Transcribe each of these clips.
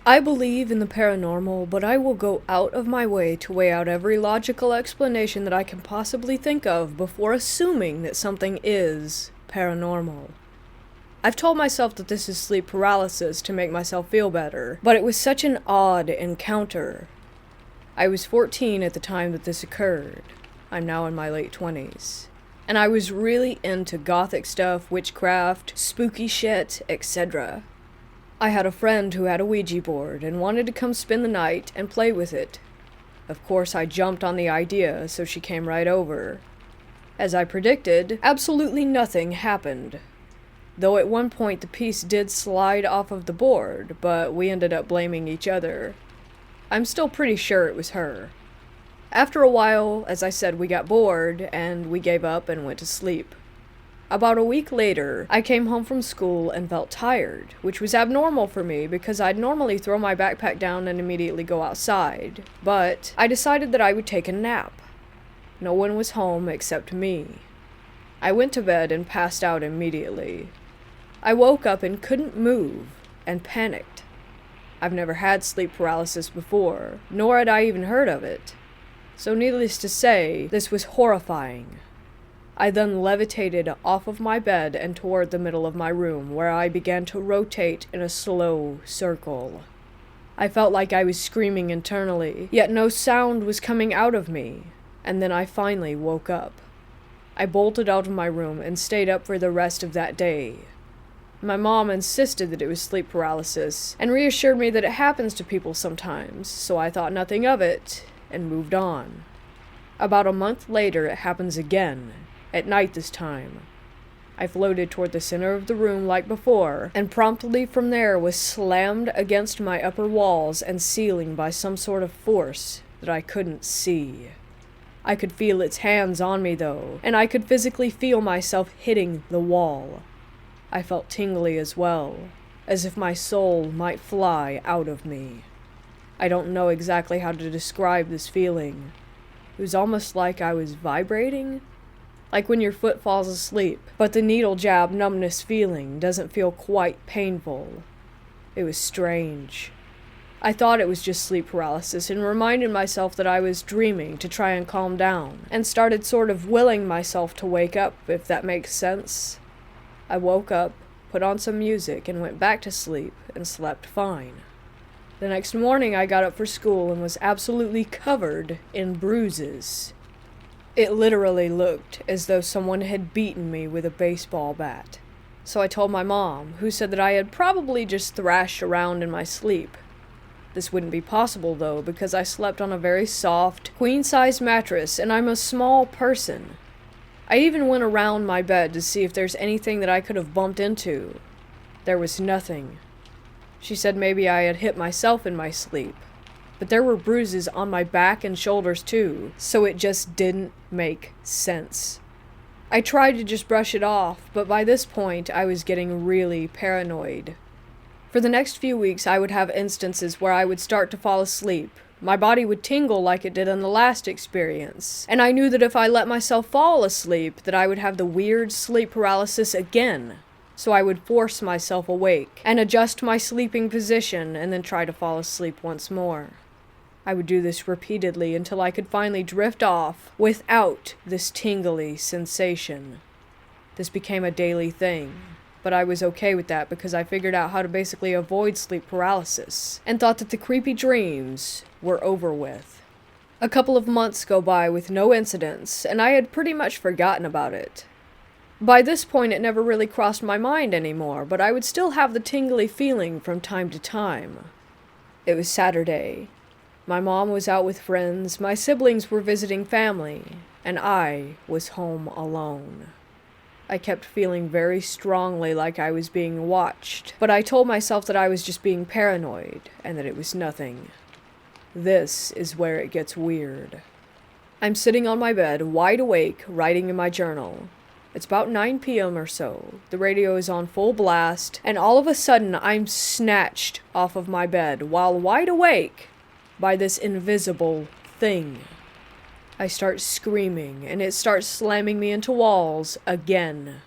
I believe in the paranormal, but I will go out of my way to weigh out every logical explanation that I can possibly think of before assuming that something is paranormal. I've told myself that this is sleep paralysis to make myself feel better, but it was such an odd encounter. I was 14 at the time that this occurred. I'm now in my late 20s. And I was really into gothic stuff, witchcraft, spooky shit, etc. I had a friend who had a Ouija board and wanted to come spend the night and play with it. Of course, I jumped on the idea, so she came right over. As I predicted, absolutely nothing happened. Though at one point the piece did slide off of the board, but we ended up blaming each other. I'm still pretty sure it was her. After a while, as I said, we got bored, and we gave up and went to sleep. About a week later, I came home from school and felt tired, which was abnormal for me because I'd normally throw my backpack down and immediately go outside, but I decided that I would take a nap. No one was home except me. I went to bed and passed out immediately. I woke up and couldn't move, and panicked. I've never had sleep paralysis before, nor had I even heard of it. So needless to say, this was horrifying. I then levitated off of my bed and toward the middle of my room, where I began to rotate in a slow circle. I felt like I was screaming internally, yet no sound was coming out of me, and then I finally woke up. I bolted out of my room and stayed up for the rest of that day. My mom insisted that it was sleep paralysis, and reassured me that it happens to people sometimes, so I thought nothing of it, and moved on. About a month later, it happens again, at night this time. I floated toward the center of the room like before, and promptly from there was slammed against my upper walls and ceiling by some sort of force that I couldn't see. I could feel its hands on me though, and I could physically feel myself hitting the wall. I felt tingly as well, as if my soul might fly out of me. I don't know exactly how to describe this feeling. It was almost like I was vibrating, like when your foot falls asleep, but the needle jab numbness feeling doesn't feel quite painful. It was strange. I thought it was just sleep paralysis and reminded myself that I was dreaming to try and calm down, and started sort of willing myself to wake up, if that makes sense. I woke up, put on some music, and went back to sleep, and slept fine. The next morning I got up for school and was absolutely covered in bruises. It literally looked as though someone had beaten me with a baseball bat. So I told my mom, who said that I had probably just thrashed around in my sleep. This wouldn't be possible though, because I slept on a very soft, queen-size mattress, and I'm a small person. I even went around my bed to see if there's anything that I could have bumped into. There was nothing. She said maybe I had hit myself in my sleep, but there were bruises on my back and shoulders too, so it just didn't make sense. I tried to just brush it off, but by this point I was getting really paranoid. For the next few weeks I would have instances where I would start to fall asleep. My body would tingle like it did in the last experience, and I knew that if I let myself fall asleep that I would have the weird sleep paralysis again. So I would force myself awake, and adjust my sleeping position, and then try to fall asleep once more. I would do this repeatedly until I could finally drift off without this tingly sensation. This became a daily thing, but I was okay with that because I figured out how to basically avoid sleep paralysis, and thought that the creepy dreams were over with. A couple of months go by with no incidents, and I had pretty much forgotten about it. By this point, it never really crossed my mind anymore, but I would still have the tingly feeling from time to time. It was Saturday. My mom was out with friends, my siblings were visiting family, and I was home alone. I kept feeling very strongly like I was being watched, but I told myself that I was just being paranoid, and that it was nothing. This is where it gets weird. I'm sitting on my bed, wide awake, writing in my journal. It's about 9 p.m. or so. The radio is on full blast, and all of a sudden I'm snatched off of my bed, while wide awake, by this invisible thing. I start screaming, and it starts slamming me into walls again.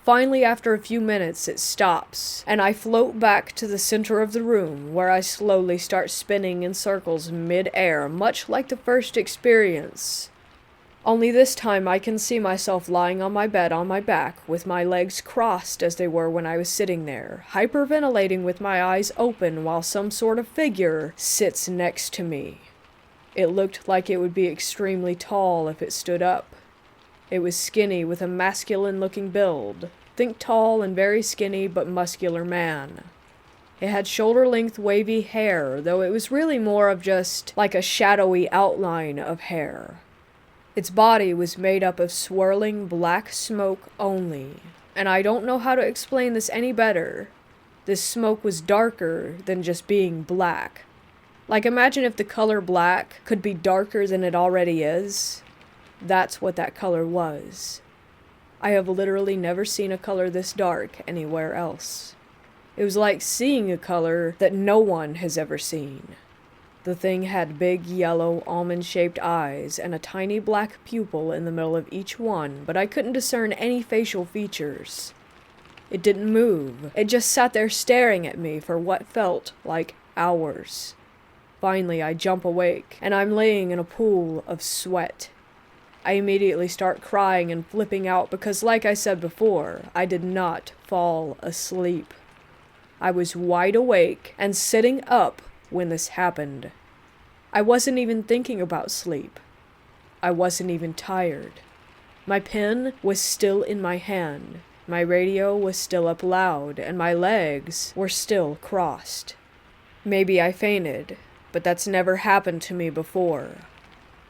Finally, after a few minutes, it stops, and I float back to the center of the room, where I slowly start spinning in circles mid-air, much like the first experience. Only this time I can see myself lying on my bed on my back, with my legs crossed as they were when I was sitting there, hyperventilating with my eyes open while some sort of figure sits next to me. It looked like it would be extremely tall if it stood up. It was skinny with a masculine-looking build. Think tall and very skinny but muscular man. It had shoulder-length wavy hair, though it was really more of just like a shadowy outline of hair. Its body was made up of swirling black smoke only, and I don't know how to explain this any better. This smoke was darker than just being black. Like, imagine if the color black could be darker than it already is. That's what that color was. I have literally never seen a color this dark anywhere else. It was like seeing a color that no one has ever seen. The thing had big yellow almond-shaped eyes and a tiny black pupil in the middle of each one, but I couldn't discern any facial features. It didn't move. It just sat there staring at me for what felt like hours. Finally, I jump awake, and I'm laying in a pool of sweat. I immediately start crying and flipping out because, like I said before, I did not fall asleep. I was wide awake and sitting up when this happened. I wasn't even thinking about sleep. I wasn't even tired. My pen was still in my hand, my radio was still up loud, and my legs were still crossed. Maybe I fainted, but that's never happened to me before.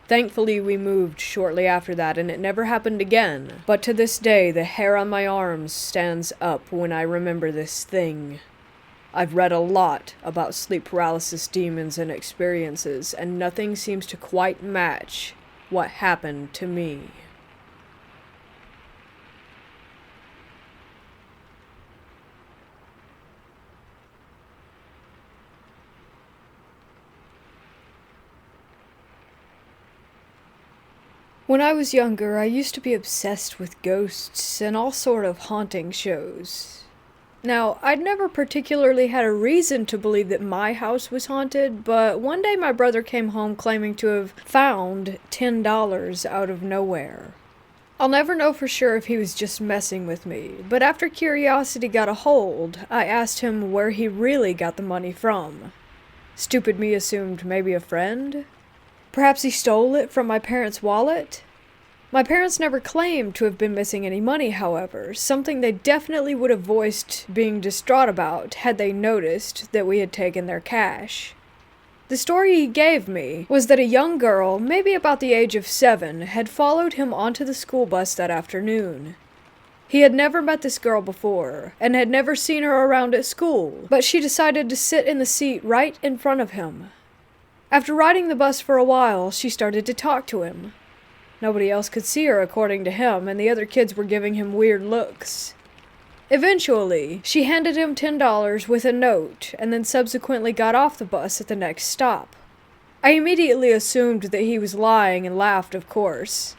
Thankfully, we moved shortly after that, and it never happened again, but to this day, the hair on my arms stands up when I remember this thing. I've read a lot about sleep paralysis demons and experiences, and nothing seems to quite match what happened to me. When I was younger, I used to be obsessed with ghosts and all sort of haunting shows. Now, I'd never particularly had a reason to believe that my house was haunted, but one day my brother came home claiming to have found $10 out of nowhere. I'll never know for sure if he was just messing with me, but after curiosity got a hold, I asked him where he really got the money from. Stupid me assumed maybe a friend? Perhaps he stole it from my parents' wallet? My parents never claimed to have been missing any money, however, something they definitely would have voiced being distraught about had they noticed that we had taken their cash. The story he gave me was that a young girl, maybe about the age of 7, had followed him onto the school bus that afternoon. He had never met this girl before, and had never seen her around at school, but she decided to sit in the seat right in front of him. After riding the bus for a while, she started to talk to him. Nobody else could see her, according to him, and the other kids were giving him weird looks. Eventually, she handed him $10 with a note, and then subsequently got off the bus at the next stop. I immediately assumed that he was lying and laughed, of course.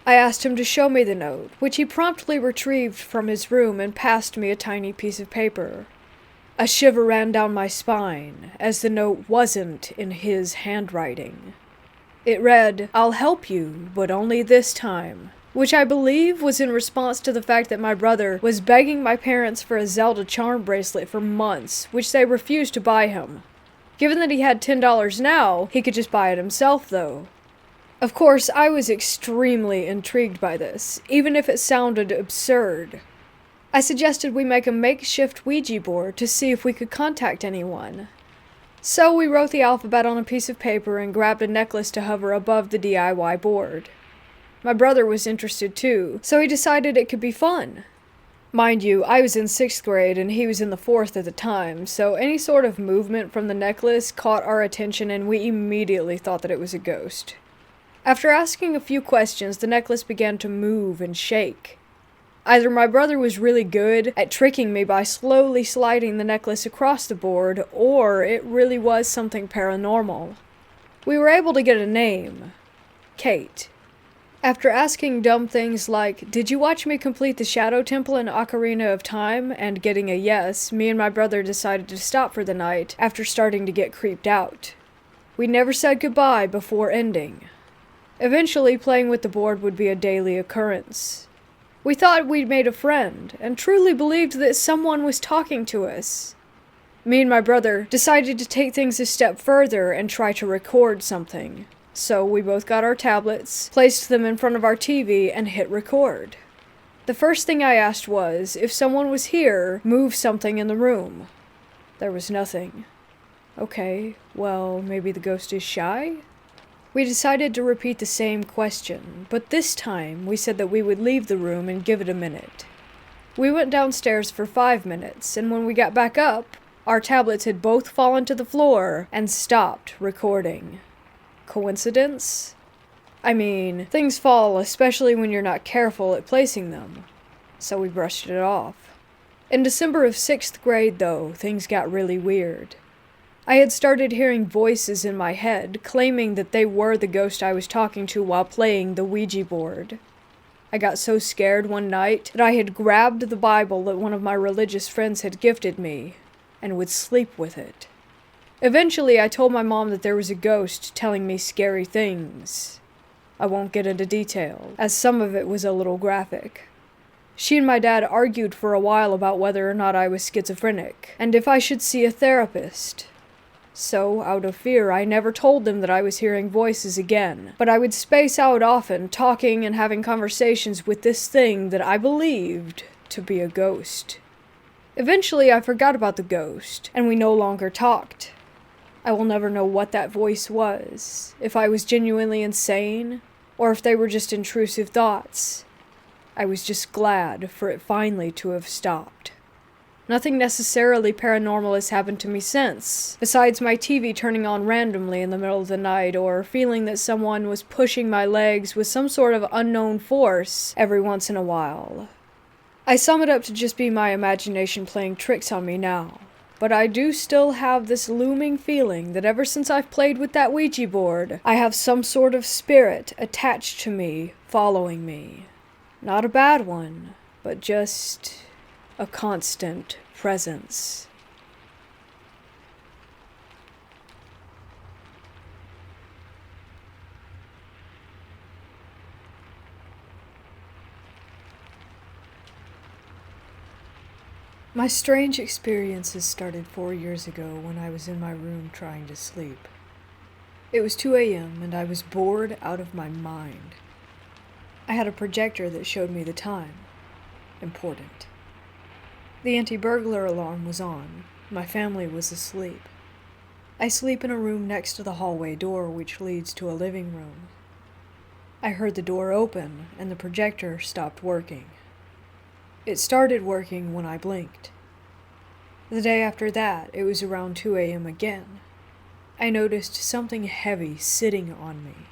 I asked him to show me the note, which he promptly retrieved from his room and passed me a tiny piece of paper. A shiver ran down my spine, as the note wasn't in his handwriting. It read, "I'll help you, but only this time," which I believe was in response to the fact that my brother was begging my parents for a Zelda charm bracelet for months, which they refused to buy him. Given that he had $10 now, he could just buy it himself, though. Of course, I was extremely intrigued by this, even if it sounded absurd. I suggested we make a makeshift Ouija board to see if we could contact anyone. So we wrote the alphabet on a piece of paper and grabbed a necklace to hover above the DIY board. My brother was interested too, so he decided it could be fun. Mind you, I was in 6th grade and he was in the 4th at the time, so any sort of movement from the necklace caught our attention and we immediately thought that it was a ghost. After asking a few questions, the necklace began to move and shake. Either my brother was really good at tricking me by slowly sliding the necklace across the board, or it really was something paranormal. We were able to get a name. Kate. After asking dumb things like, "Did you watch me complete the Shadow Temple in Ocarina of Time?" and getting a yes, me and my brother decided to stop for the night after starting to get creeped out. We never said goodbye before ending. Eventually, playing with the board would be a daily occurrence. We thought we'd made a friend, and truly believed that someone was talking to us. Me and my brother decided to take things a step further and try to record something. So we both got our tablets, placed them in front of our TV, and hit record. The first thing I asked was, if someone was here, move something in the room. There was nothing. Okay, well, maybe the ghost is shy? We decided to repeat the same question, but this time we said that we would leave the room and give it a minute. We went downstairs for 5 minutes, and when we got back up, our tablets had both fallen to the floor and stopped recording. Coincidence? I mean, things fall, especially when you're not careful at placing them. So we brushed it off. In December of 6th grade, though, things got really weird. I had started hearing voices in my head, claiming that they were the ghost I was talking to while playing the Ouija board. I got so scared one night that I had grabbed the Bible that one of my religious friends had gifted me, and would sleep with it. Eventually, I told my mom that there was a ghost telling me scary things. I won't get into detail, as some of it was a little graphic. She and my dad argued for a while about whether or not I was schizophrenic, and if I should see a therapist. So, out of fear, I never told them that I was hearing voices again, but I would space out often, talking and having conversations with this thing that I believed to be a ghost. Eventually, I forgot about the ghost, and we no longer talked. I will never know what that voice was, if I was genuinely insane, or if they were just intrusive thoughts. I was just glad for it finally to have stopped. Nothing necessarily paranormal has happened to me since, besides my TV turning on randomly in the middle of the night, or feeling that someone was pushing my legs with some sort of unknown force every once in a while. I sum it up to just be my imagination playing tricks on me now, but I do still have this looming feeling that ever since I've played with that Ouija board, I have some sort of spirit attached to me, following me. Not a bad one, but just a constant presence. My strange experiences started 4 years ago when I was in my room trying to sleep. It was 2 a.m. and I was bored out of my mind. I had a projector that showed me the time. Important. The anti-burglar alarm was on. My family was asleep. I sleep in a room next to the hallway door which leads to a living room. I heard the door open and the projector stopped working. It started working when I blinked. The day after that, it was around 2 a.m. again. I noticed something heavy sitting on me.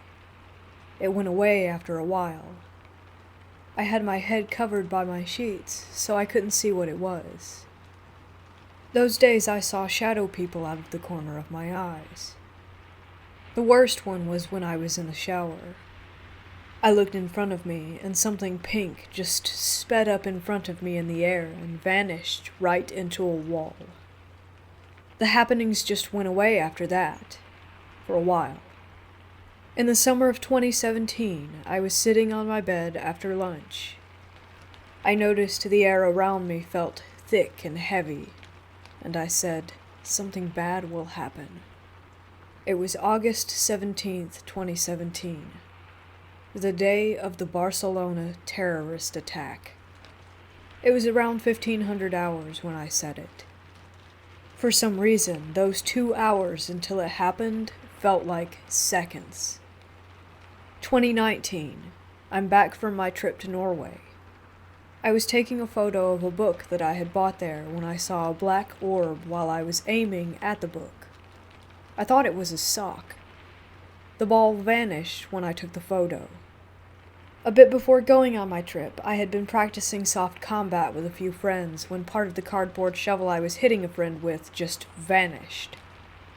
It went away after a while. I had my head covered by my sheets, so I couldn't see what it was. Those days I saw shadow people out of the corner of my eyes. The worst one was when I was in the shower. I looked in front of me, and something pink just sped up in front of me in the air and vanished right into a wall. The happenings just went away after that, for a while. In the summer of 2017, I was sitting on my bed after lunch. I noticed the air around me felt thick and heavy, and I said, "Something bad will happen." It was August 17th, 2017, the day of the Barcelona terrorist attack. It was around 1500 hours when I said it. For some reason, those 2 hours until it happened felt like seconds. 2019. I'm back from my trip to Norway. I was taking a photo of a book that I had bought there when I saw a black orb while I was aiming at the book. I thought it was a sock. The ball vanished when I took the photo. A bit before going on my trip, I had been practicing soft combat with a few friends when part of the cardboard shovel I was hitting a friend with just vanished.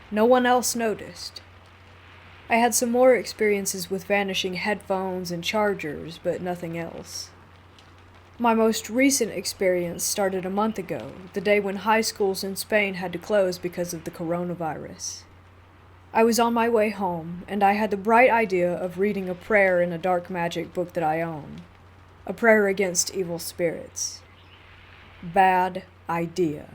No one else noticed. I had some more experiences with vanishing headphones and chargers, but nothing else. My most recent experience started a month ago, the day when high schools in Spain had to close because of the coronavirus. I was on my way home, and I had the bright idea of reading a prayer in a dark magic book that I own. A prayer against evil spirits. Bad idea.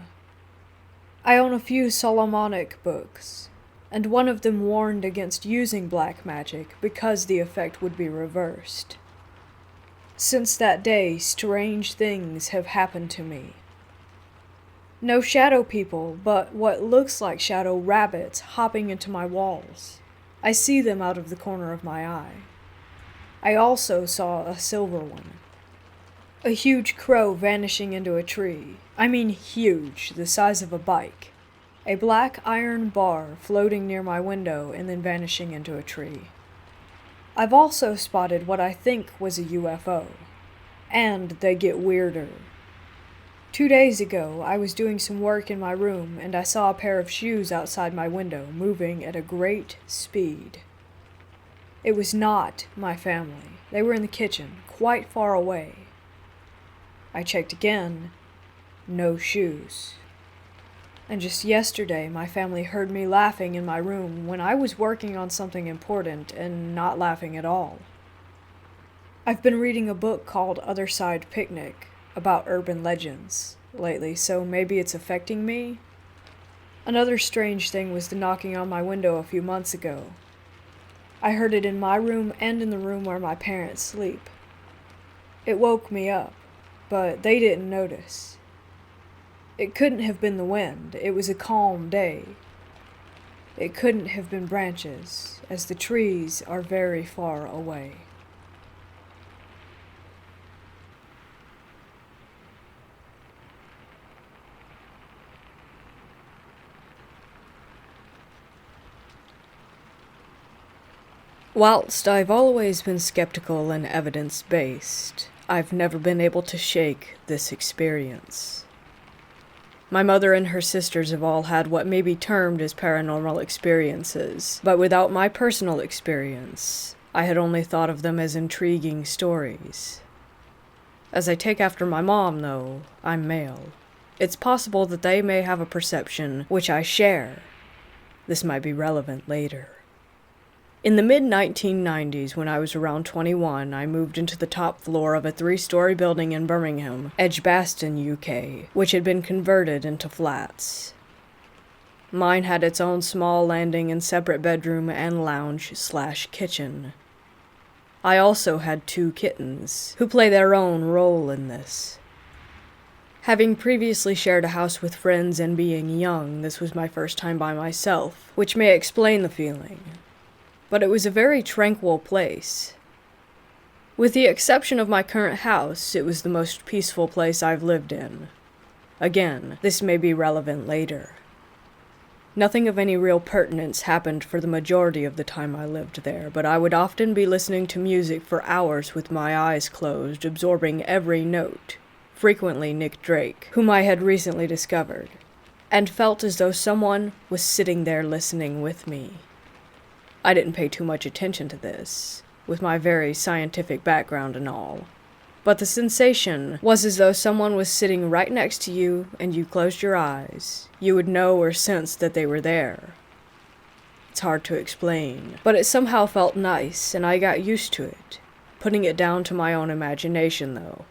I own a few Solomonic books, and one of them warned against using black magic because the effect would be reversed. Since that day, strange things have happened to me. No shadow people, but what looks like shadow rabbits hopping into my walls. I see them out of the corner of my eye. I also saw a silver one. A huge crow vanishing into a tree. I mean huge, the size of a bike. A black iron bar floating near my window and then vanishing into a tree. I've also spotted what I think was a UFO. And they get weirder. 2 days ago, I was doing some work in my room and I saw a pair of shoes outside my window moving at a great speed. It was not my family. They were in the kitchen, quite far away. I checked again. No shoes. And just yesterday, my family heard me laughing in my room when I was working on something important and not laughing at all. I've been reading a book called Other Side Picnic about urban legends lately, so maybe it's affecting me. Another strange thing was the knocking on my window a few months ago. I heard it in my room and in the room where my parents sleep. It woke me up, but they didn't notice. It couldn't have been the wind. It was a calm day. It couldn't have been branches, as the trees are very far away. Whilst I've always been skeptical and evidence-based, I've never been able to shake this experience. My mother and her sisters have all had what may be termed as paranormal experiences, but without my personal experience, I had only thought of them as intriguing stories. As I take after my mom, though, I'm male. It's possible that they may have a perception which I share. This might be relevant later. In the mid-1990s, when I was around 21, I moved into the top floor of a 3-story building in Birmingham, Edgbaston, UK, which had been converted into flats. Mine had its own small landing and separate bedroom and lounge/kitchen. I also had 2 kittens, who play their own role in this. Having previously shared a house with friends and being young, this was my first time by myself, which may explain the feeling. But it was a very tranquil place. With the exception of my current house, it was the most peaceful place I've lived in. Again, this may be relevant later. Nothing of any real pertinence happened for the majority of the time I lived there, but I would often be listening to music for hours with my eyes closed, absorbing every note, frequently Nick Drake, whom I had recently discovered, and felt as though someone was sitting there listening with me. I didn't pay too much attention to this, with my very scientific background and all. But the sensation was as though someone was sitting right next to you and you closed your eyes. You would know or sense that they were there. It's hard to explain, but it somehow felt nice and I got used to it, putting it down to my own imagination though.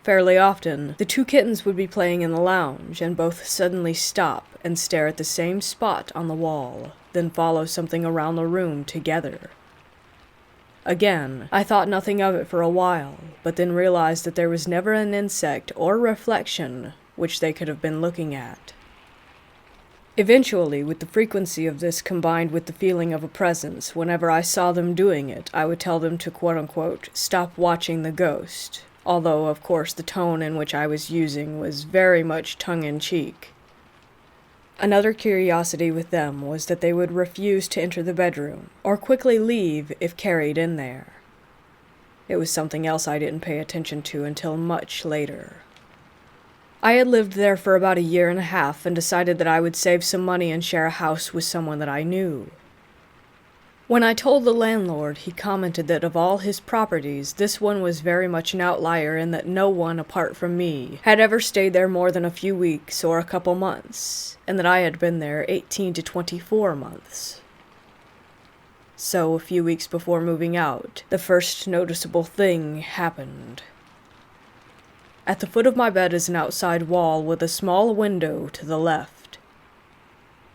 Fairly often, the 2 kittens would be playing in the lounge and both suddenly stop and stare at the same spot on the wall, then follow something around the room together. Again, I thought nothing of it for a while, but then realized that there was never an insect or reflection which they could have been looking at. Eventually, with the frequency of this combined with the feeling of a presence, whenever I saw them doing it, I would tell them to quote-unquote stop watching the ghost, although, of course, the tone in which I was using was very much tongue-in-cheek. Another curiosity with them was that they would refuse to enter the bedroom, or quickly leave if carried in there. It was something else I didn't pay attention to until much later. I had lived there for about 1.5 years and decided that I would save some money and share a house with someone that I knew. When I told the landlord, he commented that of all his properties, this one was very much an outlier and that no one, apart from me, had ever stayed there more than a few weeks or a couple months, and that I had been there 18 to 24 months. So, a few weeks before moving out, the first noticeable thing happened. At the foot of my bed is an outside wall with a small window to the left.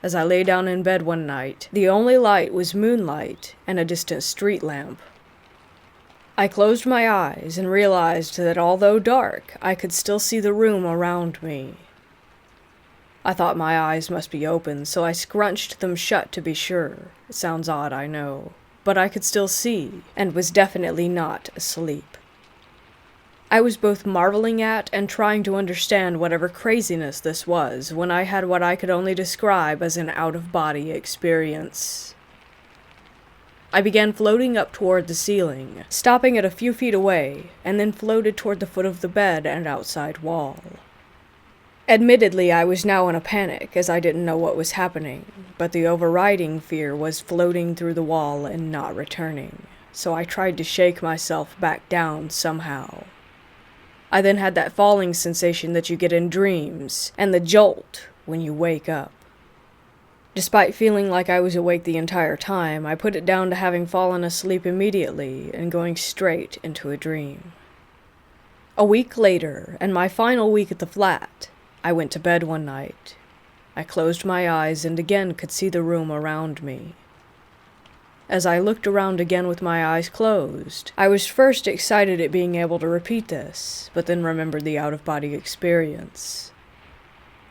As I lay down in bed one night, the only light was moonlight and a distant street lamp. I closed my eyes and realized that although dark, I could still see the room around me. I thought my eyes must be open, so I scrunched them shut to be sure. It sounds odd, I know, but I could still see, and was definitely not asleep. I was both marveling at and trying to understand whatever craziness this was when I had what I could only describe as an out-of-body experience. I began floating up toward the ceiling, stopping at a few feet away, and then floated toward the foot of the bed and outside wall. Admittedly, I was now in a panic, as I didn't know what was happening, but the overriding fear was floating through the wall and not returning, so I tried to shake myself back down somehow. I then had that falling sensation that you get in dreams, and the jolt when you wake up. Despite feeling like I was awake the entire time, I put it down to having fallen asleep immediately and going straight into a dream. A week later, and my final week at the flat, I went to bed one night. I closed my eyes and again could see the room around me. As I looked around again with my eyes closed, I was first excited at being able to repeat this, but then remembered the out-of-body experience.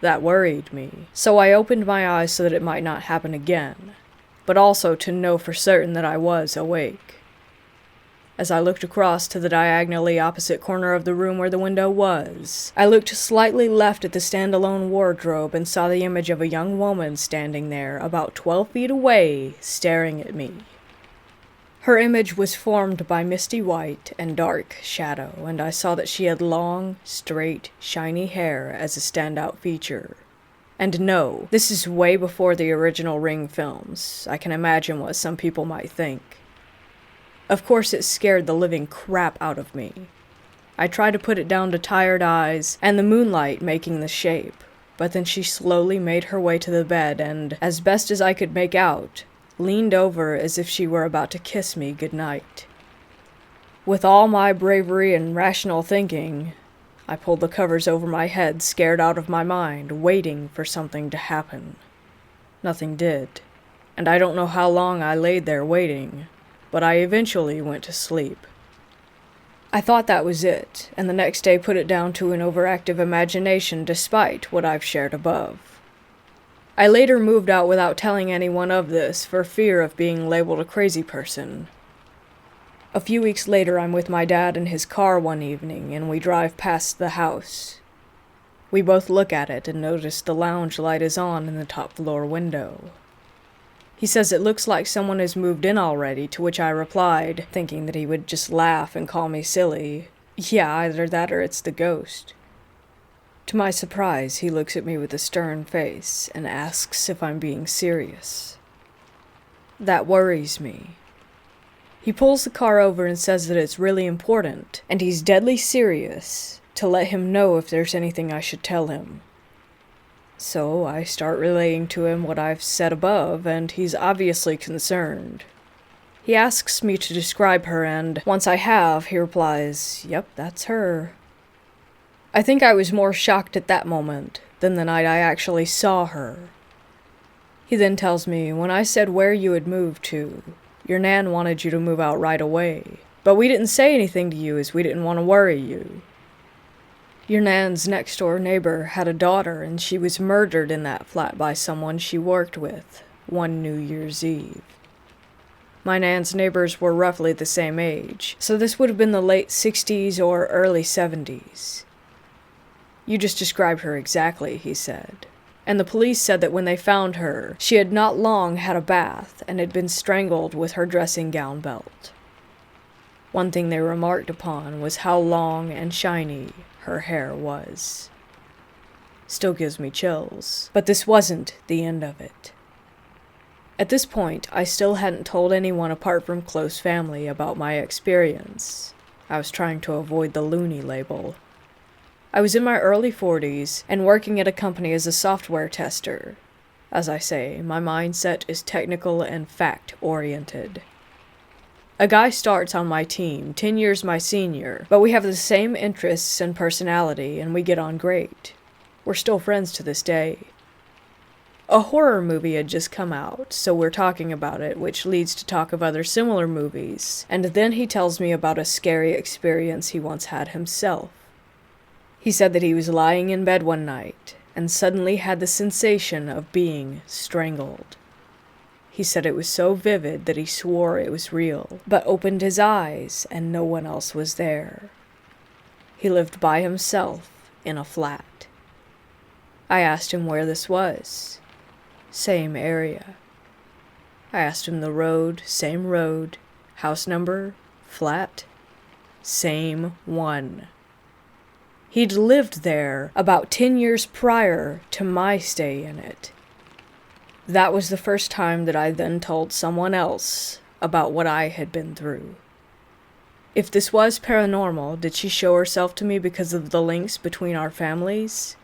That worried me, so I opened my eyes so that it might not happen again, but also to know for certain that I was awake. As I looked across to the diagonally opposite corner of the room where the window was, I looked slightly left at the standalone wardrobe and saw the image of a young woman standing there, about 12 feet away, staring at me. Her image was formed by misty white and dark shadow, and I saw that she had long, straight, shiny hair as a standout feature. And no, this is way before the original Ring films. I can imagine what some people might think. Of course, it scared the living crap out of me. I tried to put it down to tired eyes and the moonlight making the shape, but then she slowly made her way to the bed and, as best as I could make out, leaned over as if she were about to kiss me goodnight. With all my bravery and rational thinking, I pulled the covers over my head, scared out of my mind, waiting for something to happen. Nothing did, and I don't know how long I laid there waiting, but I eventually went to sleep. I thought that was it, and the next day put it down to an overactive imagination despite what I've shared above. I later moved out without telling anyone of this for fear of being labeled a crazy person. A few weeks later, I'm with my dad in his car one evening, and we drive past the house. We both look at it and notice the lounge light is on in the top floor window. He says it looks like someone has moved in already, to which I replied, thinking that he would just laugh and call me silly. Yeah, either that or it's the ghost. To my surprise, he looks at me with a stern face and asks if I'm being serious. That worries me. He pulls the car over and says that it's really important, and he's deadly serious, to let him know if there's anything I should tell him. So I start relaying to him what I've said above, and he's obviously concerned. He asks me to describe her, and once I have, he replies, "Yep, that's her." I think I was more shocked at that moment than the night I actually saw her. He then tells me, when I said where you had moved to, your nan wanted you to move out right away, but we didn't say anything to you as we didn't want to worry you. Your nan's next-door neighbor had a daughter, and she was murdered in that flat by someone she worked with one New Year's Eve. My nan's neighbors were roughly the same age, so this would have been the late 60s or early 70s. You just described her exactly, he said. And the police said that when they found her, she had not long had a bath and had been strangled with her dressing gown belt. One thing they remarked upon was how long and shiny her hair was. Still gives me chills, but this wasn't the end of it. At this point, I still hadn't told anyone apart from close family about my experience. I was trying to avoid the loony label. I was in my early 40s and working at a company as a software tester. As I say, my mindset is technical and fact-oriented. A guy starts on my team, 10 years my senior, but we have the same interests and personality, and we get on great. We're still friends to this day. A horror movie had just come out, so we're talking about it, which leads to talk of other similar movies, and then he tells me about a scary experience he once had himself. He said that he was lying in bed one night, and suddenly had the sensation of being strangled. He said it was so vivid that he swore it was real, but opened his eyes and no one else was there. He lived by himself in a flat. I asked him where this was. Same area. I asked him the road, same road, house number, flat, same one. He'd lived there about 10 years prior to my stay in it. That was the first time that I then told someone else about what I had been through. If this was paranormal, did she show herself to me because of the links between our families?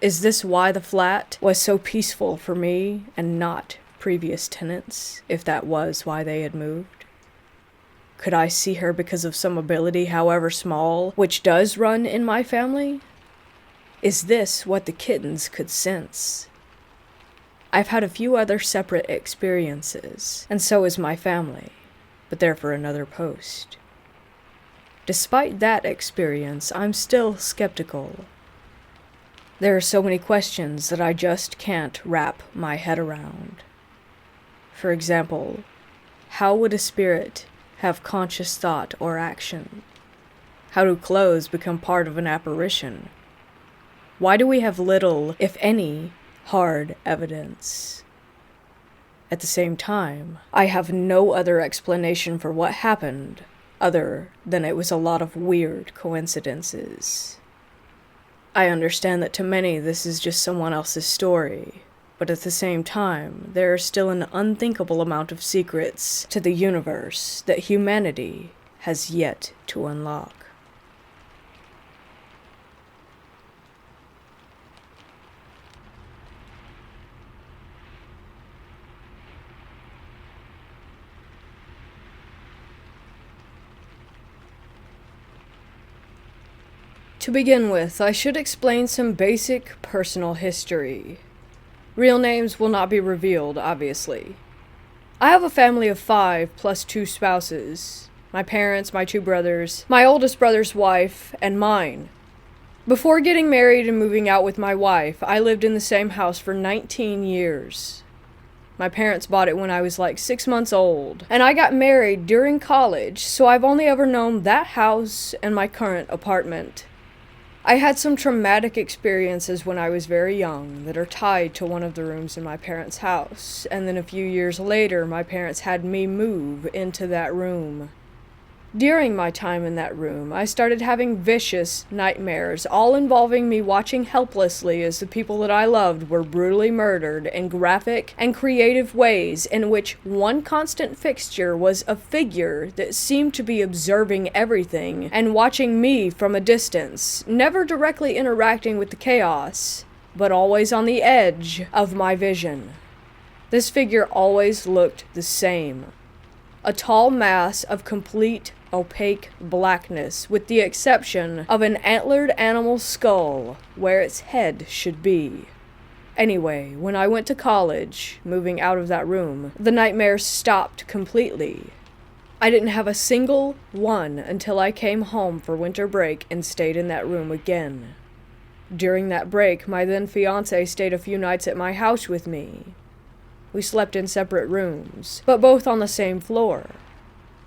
Is this why the flat was so peaceful for me and not previous tenants, if that was why they had moved? Could I see her because of some ability, however small, which does run in my family? Is this what the kittens could sense? I've had a few other separate experiences, and so has my family, but they're for another post. Despite that experience, I'm still skeptical. There are so many questions that I just can't wrap my head around. For example, how would a spirit have conscious thought or action? How do clothes become part of an apparition? Why do we have little, if any, hard evidence? At the same time, I have no other explanation for what happened other than it was a lot of weird coincidences. I understand that to many this is just someone else's story, but at the same time, there is still an unthinkable amount of secrets to the universe that humanity has yet to unlock. To begin with, I should explain some basic personal history. Real names will not be revealed, obviously. I have a family of 5 plus 2 spouses. My parents, my 2 brothers, my oldest brother's wife, and mine. Before getting married and moving out with my wife, I lived in the same house for 19 years. My parents bought it when I was like 6 months old, and I got married during college, so I've only ever known that house and my current apartment. I had some traumatic experiences when I was very young that are tied to one of the rooms in my parents' house, and then a few years later, my parents had me move into that room. During my time in that room, I started having vicious nightmares, all involving me watching helplessly as the people that I loved were brutally murdered in graphic and creative ways, in which one constant fixture was a figure that seemed to be observing everything and watching me from a distance, never directly interacting with the chaos, but always on the edge of my vision. This figure always looked the same. A tall mass of complete opaque blackness, with the exception of an antlered animal skull where its head should be. Anyway, when I went to college, moving out of that room, the nightmares stopped completely. I didn't have a single one until I came home for winter break and stayed in that room again. During that break, my then fiancé stayed a few nights at my house with me. We slept in separate rooms, but both on the same floor.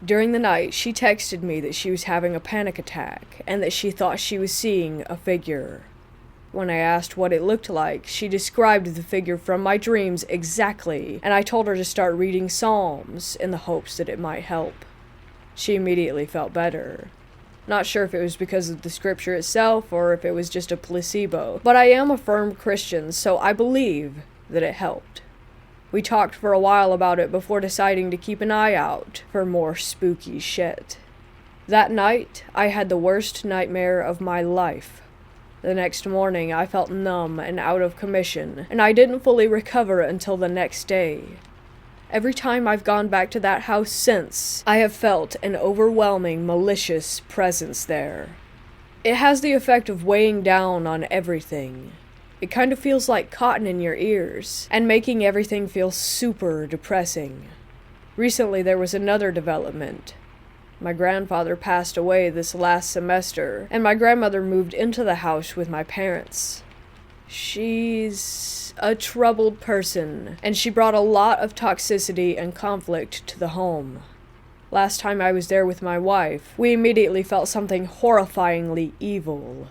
During the night, she texted me that she was having a panic attack and that she thought she was seeing a figure. When I asked what it looked like, she described the figure from my dreams exactly, and I told her to start reading Psalms in the hopes that it might help. She immediately felt better. Not sure if it was because of the scripture itself or if it was just a placebo, but I am a firm Christian, so I believe that it helped. We talked for a while about it before deciding to keep an eye out for more spooky shit. That night, I had the worst nightmare of my life. The next morning, I felt numb and out of commission, and I didn't fully recover until the next day. Every time I've gone back to that house since, I have felt an overwhelming, malicious presence there. It has the effect of weighing down on everything. It kind of feels like cotton in your ears, and making everything feel super depressing. Recently, there was another development. My grandfather passed away this last semester, and my grandmother moved into the house with my parents. She's a troubled person, and she brought a lot of toxicity and conflict to the home. Last time I was there with my wife, we immediately felt something horrifyingly evil.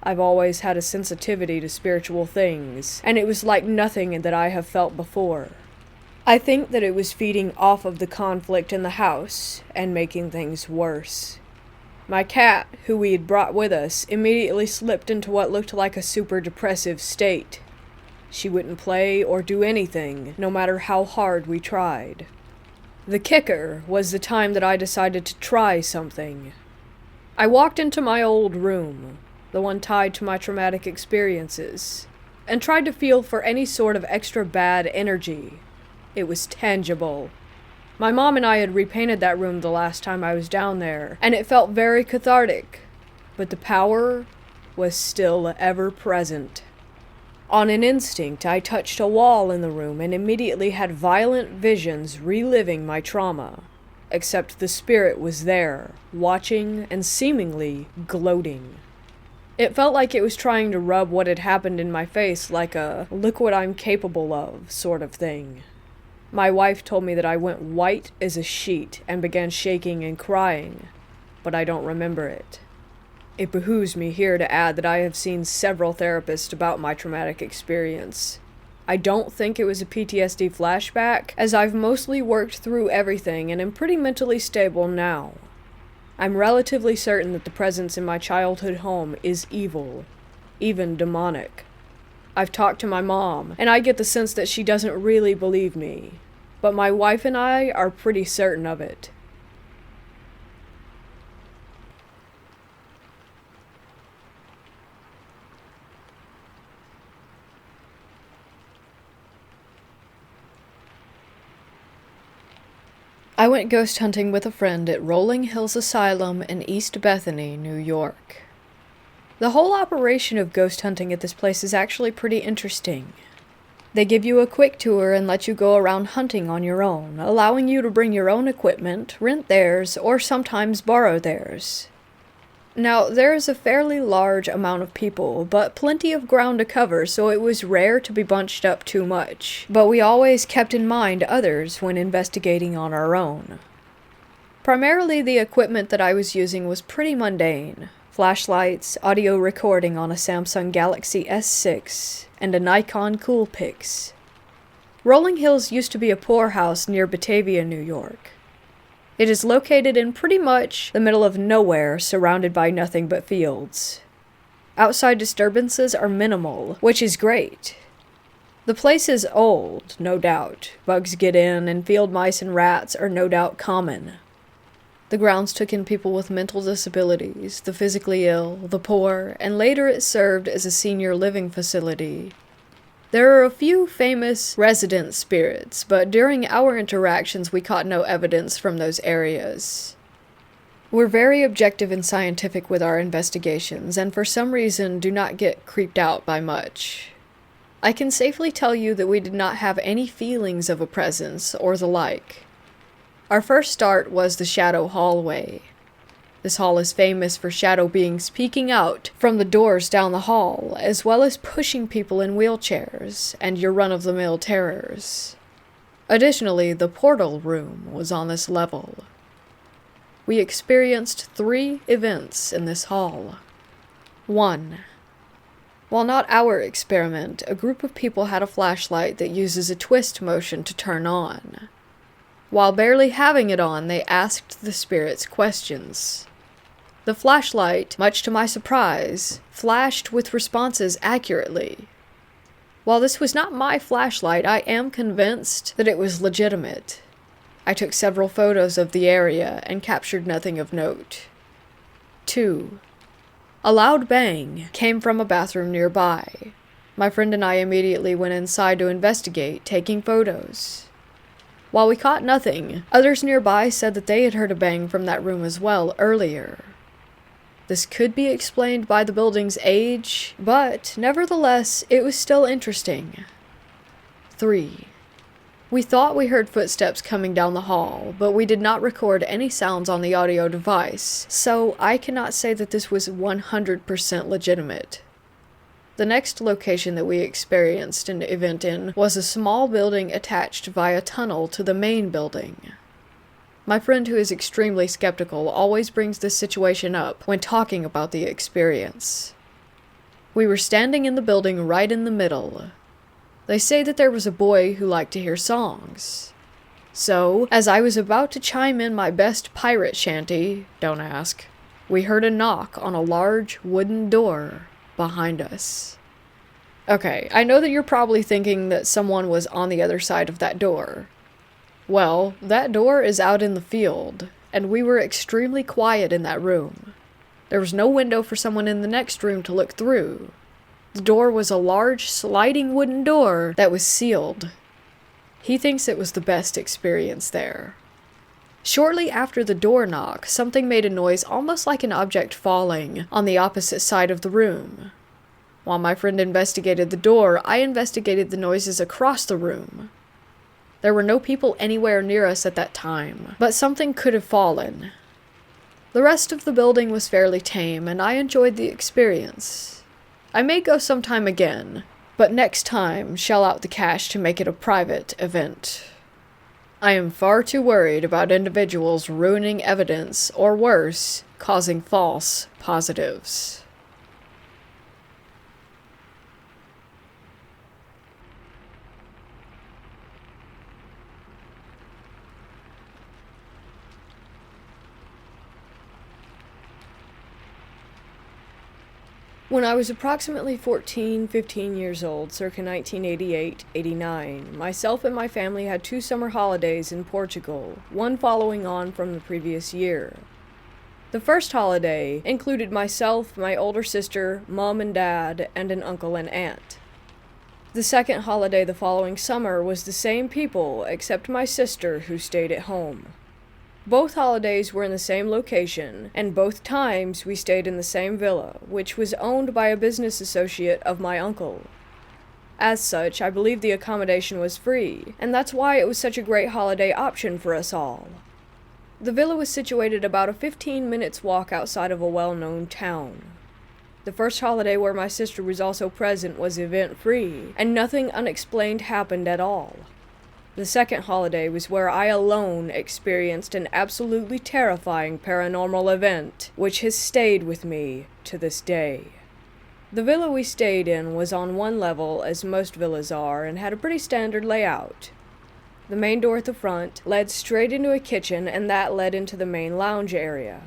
I've always had a sensitivity to spiritual things, and it was like nothing that I have felt before. I think that it was feeding off of the conflict in the house and making things worse. My cat, who we had brought with us, immediately slipped into what looked like a super depressive state. She wouldn't play or do anything, no matter how hard we tried. The kicker was the time that I decided to try something. I walked into my old room, the one tied to my traumatic experiences, and tried to feel for any sort of extra bad energy. It was tangible. My mom and I had repainted that room the last time I was down there, and it felt very cathartic, but the power was still ever present. On an instinct, I touched a wall in the room and immediately had violent visions reliving my trauma, except the spirit was there, watching and seemingly gloating. It felt like it was trying to rub what had happened in my face like a "look what I'm capable of" sort of thing. My wife told me that I went white as a sheet and began shaking and crying, but I don't remember it. It behooves me here to add that I have seen several therapists about my traumatic experience. I don't think it was a PTSD flashback, as I've mostly worked through everything and am pretty mentally stable now. I'm relatively certain that the presence in my childhood home is evil, even demonic. I've talked to my mom, and I get the sense that she doesn't really believe me, but my wife and I are pretty certain of it. I went ghost hunting with a friend at Rolling Hills Asylum in East Bethany, New York. The whole operation of ghost hunting at this place is actually pretty interesting. They give you a quick tour and let you go around hunting on your own, allowing you to bring your own equipment, rent theirs, or sometimes borrow theirs. Now, there is a fairly large amount of people, but plenty of ground to cover, so it was rare to be bunched up too much. But we always kept in mind others when investigating on our own. Primarily, the equipment that I was using was pretty mundane. Flashlights, audio recording on a Samsung Galaxy S6, and a Nikon Coolpix. Rolling Hills used to be a poorhouse near Batavia, New York. It is located in pretty much the middle of nowhere, surrounded by nothing but fields. Outside disturbances are minimal, which is great. The place is old, no doubt. Bugs get in, and field mice and rats are no doubt common. The grounds took in people with mental disabilities, the physically ill, the poor, and later it served as a senior living facility. There are a few famous resident spirits, but during our interactions we caught no evidence from those areas. We're very objective and scientific with our investigations, and for some reason do not get creeped out by much. I can safely tell you that we did not have any feelings of a presence or the like. Our first start was the Shadow Hallway. This hall is famous for shadow beings peeking out from the doors down the hall, as well as pushing people in wheelchairs and your run-of-the-mill terrors. Additionally, the portal room was on this level. We experienced 3 events in this hall. 1. While not our experiment, a group of people had a flashlight that uses a twist motion to turn on. While barely having it on, they asked the spirits questions. The flashlight, much to my surprise, flashed with responses accurately. While this was not my flashlight, I am convinced that it was legitimate. I took several photos of the area and captured nothing of note. 2. A loud bang came from a bathroom nearby. My friend and I immediately went inside to investigate, taking photos. While we caught nothing, others nearby said that they had heard a bang from that room as well earlier. This could be explained by the building's age, but nevertheless, it was still interesting. 3. We thought we heard footsteps coming down the hall, but we did not record any sounds on the audio device, so I cannot say that this was 100% legitimate. The next location that we experienced an event in was a small building attached via tunnel to the main building. My friend, who is extremely skeptical, always brings this situation up when talking about the experience. We were standing in the building right in the middle. They say that there was a boy who liked to hear songs. So, as I was about to chime in my best pirate shanty, don't ask, we heard a knock on a large wooden door behind us. Okay, I know that you're probably thinking that someone was on the other side of that door. Well, that door is out in the field, and we were extremely quiet in that room. There was no window for someone in the next room to look through. The door was a large, sliding wooden door that was sealed. He thinks it was the best experience there. Shortly after the door knock, something made a noise almost like an object falling on the opposite side of the room. While my friend investigated the door, I investigated the noises across the room. There were no people anywhere near us at that time, but something could have fallen. The rest of the building was fairly tame, and I enjoyed the experience. I may go sometime again, but next time shell out the cash to make it a private event. I am far too worried about individuals ruining evidence, or worse, causing false positives. When I was approximately 15 years old, circa 1988-89, myself and my family had 2 summer holidays in Portugal, one following on from the previous year. The first holiday included myself, my older sister, mom and dad, and an uncle and aunt. The second holiday the following summer was the same people, except my sister, who stayed at home. Both holidays were in the same location, and both times we stayed in the same villa, which was owned by a business associate of my uncle. As such, I believe the accommodation was free, and that's why it was such a great holiday option for us all. The villa was situated about a 15 minutes walk outside of a well-known town. The first holiday where my sister was also present was event-free, and nothing unexplained happened at all. The second holiday was where I alone experienced an absolutely terrifying paranormal event, which has stayed with me to this day. The villa we stayed in was on one level, as most villas are, and had a pretty standard layout. The main door at the front led straight into a kitchen, and that led into the main lounge area.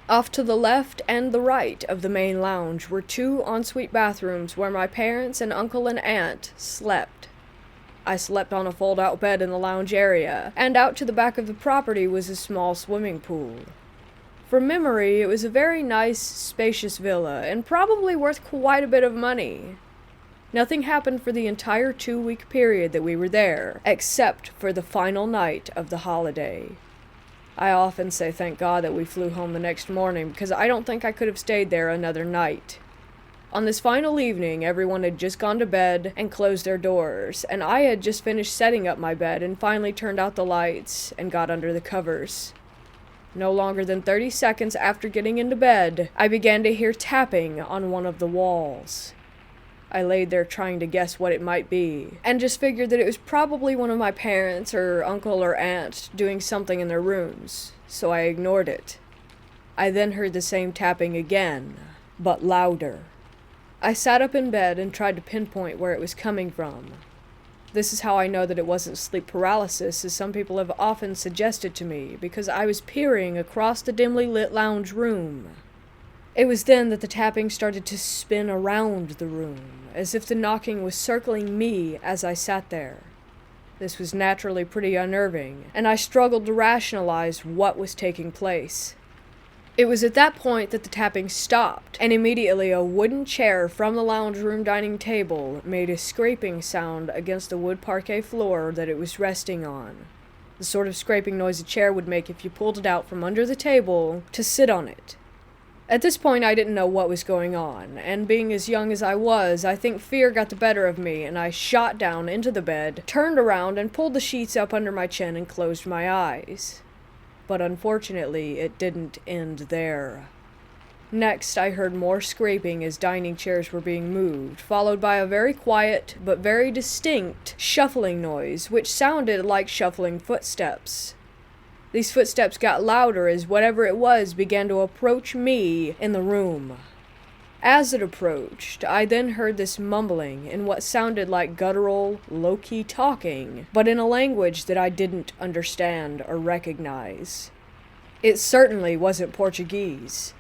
Off to the left and the right of the main lounge were 2 ensuite bathrooms where my parents and uncle and aunt slept. I slept on a fold-out bed in the lounge area, and out to the back of the property was a small swimming pool. From memory, it was a very nice, spacious villa, and probably worth quite a bit of money. Nothing happened for the entire 2-week period that we were there, except for the final night of the holiday. I often say thank God that we flew home the next morning, because I don't think I could have stayed there another night. On this final evening, everyone had just gone to bed and closed their doors, and I had just finished setting up my bed and finally turned out the lights and got under the covers. No longer than 30 seconds after getting into bed, I began to hear tapping on one of the walls. I laid there trying to guess what it might be, and just figured that it was probably one of my parents or uncle or aunt doing something in their rooms, so I ignored it. I then heard the same tapping again, but louder. I sat up in bed and tried to pinpoint where it was coming from. This is how I know that it wasn't sleep paralysis, as some people have often suggested to me, because I was peering across the dimly lit lounge room. It was then that the tapping started to spin around the room, as if the knocking was circling me as I sat there. This was naturally pretty unnerving, and I struggled to rationalize what was taking place. It was at that point that the tapping stopped, and immediately a wooden chair from the lounge room dining table made a scraping sound against the wood parquet floor that it was resting on. The sort of scraping noise a chair would make if you pulled it out from under the table to sit on it. At this point, I didn't know what was going on, and being as young as I was, I think fear got the better of me, and I shot down into the bed, turned around, and pulled the sheets up under my chin and closed my eyes. But unfortunately, it didn't end there. Next, I heard more scraping as dining chairs were being moved, followed by a very quiet, but very distinct, shuffling noise, which sounded like shuffling footsteps. These footsteps got louder as whatever it was began to approach me in the room. As it approached, I then heard this mumbling in what sounded like guttural, low-key talking, but in a language that I didn't understand or recognize. It certainly wasn't Portuguese.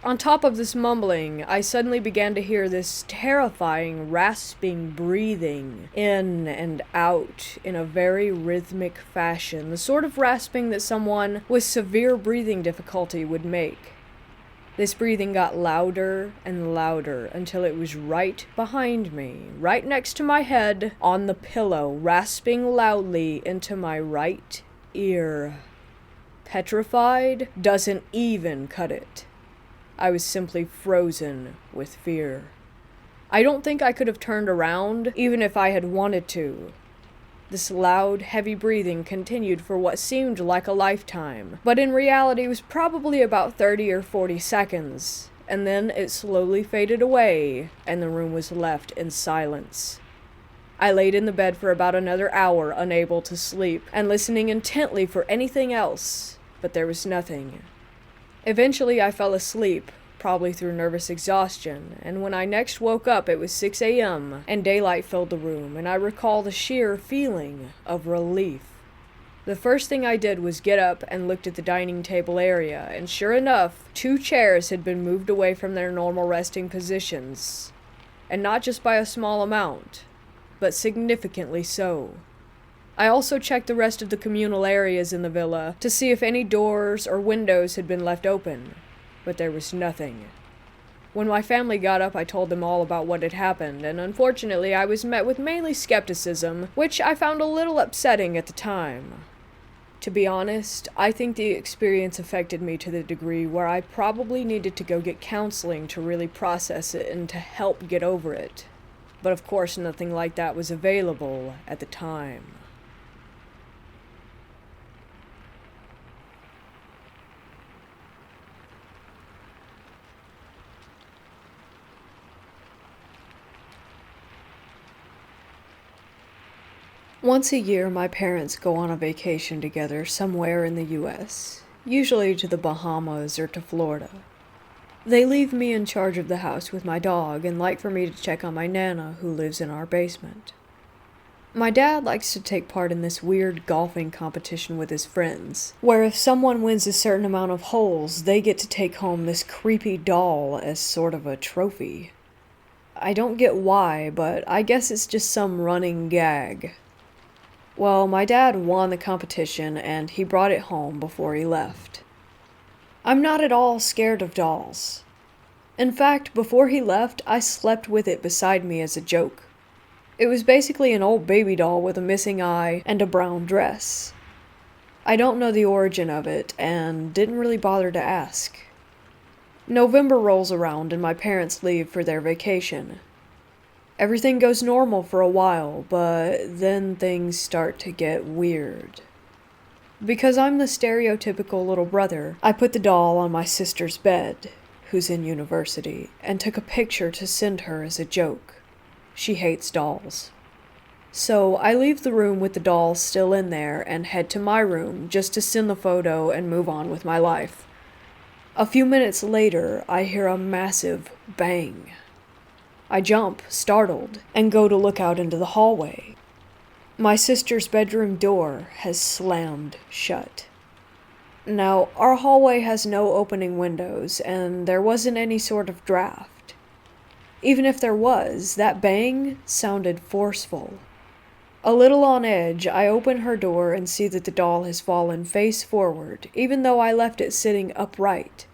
On top of this mumbling, I suddenly began to hear this terrifying, rasping breathing in and out in a very rhythmic fashion, the sort of rasping that someone with severe breathing difficulty would make. This breathing got louder and louder until it was right behind me, right next to my head, on the pillow, rasping loudly into my right ear. Petrified doesn't even cut it. I was simply frozen with fear. I don't think I could have turned around, even if I had wanted to. This loud, heavy breathing continued for what seemed like a lifetime, but in reality was probably about 30 or 40 seconds, and then it slowly faded away, and the room was left in silence. I laid in the bed for about another hour, unable to sleep, and listening intently for anything else, but there was nothing. Eventually I fell asleep, probably through nervous exhaustion, and when I next woke up it was 6 a.m. and daylight filled the room, and I recall the sheer feeling of relief. The first thing I did was get up and looked at the dining table area, and sure enough, 2 chairs had been moved away from their normal resting positions. And not just by a small amount, but significantly so. I also checked the rest of the communal areas in the villa to see if any doors or windows had been left open, but there was nothing. When my family got up, I told them all about what had happened, and unfortunately I was met with mainly skepticism, which I found a little upsetting at the time. To be honest, I think the experience affected me to the degree where I probably needed to go get counseling to really process it and to help get over it. But of course nothing like that was available at the time. Once a year, my parents go on a vacation together somewhere in the U.S., usually to the Bahamas or to Florida. They leave me in charge of the house with my dog and like for me to check on my Nana, who lives in our basement. My dad likes to take part in this weird golfing competition with his friends, where if someone wins a certain amount of holes, they get to take home this creepy doll as sort of a trophy. I don't get why, but I guess it's just some running gag. Well, my dad won the competition, and he brought it home before he left. I'm not at all scared of dolls. In fact, before he left, I slept with it beside me as a joke. It was basically an old baby doll with a missing eye and a brown dress. I don't know the origin of it, and didn't really bother to ask. November rolls around, and my parents leave for their vacation. Everything goes normal for a while, but then things start to get weird. Because I'm the stereotypical little brother, I put the doll on my sister's bed, who's in university, and took a picture to send her as a joke. She hates dolls. So I leave the room with the doll still in there and head to my room just to send the photo and move on with my life. A few minutes later, I hear a massive bang. I jump, startled, and go to look out into the hallway. My sister's bedroom door has slammed shut. Now, our hallway has no opening windows, and there wasn't any sort of draft. Even if there was, that bang sounded forceful. A little on edge, I open her door and see that the doll has fallen face forward, even though I left it sitting upright.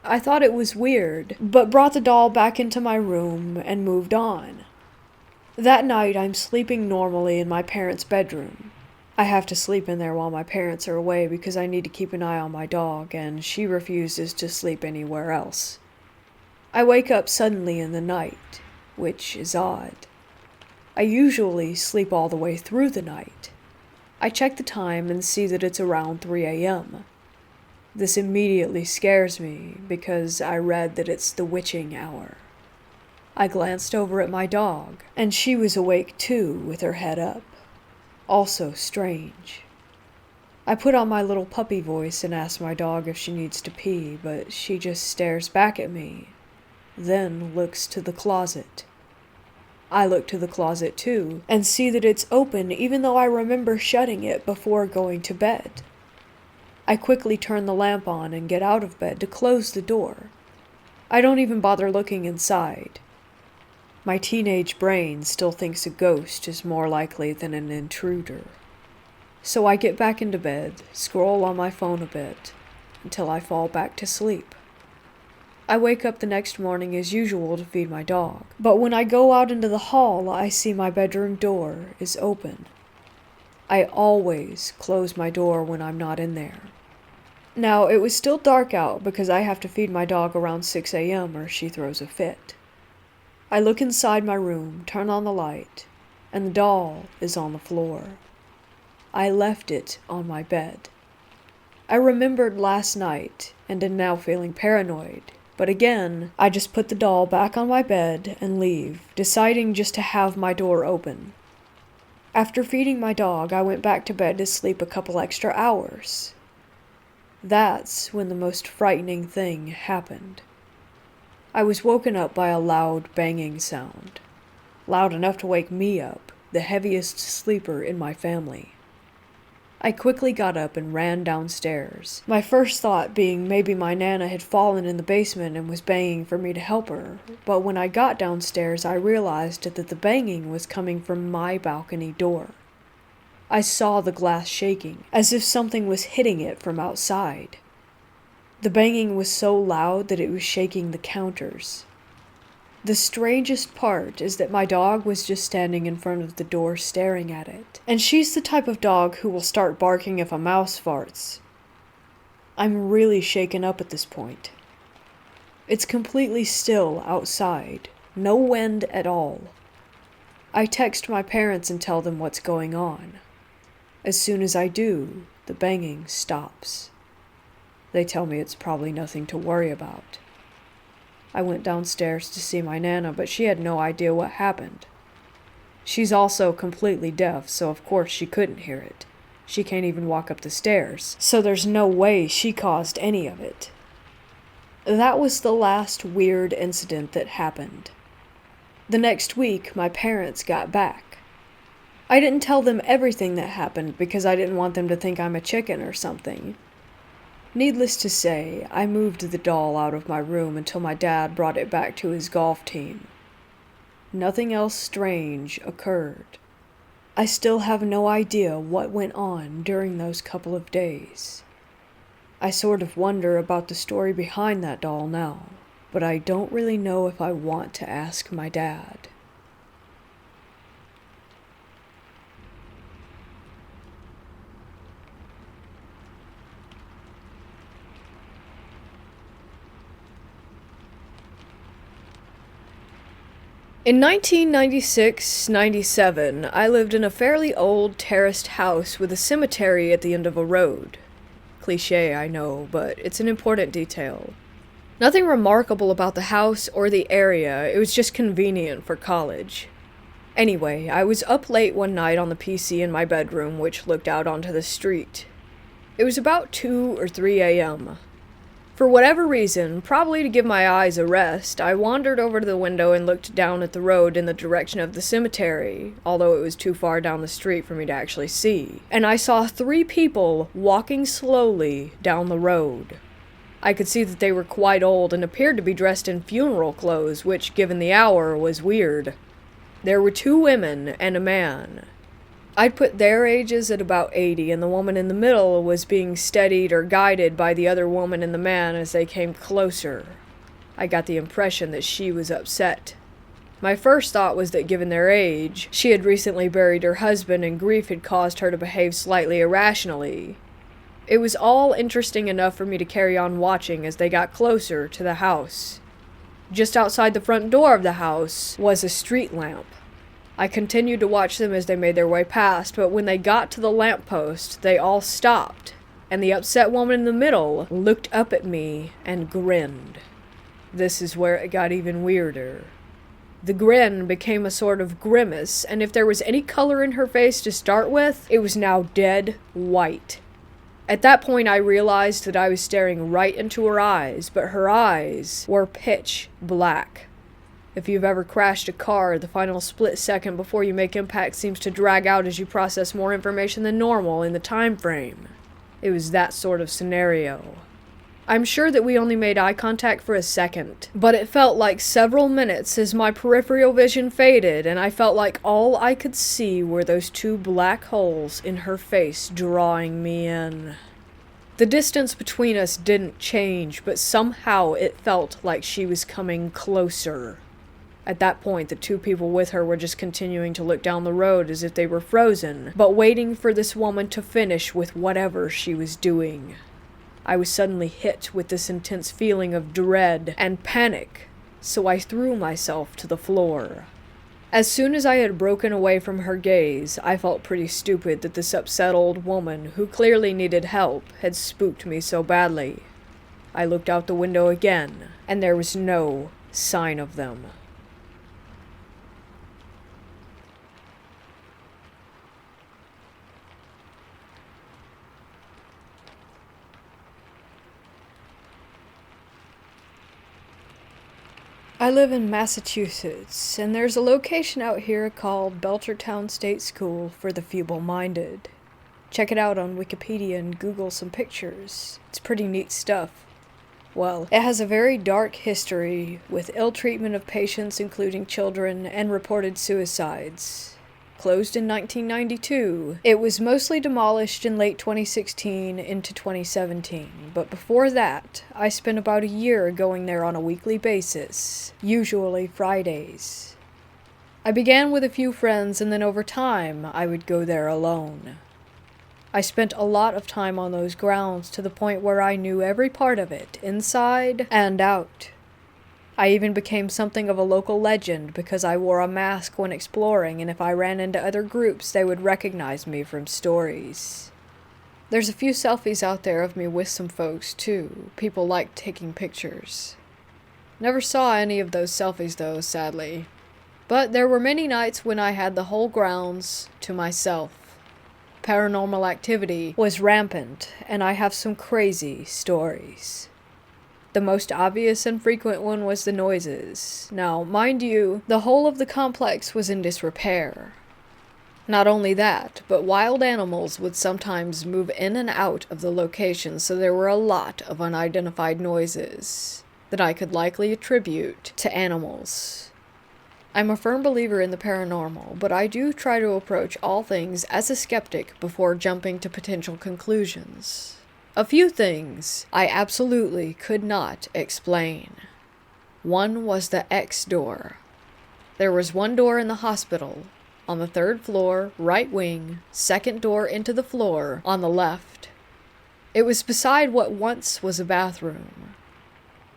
I thought it was weird, but brought the doll back into my room and moved on. That night, I'm sleeping normally in my parents' bedroom. I have to sleep in there while my parents are away because I need to keep an eye on my dog, and she refuses to sleep anywhere else. I wake up suddenly in the night, which is odd. I usually sleep all the way through the night. I check the time and see that it's around 3 a.m. This immediately scares me because I read that it's the witching hour. I glanced over at my dog, and she was awake too with her head up. Also strange. I put on my little puppy voice and ask my dog if she needs to pee, but she just stares back at me, then looks to the closet. I look to the closet too, and see that it's open even though I remember shutting it before going to bed. I quickly turn the lamp on and get out of bed to close the door. I don't even bother looking inside. My teenage brain still thinks a ghost is more likely than an intruder. So I get back into bed, scroll on my phone a bit, until I fall back to sleep. I wake up the next morning as usual to feed my dog, but when I go out into the hall, I see my bedroom door is open. I always close my door when I'm not in there. Now, it was still dark out because I have to feed my dog around 6 a.m. or she throws a fit. I look inside my room, turn on the light, and the doll is on the floor. I left it on my bed. I remembered last night and am now feeling paranoid, but again, I just put the doll back on my bed and leave, deciding just to have my door open. After feeding my dog, I went back to bed to sleep a couple extra hours. That's when the most frightening thing happened. I was woken up by a loud banging sound. Loud enough to wake me up, the heaviest sleeper in my family. I quickly got up and ran downstairs, my first thought being maybe my Nana had fallen in the basement and was banging for me to help her, but when I got downstairs I realized that the banging was coming from my balcony door. I saw the glass shaking, as if something was hitting it from outside. The banging was so loud that it was shaking the counters. The strangest part is that my dog was just standing in front of the door staring at it, and she's the type of dog who will start barking if a mouse farts. I'm really shaken up at this point. It's completely still outside, no wind at all. I text my parents and tell them what's going on. As soon as I do, the banging stops. They tell me it's probably nothing to worry about. I went downstairs to see my Nana, but she had no idea what happened. She's also completely deaf, so of course she couldn't hear it. She can't even walk up the stairs, so there's no way she caused any of it. That was the last weird incident that happened. The next week, my parents got back. I didn't tell them everything that happened because I didn't want them to think I'm a chicken or something. Needless to say, I moved the doll out of my room until my dad brought it back to his golf team. Nothing else strange occurred. I still have no idea what went on during those couple of days. I sort of wonder about the story behind that doll now, but I don't really know if I want to ask my dad. In 1996-97, I lived in a fairly old terraced house with a cemetery at the end of a road. Cliché, I know, but it's an important detail. Nothing remarkable about the house or the area, it was just convenient for college. Anyway, I was up late one night on the PC in my bedroom, which looked out onto the street. It was about 2 or 3 a.m. For whatever reason, probably to give my eyes a rest, I wandered over to the window and looked down at the road in the direction of the cemetery, although it was too far down the street for me to actually see. And I saw 3 people walking slowly down the road. I could see that they were quite old and appeared to be dressed in funeral clothes, which, given the hour, was weird. There were 2 women and a man. I'd put their ages at about 80, and the woman in the middle was being steadied or guided by the other woman and the man as they came closer. I got the impression that she was upset. My first thought was that given their age, she had recently buried her husband and grief had caused her to behave slightly irrationally. It was all interesting enough for me to carry on watching as they got closer to the house. Just outside the front door of the house was a street lamp. I continued to watch them as they made their way past, but when they got to the lamppost, they all stopped, and the upset woman in the middle looked up at me and grinned. This is where it got even weirder. The grin became a sort of grimace, and if there was any color in her face to start with, it was now dead white. At that point, I realized that I was staring right into her eyes, but her eyes were pitch black. If you've ever crashed a car, the final split second before you make impact seems to drag out as you process more information than normal in the time frame. It was that sort of scenario. I'm sure that we only made eye contact for a second, but it felt like several minutes as my peripheral vision faded, and I felt like all I could see were those 2 black holes in her face drawing me in. The distance between us didn't change, but somehow it felt like she was coming closer. At that point, the 2 people with her were just continuing to look down the road as if they were frozen, but waiting for this woman to finish with whatever she was doing. I was suddenly hit with this intense feeling of dread and panic, so I threw myself to the floor. As soon as I had broken away from her gaze, I felt pretty stupid that this upset old woman, who clearly needed help, had spooked me so badly. I looked out the window again, and there was no sign of them. I live in Massachusetts, and there's a location out here called Belchertown State School for the Feeble-Minded. Check it out on Wikipedia and Google some pictures. It's pretty neat stuff. Well, it has a very dark history, with ill treatment of patients including children and reported suicides. Closed in 1992. It was mostly demolished in late 2016 into 2017, but before that, I spent about a year going there on a weekly basis, usually Fridays. I began with a few friends, and then over time, I would go there alone. I spent a lot of time on those grounds to the point where I knew every part of it, inside and out. I even became something of a local legend because I wore a mask when exploring, and if I ran into other groups, they would recognize me from stories. There's a few selfies out there of me with some folks, too. People like taking pictures. Never saw any of those selfies, though, sadly. But there were many nights when I had the whole grounds to myself. Paranormal activity was rampant, and I have some crazy stories. The most obvious and frequent one was the noises. Now, mind you, the whole of the complex was in disrepair. Not only that, but wild animals would sometimes move in and out of the location, so there were a lot of unidentified noises that I could likely attribute to animals. I'm a firm believer in the paranormal, but I do try to approach all things as a skeptic before jumping to potential conclusions. A few things I absolutely could not explain. One was the X door. There was one door in the hospital, on the 3rd floor, right wing, second door into the floor, on the left. It was beside what once was a bathroom.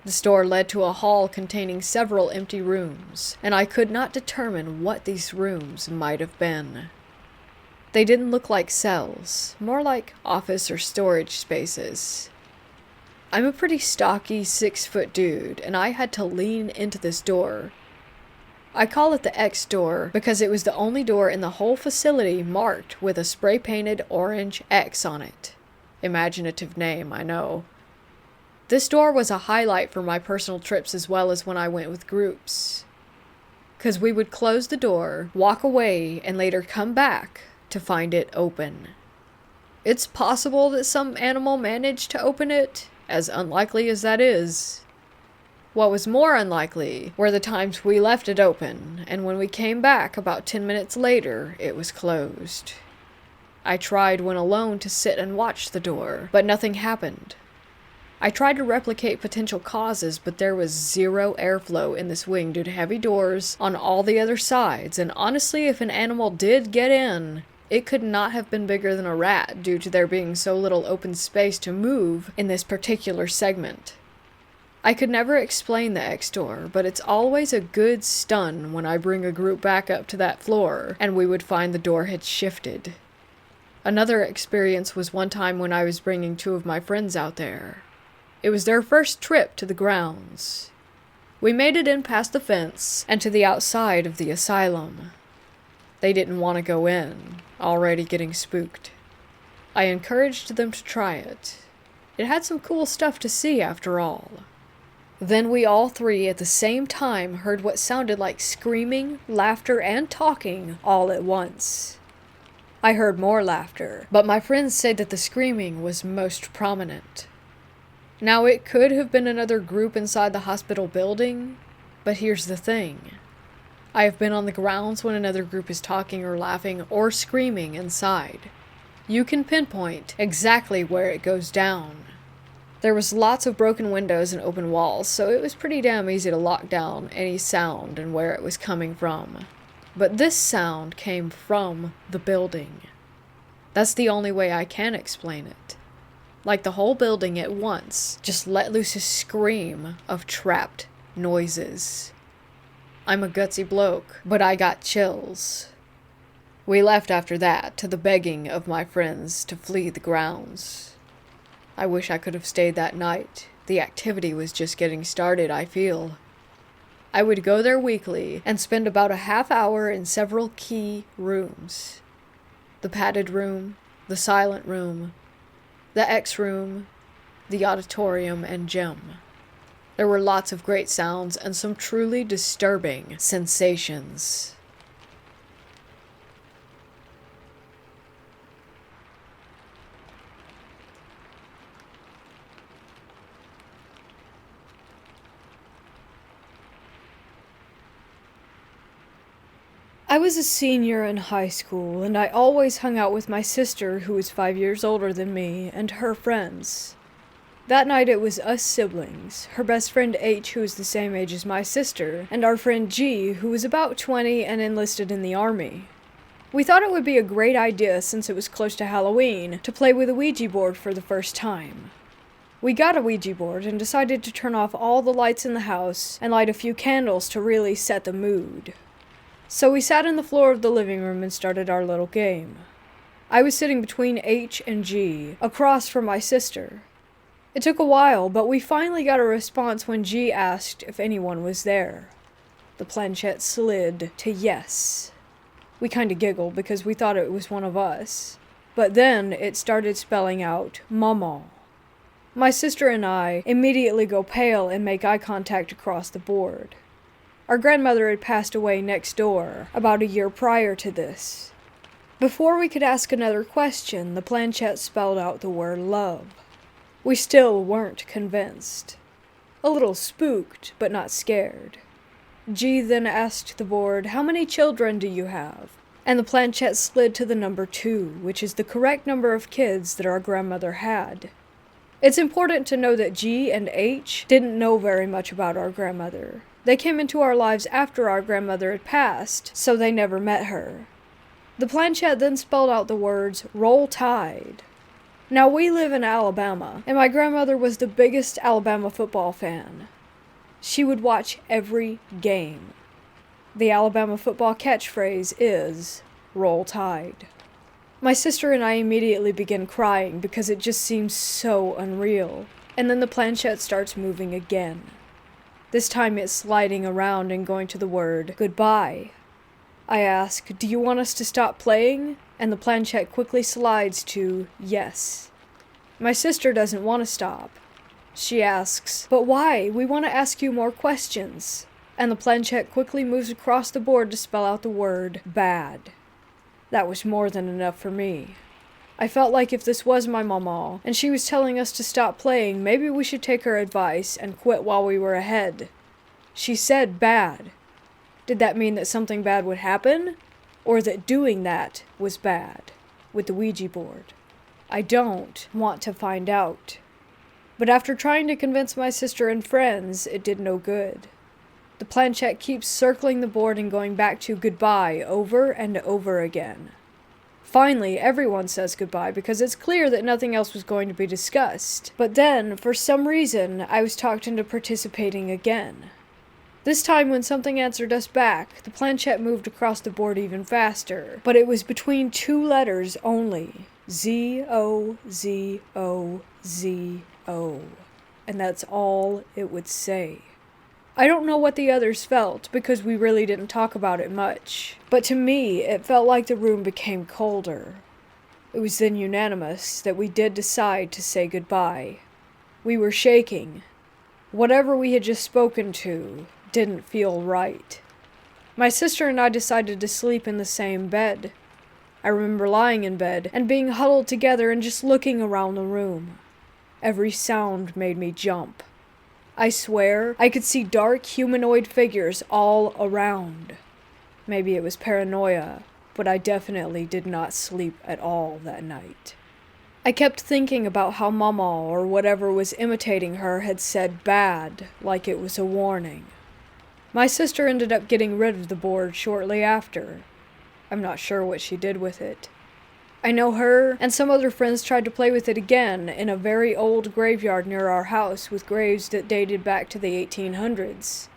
This door led to a hall containing several empty rooms, and I could not determine what these rooms might have been. They didn't look like cells, more like office or storage spaces. I'm a pretty stocky 6-foot dude, and I had to lean into this door. I call it the X door because it was the only door in the whole facility marked with a spray-painted orange X on it. Imaginative name, I know. This door was a highlight for my personal trips as well as when I went with groups. 'Cause we would close the door, walk away, and later come back to find it open. It's possible that some animal managed to open it, as unlikely as that is. What was more unlikely were the times we left it open, and when we came back about 10 minutes later, it was closed. I tried when alone to sit and watch the door, but nothing happened. I tried to replicate potential causes, but there was zero airflow in this wing due to heavy doors on all the other sides, and honestly, if an animal did get in, it could not have been bigger than a rat due to there being so little open space to move in this particular segment. I could never explain the X door, but it's always a good stun when I bring a group back up to that floor, and we would find the door had shifted. Another experience was one time when I was bringing 2 of my friends out there. It was their first trip to the grounds. We made it in past the fence and to the outside of the asylum. They didn't want to go in, already getting spooked. I encouraged them to try it. It had some cool stuff to see after all. Then we all 3 at the same time heard what sounded like screaming, laughter, and talking all at once. I heard more laughter, but my friends said that the screaming was most prominent. Now, it could have been another group inside the hospital building, but here's the thing. I have been on the grounds when another group is talking or laughing or screaming inside. You can pinpoint exactly where it goes down. There was lots of broken windows and open walls, so it was pretty damn easy to lock down any sound and where it was coming from. But this sound came from the building. That's the only way I can explain it. Like the whole building at once just let loose a scream of trapped noises. I'm a gutsy bloke, but I got chills. We left after that to the begging of my friends to flee the grounds. I wish I could have stayed that night. The activity was just getting started, I feel. I would go there weekly and spend about a half hour in several key rooms. The padded room, the silent room, the X room, the auditorium, and gym. There were lots of great sounds and some truly disturbing sensations. I was a senior in high school, and I always hung out with my sister, who was 5 years older than me, and her friends. That night it was us siblings, her best friend H, who was the same age as my sister, and our friend G, who was about 20 and enlisted in the army. We thought it would be a great idea, since it was close to Halloween, to play with a Ouija board for the first time. We got a Ouija board and decided to turn off all the lights in the house and light a few candles to really set the mood. So we sat on the floor of the living room and started our little game. I was sitting between H and G, across from my sister. It took a while, but we finally got a response when G asked if anyone was there. The planchette slid to yes. We kinda giggled because we thought it was one of us. But then it started spelling out Maman. My sister and I immediately go pale and make eye contact across the board. Our grandmother had passed away next door, about a year prior to this. Before we could ask another question, the planchette spelled out the word love. We still weren't convinced. A little spooked, but not scared. G then asked the board, "How many children do you have?" And the planchette slid to the number 2, which is the correct number of kids that our grandmother had. It's important to know that G and H didn't know very much about our grandmother. They came into our lives after our grandmother had passed, so they never met her. The planchette then spelled out the words, "Roll Tide." Now, we live in Alabama, and my grandmother was the biggest Alabama football fan. She would watch every game. The Alabama football catchphrase is, "Roll Tide." My sister and I immediately begin crying because it just seems so unreal, and then the planchette starts moving again. This time it's sliding around and going to the word goodbye. I ask, "Do you want us to stop playing?" And the planchette quickly slides to yes. My sister doesn't want to stop. She asks, "But why? We want to ask you more questions." And the planchette quickly moves across the board to spell out the word bad. That was more than enough for me. I felt like if this was my mama, and she was telling us to stop playing, maybe we should take her advice and quit while we were ahead. She said bad. Did that mean that something bad would happen? Or that doing that was bad with the Ouija board? I don't want to find out. But after trying to convince my sister and friends, it did no good. The planchette keeps circling the board and going back to goodbye over and over again. Finally, everyone says goodbye because it's clear that nothing else was going to be discussed. But then, for some reason, I was talked into participating again. This time when something answered us back, the planchette moved across the board even faster. But it was between two letters only. Z-O-Z-O-Z-O. And that's all it would say. I don't know what the others felt, because we really didn't talk about it much. But to me, it felt like the room became colder. It was then unanimous that we did decide to say goodbye. We were shaking. Whatever we had just spoken to didn't feel right. My sister and I decided to sleep in the same bed. I remember lying in bed and being huddled together and just looking around the room. Every sound made me jump. I swear, I could see dark humanoid figures all around. Maybe it was paranoia, but I definitely did not sleep at all that night. I kept thinking about how Mama or whatever was imitating her had said bad, like it was a warning. My sister ended up getting rid of the board shortly after. I'm not sure what she did with it. I know her and some other friends tried to play with it again in a very old graveyard near our house with graves that dated back to the 1800s.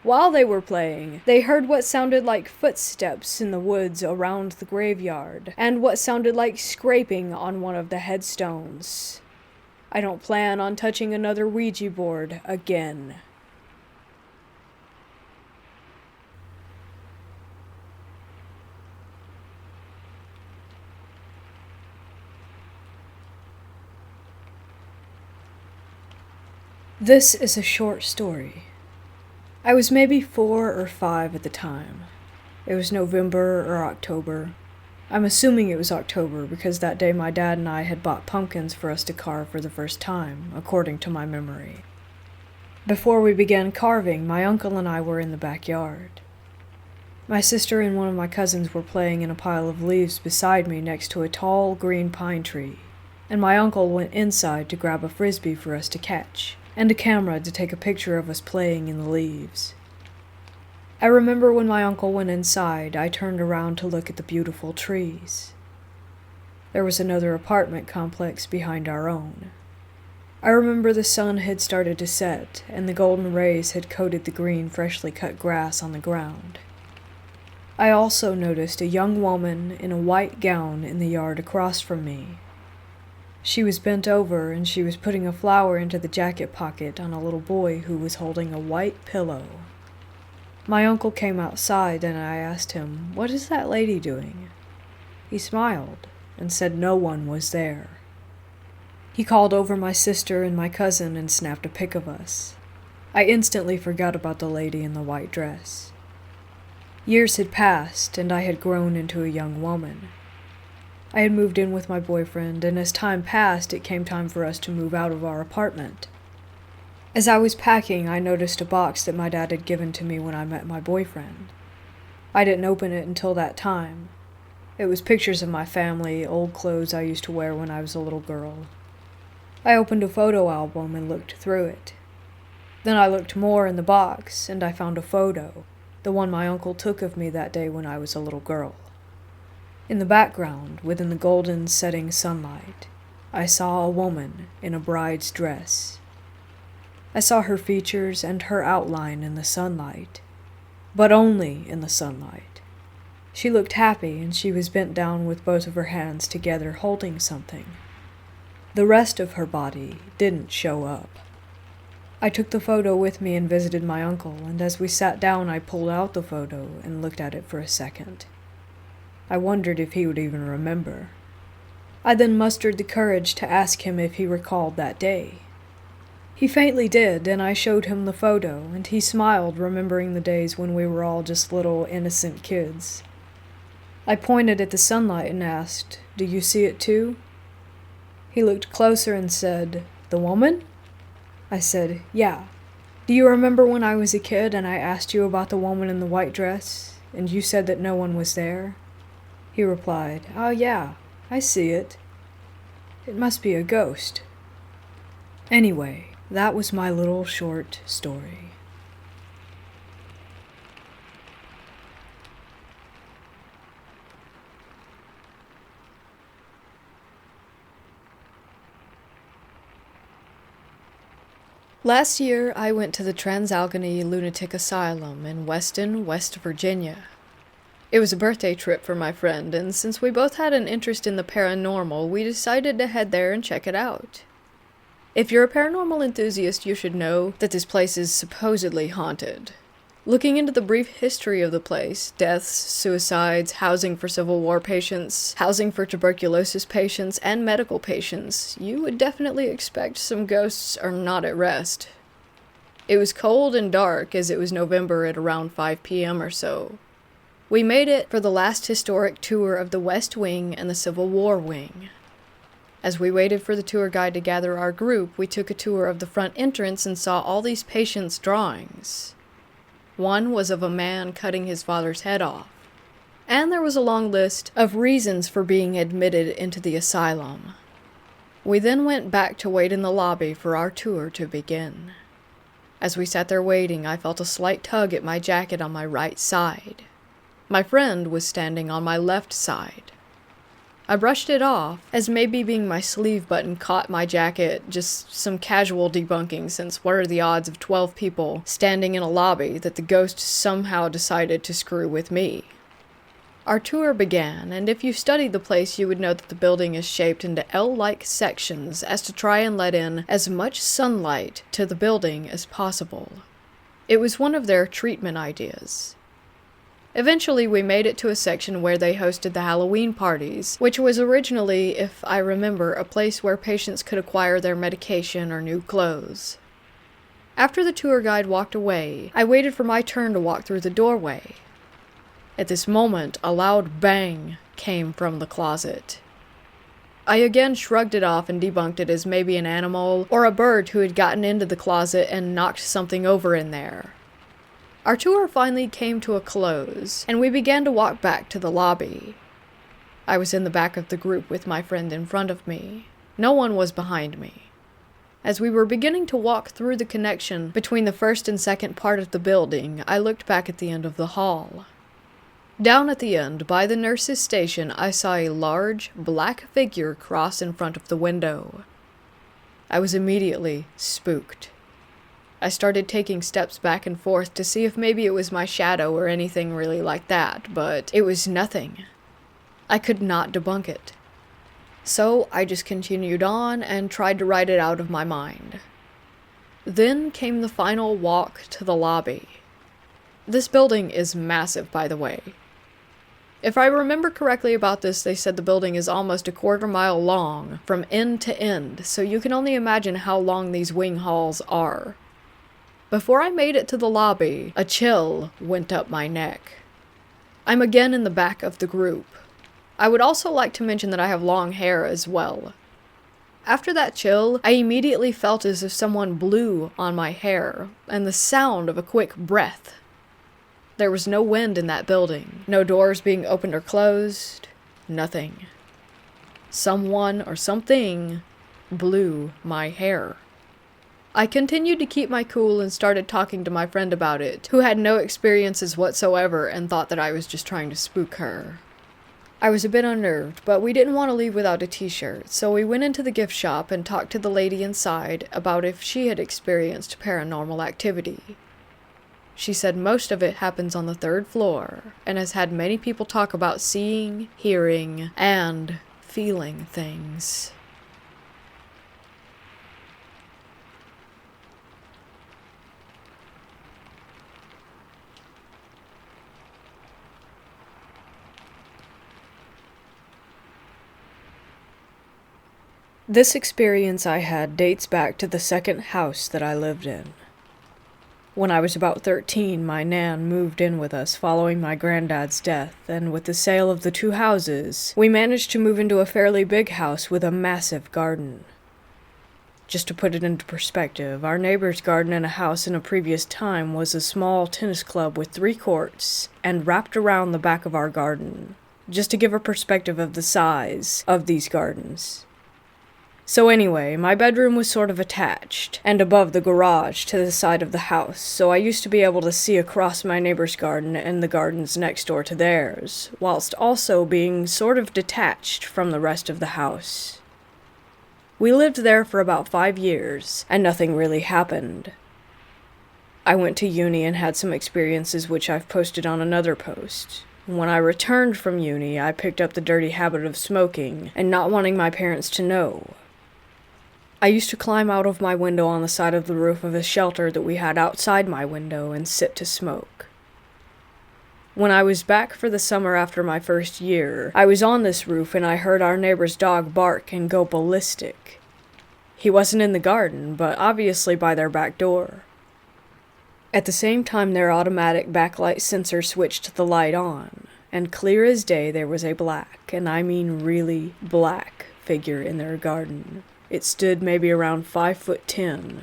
While they were playing, they heard what sounded like footsteps in the woods around the graveyard, and what sounded like scraping on one of the headstones. I don't plan on touching another Ouija board again. This is a short story. I was maybe 4 or 5 at the time. It was November or October. I'm assuming it was October because that day my dad and I had bought pumpkins for us to carve for the first time, according to my memory. Before we began carving, my uncle and I were in the backyard. My sister and one of my cousins were playing in a pile of leaves beside me next to a tall green pine tree, and my uncle went inside to grab a frisbee for us to catch, and a camera to take a picture of us playing in the leaves. I remember when my uncle went inside, I turned around to look at the beautiful trees. There was another apartment complex behind our own. I remember the sun had started to set, and the golden rays had coated the green, freshly cut grass on the ground. I also noticed a young woman in a white gown in the yard across from me. She was bent over, and she was putting a flower into the jacket pocket on a little boy who was holding a white pillow. My uncle came outside, and I asked him, "What is that lady doing?" He smiled and said no one was there. He called over my sister and my cousin and snapped a pic of us. I instantly forgot about the lady in the white dress. Years had passed, and I had grown into a young woman. I had moved in with my boyfriend, and as time passed, it came time for us to move out of our apartment. As I was packing, I noticed a box that my dad had given to me when I met my boyfriend. I didn't open it until that time. It was pictures of my family, old clothes I used to wear when I was a little girl. I opened a photo album and looked through it. Then I looked more in the box, and I found a photo, the one my uncle took of me that day when I was a little girl. In the background, within the golden setting sunlight, I saw a woman in a bride's dress. I saw her features and her outline in the sunlight, but only in the sunlight. She looked happy, and she was bent down with both of her hands together holding something. The rest of her body didn't show up. I took the photo with me and visited my uncle, and as we sat down I pulled out the photo and looked at it for a second. I wondered if he would even remember. I then mustered the courage to ask him if he recalled that day. He faintly did, and I showed him the photo, and he smiled, remembering the days when we were all just little innocent kids. I pointed at the sunlight and asked, "Do you see it too?" He looked closer and said, "The woman?" I said, "Yeah. Do you remember when I was a kid and I asked you about the woman in the white dress, and you said that no one was there?" He replied, "Oh yeah, I see it. It must be a ghost." Anyway, that was my little short story. Last year, I went to the Trans-Allegheny Lunatic Asylum in Weston, West Virginia. It was a birthday trip for my friend, and since we both had an interest in the paranormal, we decided to head there and check it out. If you're a paranormal enthusiast, you should know that this place is supposedly haunted. Looking into the brief history of the place, deaths, suicides, housing for Civil War patients, housing for tuberculosis patients, and medical patients, you would definitely expect some ghosts are not at rest. It was cold and dark as it was November at around 5 p.m. or so. We made it for the last historic tour of the West Wing and the Civil War Wing. As we waited for the tour guide to gather our group, we took a tour of the front entrance and saw all these patients' drawings. One was of a man cutting his father's head off. And there was a long list of reasons for being admitted into the asylum. We then went back to wait in the lobby for our tour to begin. As we sat there waiting, I felt a slight tug at my jacket on my right side. My friend was standing on my left side. I brushed it off, as maybe being my sleeve button caught my jacket, just some casual debunking, since what are the odds of 12 people standing in a lobby that the ghost somehow decided to screw with me? Our tour began, and if you studied the place you would know that the building is shaped into L-like sections as to try and let in as much sunlight to the building as possible. It was one of their treatment ideas. Eventually, we made it to a section where they hosted the Halloween parties, which was originally, if I remember, a place where patients could acquire their medication or new clothes. After the tour guide walked away, I waited for my turn to walk through the doorway. At this moment, a loud bang came from the closet. I again shrugged it off and debunked it as maybe an animal or a bird who had gotten into the closet and knocked something over in there. Our tour finally came to a close, and we began to walk back to the lobby. I was in the back of the group with my friend in front of me. No one was behind me. As we were beginning to walk through the connection between the first and second part of the building, I looked back at the end of the hall. Down at the end, by the nurse's station, I saw a large, black figure cross in front of the window. I was immediately spooked. I started taking steps back and forth to see if maybe it was my shadow or anything really like that, but it was nothing. I could not debunk it. So I just continued on and tried to write it out of my mind. Then came the final walk to the lobby. This building is massive, by the way. If I remember correctly about this, they said the building is almost a quarter-mile long from end to end, so you can only imagine how long these wing halls are. Before I made it to the lobby, a chill went up my neck. I'm again in the back of the group. I would also like to mention that I have long hair as well. After that chill, I immediately felt as if someone blew on my hair, and the sound of a quick breath. There was no wind in that building, no doors being opened or closed, nothing. Someone or something blew my hair. I continued to keep my cool and started talking to my friend about it, who had no experiences whatsoever and thought that I was just trying to spook her. I was a bit unnerved, but we didn't want to leave without a t-shirt, so we went into the gift shop and talked to the lady inside about if she had experienced paranormal activity. She said most of it happens on the 3rd floor, and has had many people talk about seeing, hearing, and feeling things. This experience I had dates back to the second house that I lived in. When I was about 13, my nan moved in with us following my granddad's death, and with the sale of the two houses, we managed to move into a fairly big house with a massive garden. Just to put it into perspective, our neighbor's garden in a house in a previous time was a small tennis club with 3 courts and wrapped around the back of our garden, just to give a perspective of the size of these gardens. So anyway, my bedroom was sort of attached and above the garage to the side of the house, so I used to be able to see across my neighbor's garden and the gardens next door to theirs, whilst also being sort of detached from the rest of the house. We lived there for about 5 years, and nothing really happened. I went to uni and had some experiences which I've posted on another post. When I returned from uni, I picked up the dirty habit of smoking and not wanting my parents to know. I used to climb out of my window on the side of the roof of a shelter that we had outside my window and sit to smoke. When I was back for the summer after my first year, I was on this roof and I heard our neighbor's dog bark and go ballistic. He wasn't in the garden, but obviously by their back door. At the same time, their automatic backlight sensor switched the light on, and clear as day there was a black, and I mean really black, figure in their garden. It stood maybe around 5'10".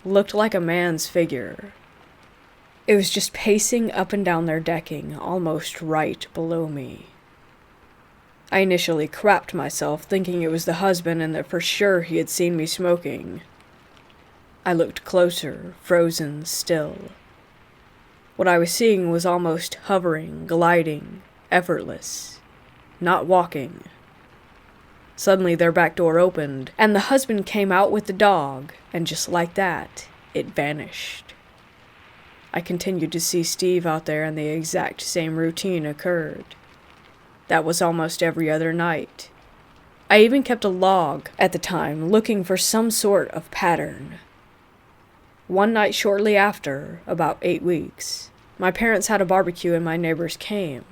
Looked like a man's figure. It was just pacing up and down their decking, almost right below me. I initially crapped myself, thinking it was the husband and that for sure he had seen me smoking. I looked closer, frozen still. What I was seeing was almost hovering, gliding, effortless, not walking. Suddenly their back door opened, and the husband came out with the dog, and just like that, it vanished. I continued to see Steve out there and the exact same routine occurred. That was almost every other night. I even kept a log at the time, looking for some sort of pattern. One night shortly after, about 8 weeks, my parents had a barbecue and my neighbors came.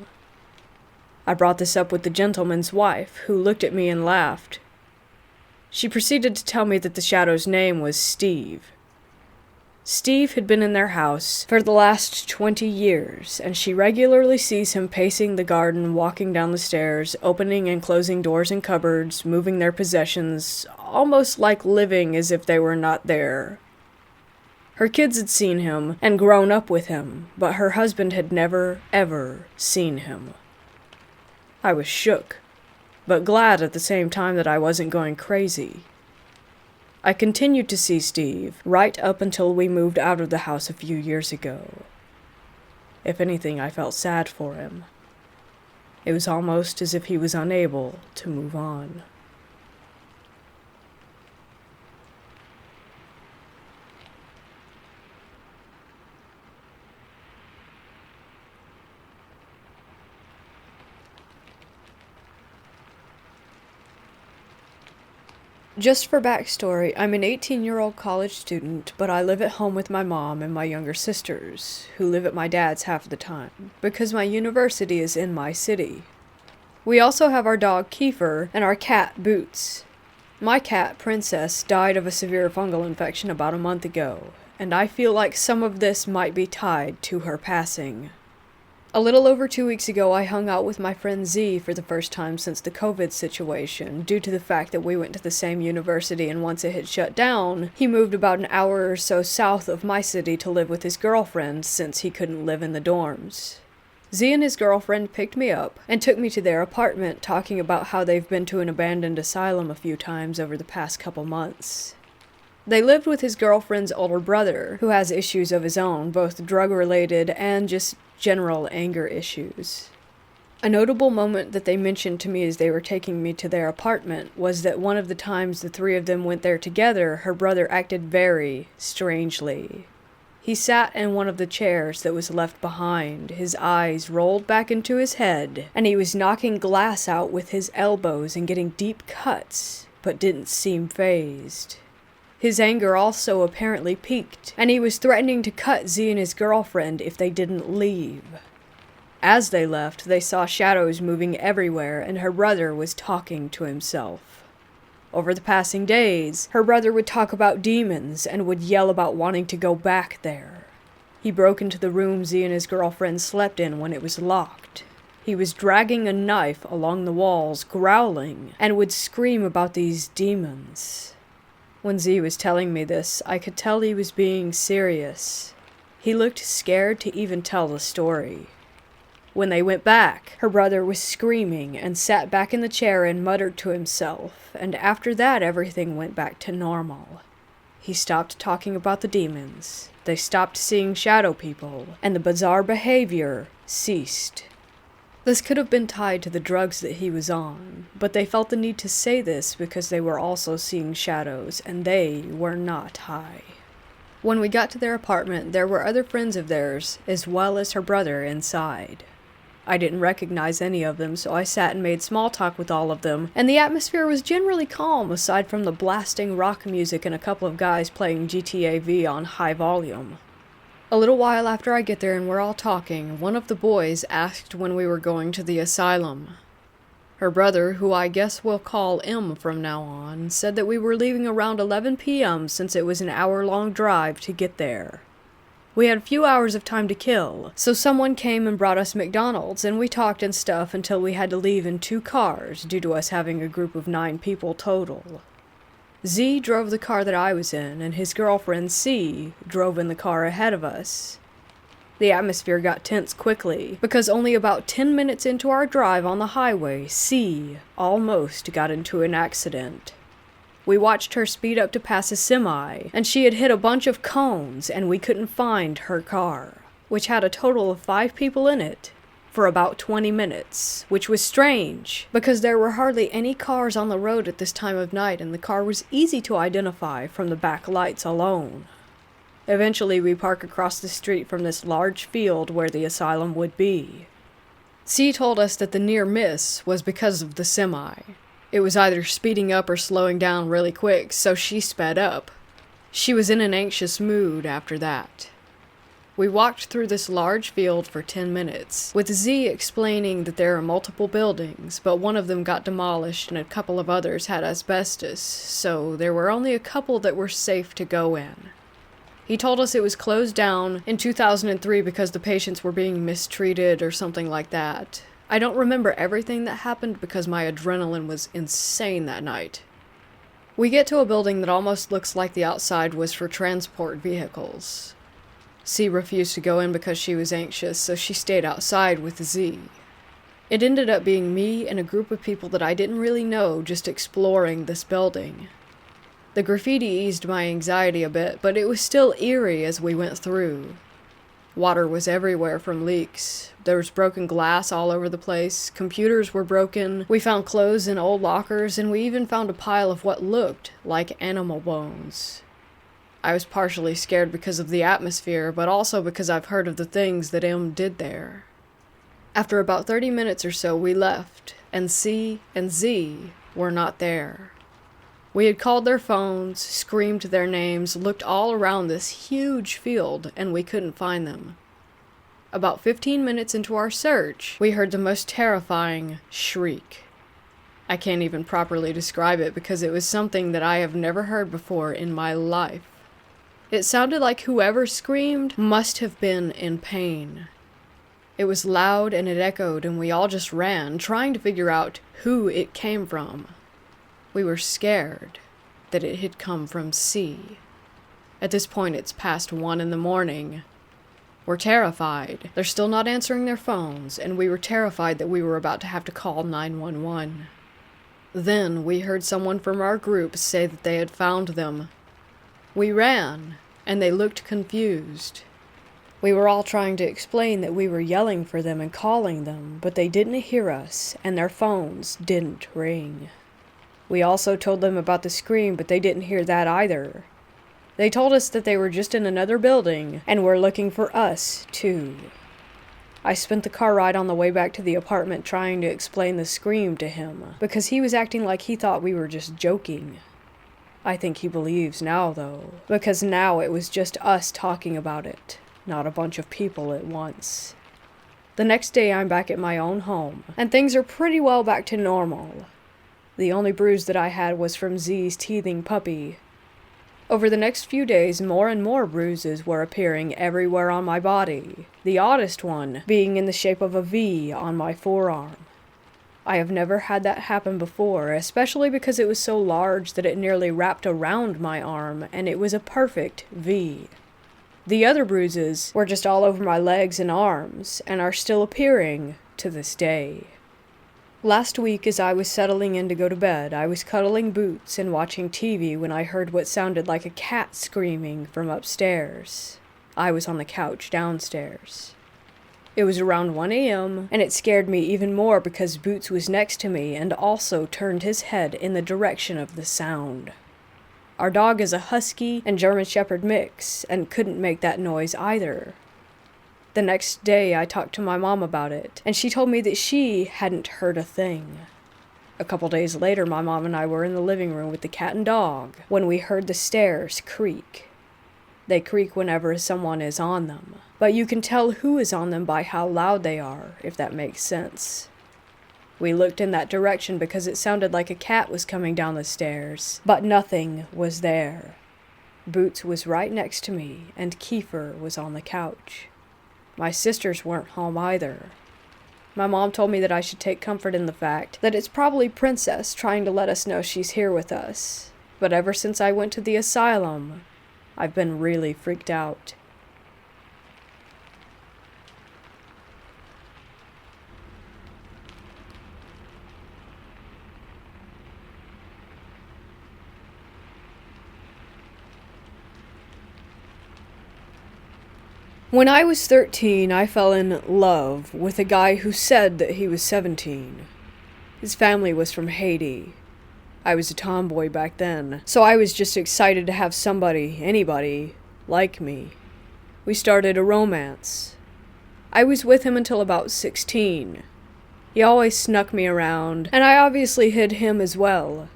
I brought this up with the gentleman's wife, who looked at me and laughed. She proceeded to tell me that the shadow's name was Steve. Steve had been in their house for the last 20 years, and she regularly sees him pacing the garden, walking down the stairs, opening and closing doors and cupboards, moving their possessions, almost like living as if they were not there. Her kids had seen him and grown up with him, but her husband had never, ever seen him. I was shook, but glad at the same time that I wasn't going crazy. I continued to see Steve right up until we moved out of the house a few years ago. If anything, I felt sad for him. It was almost as if he was unable to move on. Just for backstory, I'm an 18-year-old college student, but I live at home with my mom and my younger sisters, who live at my dad's half of the time, because my university is in my city. We also have our dog Kiefer and our cat Boots. My cat, Princess, died of a severe fungal infection about a month ago, and I feel like some of this might be tied to her passing. A little over 2 weeks ago, I hung out with my friend Z for the first time since the COVID situation, due to the fact that we went to the same university and once it had shut down, he moved about an hour or so south of my city to live with his girlfriend since he couldn't live in the dorms. Z and his girlfriend picked me up and took me to their apartment, talking about how they've been to an abandoned asylum a few times over the past couple months. They lived with his girlfriend's older brother, who has issues of his own, both drug-related and just general anger issues. A notable moment that they mentioned to me as they were taking me to their apartment was that one of the times the three of them went there together, her brother acted very strangely. He sat in one of the chairs that was left behind, his eyes rolled back into his head, and he was knocking glass out with his elbows and getting deep cuts, but didn't seem fazed. His anger also apparently peaked, and he was threatening to cut Z and his girlfriend if they didn't leave. As they left, they saw shadows moving everywhere, and her brother was talking to himself. Over the passing days, her brother would talk about demons and would yell about wanting to go back there. He broke into the room Z and his girlfriend slept in when it was locked. He was dragging a knife along the walls, growling, and would scream about these demons. When Z was telling me this, I could tell he was being serious. He looked scared to even tell the story. When they went back, her brother was screaming and sat back in the chair and muttered to himself, and after that everything went back to normal. He stopped talking about the demons, they stopped seeing shadow people, and the bizarre behavior ceased. This could have been tied to the drugs that he was on, but they felt the need to say this because they were also seeing shadows, and they were not high. When we got to their apartment, there were other friends of theirs, as well as her brother, inside. I didn't recognize any of them, so I sat and made small talk with all of them, and the atmosphere was generally calm aside from the blasting rock music and a couple of guys playing GTA V on high volume. A little while after I get there and we're all talking, one of the boys asked when we were going to the asylum. Her brother, who I guess we'll call M from now on, said that we were leaving around 11 p.m. since it was an hour-long drive to get there. We had a few hours of time to kill, so someone came and brought us McDonald's, and we talked and stuff until we had to leave in 2 cars due to us having a group of 9 people total. Z drove the car that I was in, and his girlfriend C drove in the car ahead of us. The atmosphere got tense quickly, because only about 10 minutes into our drive on the highway, C almost got into an accident. We watched her speed up to pass a semi, and she had hit a bunch of cones, and we couldn't find her car, which had a total of 5 people in it, for about 20 minutes, which was strange, because there were hardly any cars on the road at this time of night, and the car was easy to identify from the back lights alone. Eventually, we park across the street from this large field where the asylum would be. C told us that the near miss was because of the semi. It was either speeding up or slowing down really quick, so she sped up. She was in an anxious mood after that. We walked through this large field for 10 minutes, with Z explaining that there are multiple buildings, but one of them got demolished and a couple of others had asbestos, so there were only a couple that were safe to go in. He told us it was closed down in 2003 because the patients were being mistreated or something like that. I don't remember everything that happened because my adrenaline was insane that night. We get to a building that almost looks like the outside was for transport vehicles. C refused to go in because she was anxious, so she stayed outside with Z. It ended up being me and a group of people that I didn't really know just exploring this building. The graffiti eased my anxiety a bit, but it was still eerie as we went through. Water was everywhere from leaks. There was broken glass all over the place. Computers were broken. We found clothes in old lockers, and we even found a pile of what looked like animal bones. I was partially scared because of the atmosphere, but also because I've heard of the things that M did there. After about 30 minutes or so, we left, and C and Z were not there. We had called their phones, screamed their names, looked all around this huge field, and we couldn't find them. About 15 minutes into our search, we heard the most terrifying shriek. I can't even properly describe it because it was something that I have never heard before in my life. It sounded like whoever screamed must have been in pain. It was loud and it echoed, and we all just ran, trying to figure out who it came from. We were scared that it had come from C. At this point, it's past 1 a.m. We're terrified. They're still not answering their phones, and we were terrified that we were about to have to call 911. Then we heard someone from our group say that they had found them. We ran, and they looked confused. We were all trying to explain that we were yelling for them and calling them, but they didn't hear us, and their phones didn't ring. We also told them about the scream, but they didn't hear that either. They told us that they were just in another building, and were looking for us, too. I spent the car ride on the way back to the apartment trying to explain the scream to him, because he was acting like he thought we were just joking. I think he believes now, though, because now it was just us talking about it, not a bunch of people at once. The next day I'm back at my own home, and things are pretty well back to normal. The only bruise that I had was from Z's teething puppy. Over the next few days, more and more bruises were appearing everywhere on my body, the oddest one being in the shape of a V on my forearm. I have never had that happen before, especially because it was so large that it nearly wrapped around my arm, and it was a perfect V. The other bruises were just all over my legs and arms, and are still appearing to this day. Last week, as I was settling in to go to bed, I was cuddling Boots and watching TV when I heard what sounded like a cat screaming from upstairs. I was on the couch downstairs. It was around 1 a.m., and it scared me even more because Boots was next to me and also turned his head in the direction of the sound. Our dog is a Husky and German Shepherd mix, and couldn't make that noise either. The next day, I talked to my mom about it, and she told me that she hadn't heard a thing. A couple days later, my mom and I were in the living room with the cat and dog when we heard the stairs creak. They creak whenever someone is on them, but you can tell who is on them by how loud they are, if that makes sense. We looked in that direction because it sounded like a cat was coming down the stairs, but nothing was there. Boots was right next to me, and Kiefer was on the couch. My sisters weren't home either. My mom told me that I should take comfort in the fact that it's probably Princess trying to let us know she's here with us. But ever since I went to the asylum, I've been really freaked out. When I was 13, I fell in love with a guy who said that he was 17. His family was from Haiti. I was a tomboy back then, so I was just excited to have somebody, anybody, like me. We started a romance. I was with him until about 16. He always snuck me around, and I obviously hid him as well.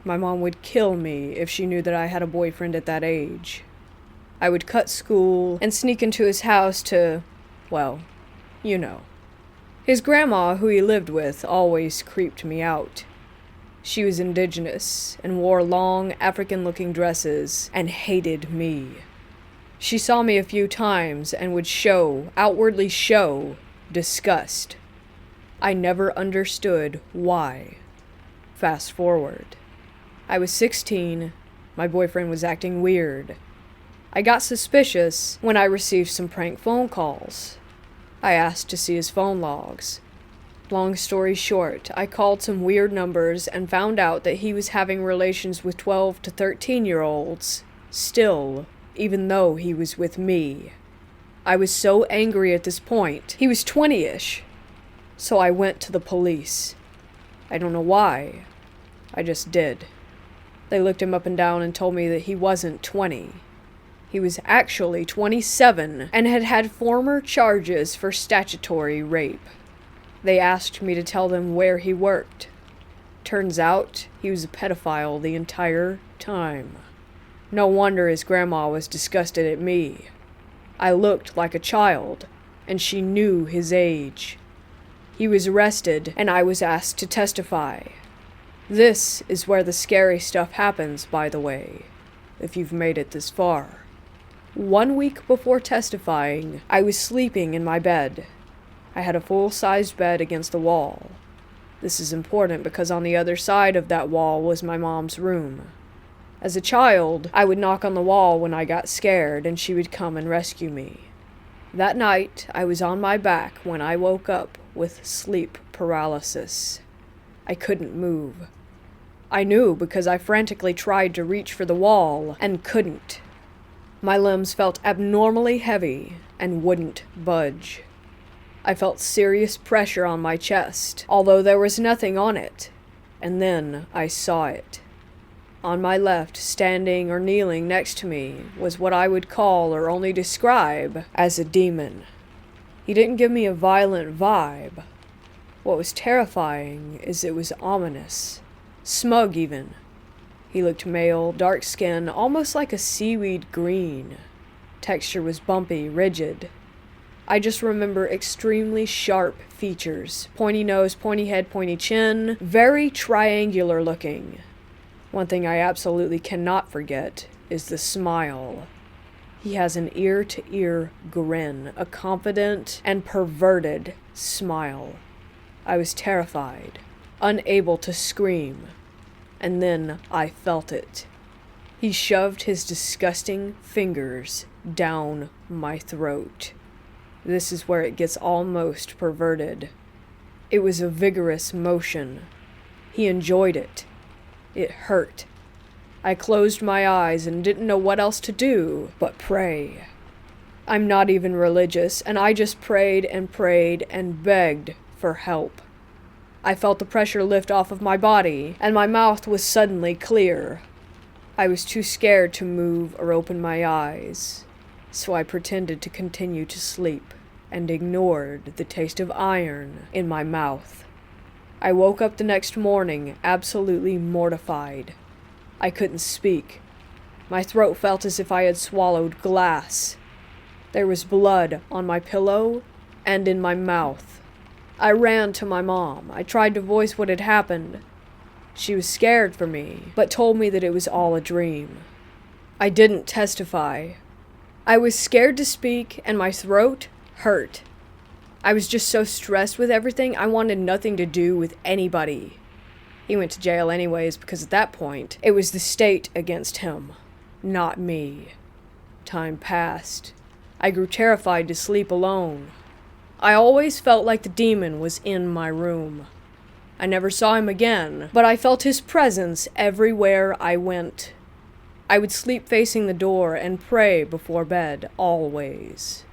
My mom would kill me if she knew that I had a boyfriend at that age. I would cut school and sneak into his house to, well, you know. His grandma, who he lived with, always creeped me out. She was indigenous and wore long, African-looking dresses and hated me. She saw me a few times and would outwardly show, disgust. I never understood why. Fast forward. I was 16. My boyfriend was acting weird. I got suspicious when I received some prank phone calls. I asked to see his phone logs. Long story short, I called some weird numbers and found out that he was having relations with 12 to 13-year-olds. Still, even though he was with me. I was so angry at this point. He was 20-ish. So I went to the police. I don't know why. I just did. They looked him up and down and told me that he wasn't 20. He was actually 27 and had had former charges for statutory rape. They asked me to tell them where he worked. Turns out, he was a pedophile the entire time. No wonder his grandma was disgusted at me. I looked like a child, and she knew his age. He was arrested, and I was asked to testify. This is where the scary stuff happens, by the way, if you've made it this far. 1 week before testifying, I was sleeping in my bed. I had a full-sized bed against the wall. This is important because on the other side of that wall was my mom's room. As a child, I would knock on the wall when I got scared, and she would come and rescue me. That night, I was on my back when I woke up with sleep paralysis. I couldn't move. I knew because I frantically tried to reach for the wall and couldn't. My limbs felt abnormally heavy and wouldn't budge. I felt serious pressure on my chest, although there was nothing on it. And then I saw it. On my left, standing or kneeling next to me, was what I would call or only describe as a demon. He didn't give me a violent vibe. What was terrifying is it was ominous. Smug even. He looked male, dark skin, almost like a seaweed green. Texture was bumpy, rigid. I just remember extremely sharp features. Pointy nose, pointy head, pointy chin. Very triangular looking. One thing I absolutely cannot forget is the smile. He has an ear-to-ear grin, a confident and perverted smile. I was terrified, unable to scream, and then I felt it. He shoved his disgusting fingers down my throat. This is where it gets almost perverted. It was a vigorous motion. He enjoyed it. It hurt. I closed my eyes and didn't know what else to do but pray. I'm not even religious, and I just prayed and begged for help. I felt the pressure lift off of my body, and my mouth was suddenly clear. I was too scared to move or open my eyes, so I pretended to continue to sleep and ignored the taste of iron in my mouth. I woke up the next morning absolutely mortified. I couldn't speak. My throat felt as if I had swallowed glass. There was blood on my pillow and in my mouth. I ran to my mom. I tried to voice what had happened. She was scared for me, but told me that it was all a dream. I didn't testify. I was scared to speak, and my throat hurt. I was just so stressed with everything, I wanted nothing to do with anybody. He went to jail anyways, because at that point, it was the state against him, not me. Time passed. I grew terrified to sleep alone. I always felt like the demon was in my room. I never saw him again, but I felt his presence everywhere I went. I would sleep facing the door and pray before bed, always.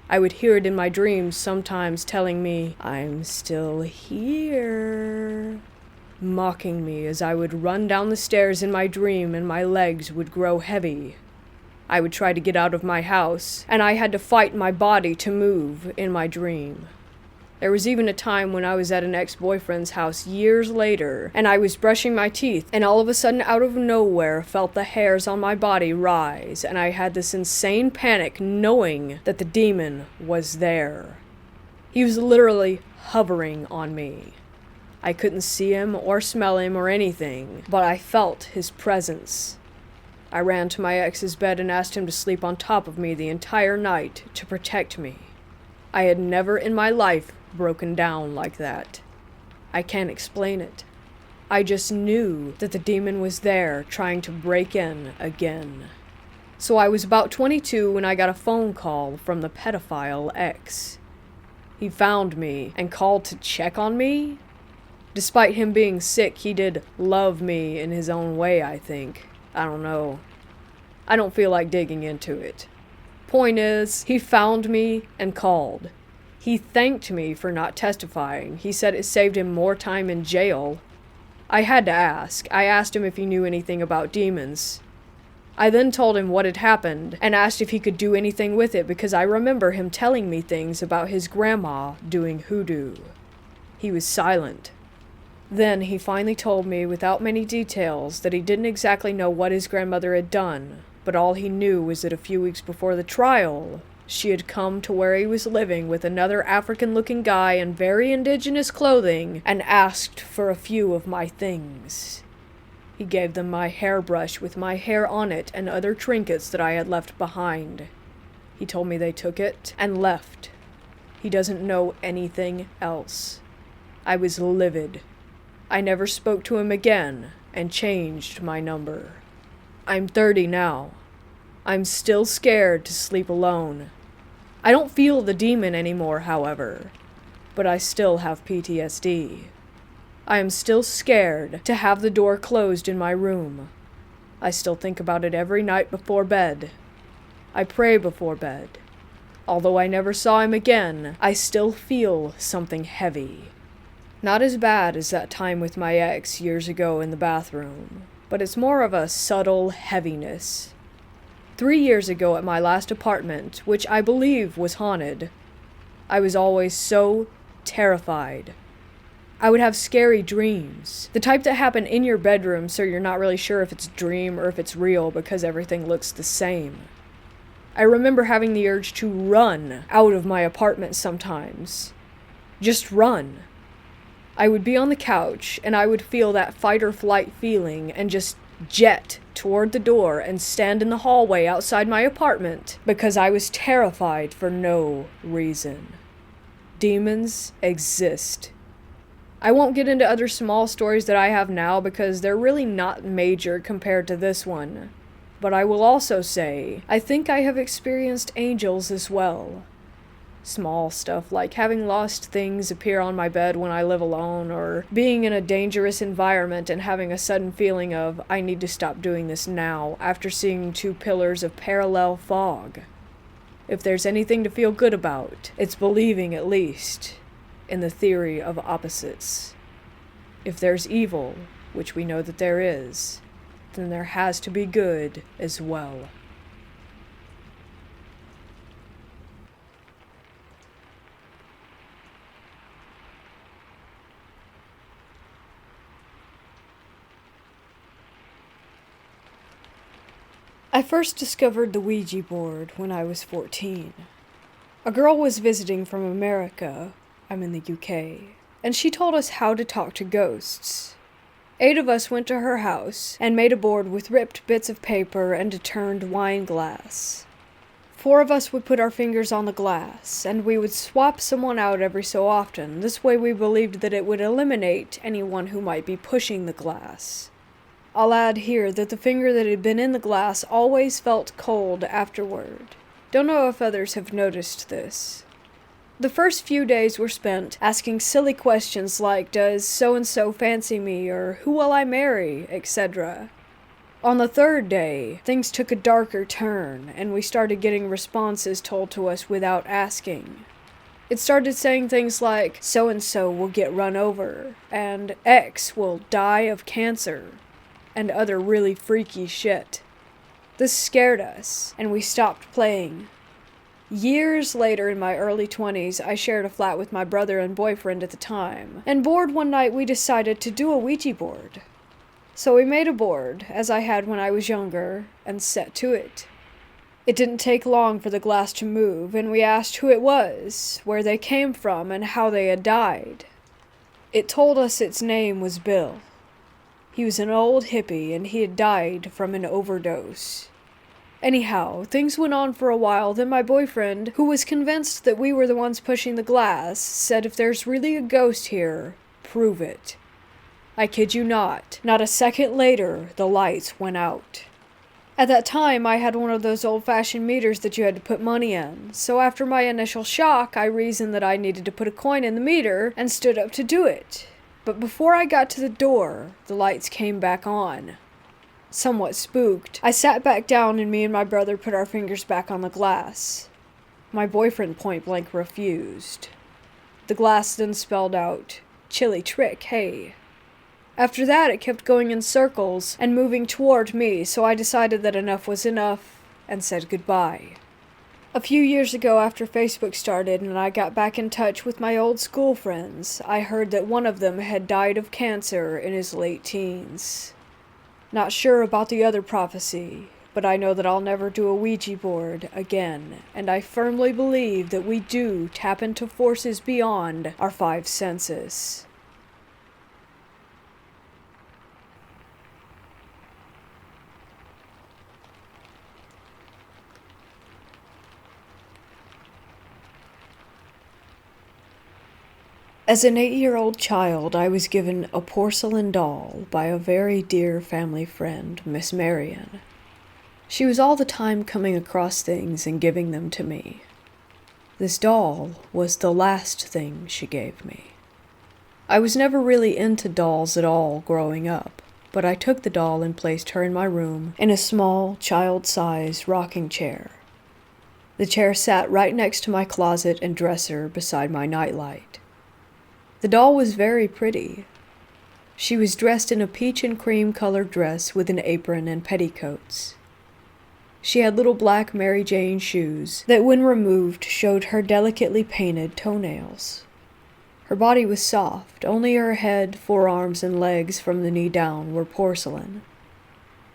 I would hear it in my dreams, sometimes telling me, "I'm still here," mocking me as I would run down the stairs in my dream and my legs would grow heavy. I would try to get out of my house, and I had to fight my body to move in my dream. There was even a time when I was at an ex-boyfriend's house years later, and I was brushing my teeth, and all of a sudden out of nowhere felt the hairs on my body rise, and I had this insane panic knowing that the demon was there. He was literally hovering on me. I couldn't see him or smell him or anything, but I felt his presence. I ran to my ex's bed and asked him to sleep on top of me the entire night to protect me. I had never in my life broken down like that. I can't explain it. I just knew that the demon was there trying to break in again. So I was about 22 when I got a phone call from the pedophile ex. He found me and called to check on me. Despite him being sick, he did love me in his own way, I think. I don't know. I don't feel like digging into it. Point is, he found me and called. He thanked me for not testifying. He said it saved him more time in jail. I had to ask. I asked him if he knew anything about demons. I then told him what had happened and asked if he could do anything with it because I remember him telling me things about his grandma doing hoodoo. He was silent. Then he finally told me without many details that he didn't exactly know what his grandmother had done, but all he knew was that a few weeks before the trial, she had come to where he was living with another African-looking guy in very indigenous clothing and asked for a few of my things. He gave them my hairbrush with my hair on it and other trinkets that I had left behind. He told me they took it and left. He doesn't know anything else. I was livid. I never spoke to him again and changed my number. I'm 30 now. I'm still scared to sleep alone. I don't feel the demon anymore, however, but I still have PTSD. I am still scared to have the door closed in my room. I still think about it every night before bed. I pray before bed. Although I never saw him again, I still feel something heavy. Not as bad as that time with my ex years ago in the bathroom, but it's more of a subtle heaviness. 3 years ago at my last apartment, which I believe was haunted, I was always so terrified. I would have scary dreams. The type that happen in your bedroom so you're not really sure if it's a dream or if it's real because everything looks the same. I remember having the urge to run out of my apartment sometimes. Just run. I would be on the couch, and I would feel that fight or flight feeling and just jet toward the door and stand in the hallway outside my apartment because I was terrified for no reason. Demons exist. I won't get into other small stories that I have now because they're really not major compared to this one. But I will also say, I think I have experienced angels as well. Small stuff like having lost things appear on my bed when I live alone, or being in a dangerous environment and having a sudden feeling of, I need to stop doing this now, after seeing 2 pillars of parallel fog. If there's anything to feel good about, it's believing, at least, in the theory of opposites. If there's evil, which we know that there is, then there has to be good as well. I first discovered the Ouija board when I was 14. A girl was visiting from America, I'm in the UK, and she told us how to talk to ghosts. 8 of us went to her house and made a board with ripped bits of paper and a turned wine glass. 4 of us would put our fingers on the glass, and we would swap someone out every so often. This way we believed that it would eliminate anyone who might be pushing the glass. I'll add here that the finger that had been in the glass always felt cold afterward. Don't know if others have noticed this. The first few days were spent asking silly questions like, does so-and-so fancy me, or who will I marry, etc. On the 3rd day, things took a darker turn, and we started getting responses told to us without asking. It started saying things like, so-and-so will get run over, and X will die of cancer, and other really freaky shit. This scared us, and we stopped playing. Years later, in my early 20s, I shared a flat with my brother and boyfriend at the time, and bored one night we decided to do a Ouija board. So we made a board, as I had when I was younger, and set to it. It didn't take long for the glass to move, and we asked who it was, where they came from, and how they had died. It told us its name was Bill. He was an old hippie, and he had died from an overdose. Anyhow, things went on for a while, then my boyfriend, who was convinced that we were the ones pushing the glass, said if there's really a ghost here, prove it. I kid you not a second later, the lights went out. At that time, I had one of those old-fashioned meters that you had to put money in, so after my initial shock, I reasoned that I needed to put a coin in the meter, and stood up to do it. But before I got to the door, the lights came back on. Somewhat spooked, I sat back down and me and my brother put our fingers back on the glass. My boyfriend point-blank refused. The glass then spelled out, "Chilly trick, hey." After that, it kept going in circles and moving toward me, so I decided that enough was enough and said goodbye. A few years ago, after Facebook started and I got back in touch with my old school friends, I heard that one of them had died of cancer in his late teens. Not sure about the other prophecy, but I know that I'll never do a Ouija board again, and I firmly believe that we do tap into forces beyond our 5 senses. As an 8-year-old child, I was given a porcelain doll by a very dear family friend, Miss Marian. She was all the time coming across things and giving them to me. This doll was the last thing she gave me. I was never really into dolls at all growing up, but I took the doll and placed her in my room in a small, child-sized rocking chair. The chair sat right next to my closet and dresser beside my nightlight. The doll was very pretty. She was dressed in a peach and cream colored dress with an apron and petticoats. She had little black Mary Jane shoes that, when removed, showed her delicately painted toenails. Her body was soft, only her head, forearms, and legs from the knee down were porcelain.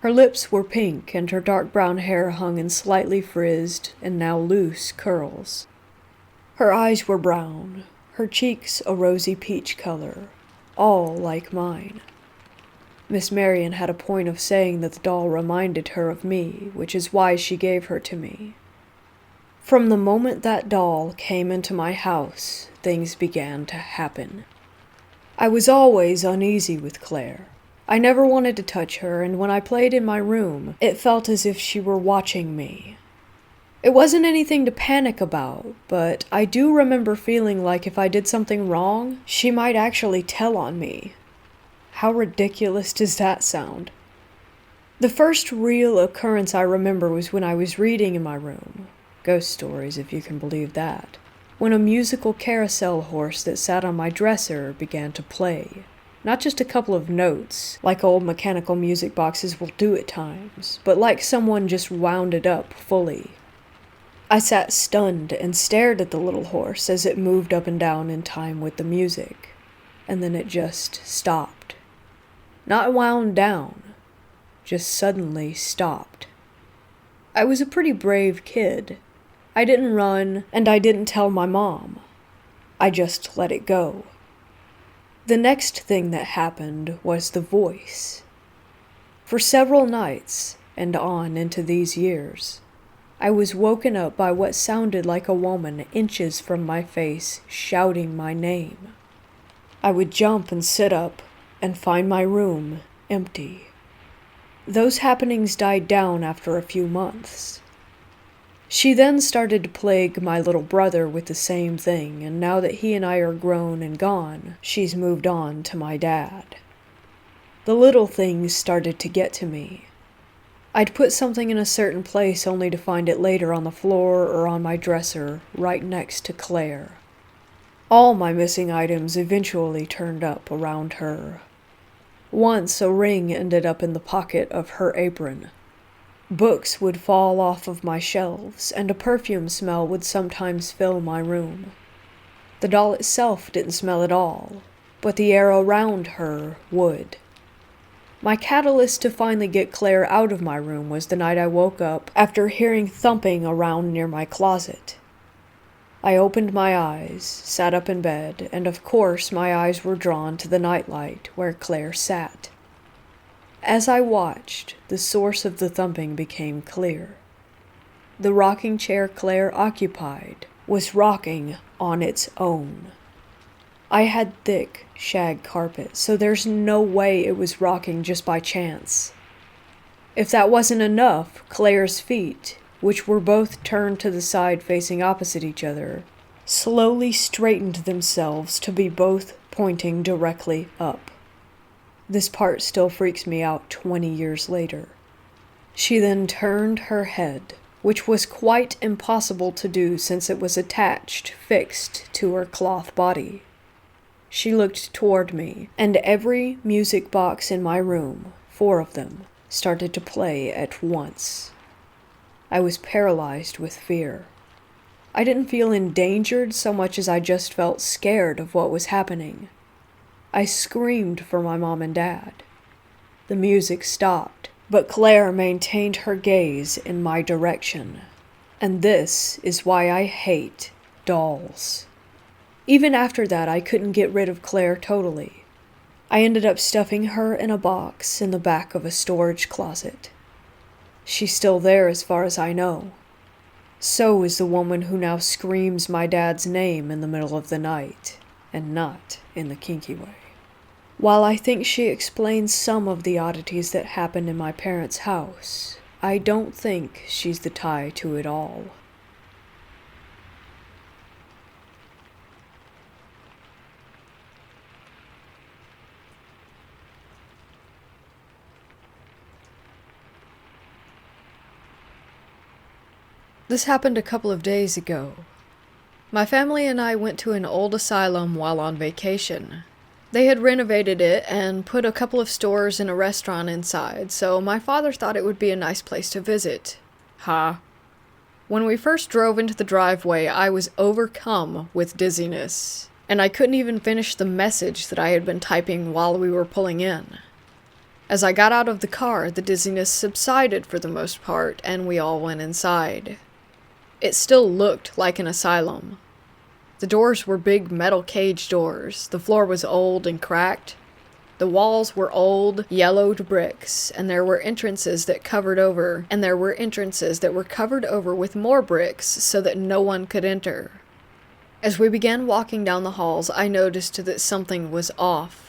Her lips were pink, and her dark brown hair hung in slightly frizzed and now loose curls. Her eyes were brown, her cheeks a rosy peach color, all like mine. Miss Marian had a point of saying that the doll reminded her of me, which is why she gave her to me. From the moment that doll came into my house, things began to happen. I was always uneasy with Claire. I never wanted to touch her, and when I played in my room, it felt as if she were watching me. It wasn't anything to panic about, but I do remember feeling like if I did something wrong, she might actually tell on me. How ridiculous does that sound? The first real occurrence I remember was when I was reading in my room. Ghost stories, if you can believe that. When a musical carousel horse that sat on my dresser began to play. Not just a couple of notes, like old mechanical music boxes will do at times, but like someone just wound it up fully. I sat stunned and stared at the little horse as it moved up and down in time with the music, and then it just stopped. Not wound down, just suddenly stopped. I was a pretty brave kid. I didn't run, and I didn't tell my mom. I just let it go. The next thing that happened was the voice. For several nights, and on into these years, I was woken up by what sounded like a woman inches from my face shouting my name. I would jump and sit up and find my room empty. Those happenings died down after a few months. She then started to plague my little brother with the same thing, and now that he and I are grown and gone, she's moved on to my dad. The little things started to get to me. I'd put something in a certain place only to find it later on the floor or on my dresser, right next to Claire. All my missing items eventually turned up around her. Once a ring ended up in the pocket of her apron. Books would fall off of my shelves, and a perfume smell would sometimes fill my room. The doll itself didn't smell at all, but the air around her would. My catalyst to finally get Claire out of my room was the night I woke up after hearing thumping around near my closet. I opened my eyes, sat up in bed, and of course my eyes were drawn to the nightlight where Claire sat. As I watched, the source of the thumping became clear. The rocking chair Claire occupied was rocking on its own. I had thick shag carpet, so there's no way it was rocking just by chance. If that wasn't enough, Claire's feet, which were both turned to the side facing opposite each other, slowly straightened themselves to be both pointing directly up. This part still freaks me out 20 years later. She then turned her head, which was quite impossible to do since it was fixed to her cloth body. She looked toward me, and every music box in my room, 4 of them, started to play at once. I was paralyzed with fear. I didn't feel endangered so much as I just felt scared of what was happening. I screamed for my mom and dad. The music stopped, but Claire maintained her gaze in my direction. And this is why I hate dolls. Even after that, I couldn't get rid of Claire totally. I ended up stuffing her in a box in the back of a storage closet. She's still there as far as I know. So is the woman who now screams my dad's name in the middle of the night, and not in the kinky way. While I think she explains some of the oddities that happened in my parents' house, I don't think she's the tie to it all. This happened a couple of days ago. My family and I went to an old asylum while on vacation. They had renovated it and put a couple of stores and a restaurant inside, so my father thought it would be a nice place to visit. When we first drove into the driveway, I was overcome with dizziness, and I couldn't even finish the message that I had been typing while we were pulling in. As I got out of the car, the dizziness subsided for the most part, and we all went inside. It still looked like an asylum. The doors were big metal cage doors. The floor was old and cracked. The walls were old, yellowed bricks, and there were entrances that were covered over with more bricks so that no one could enter. As we began walking down the halls, I noticed that something was off.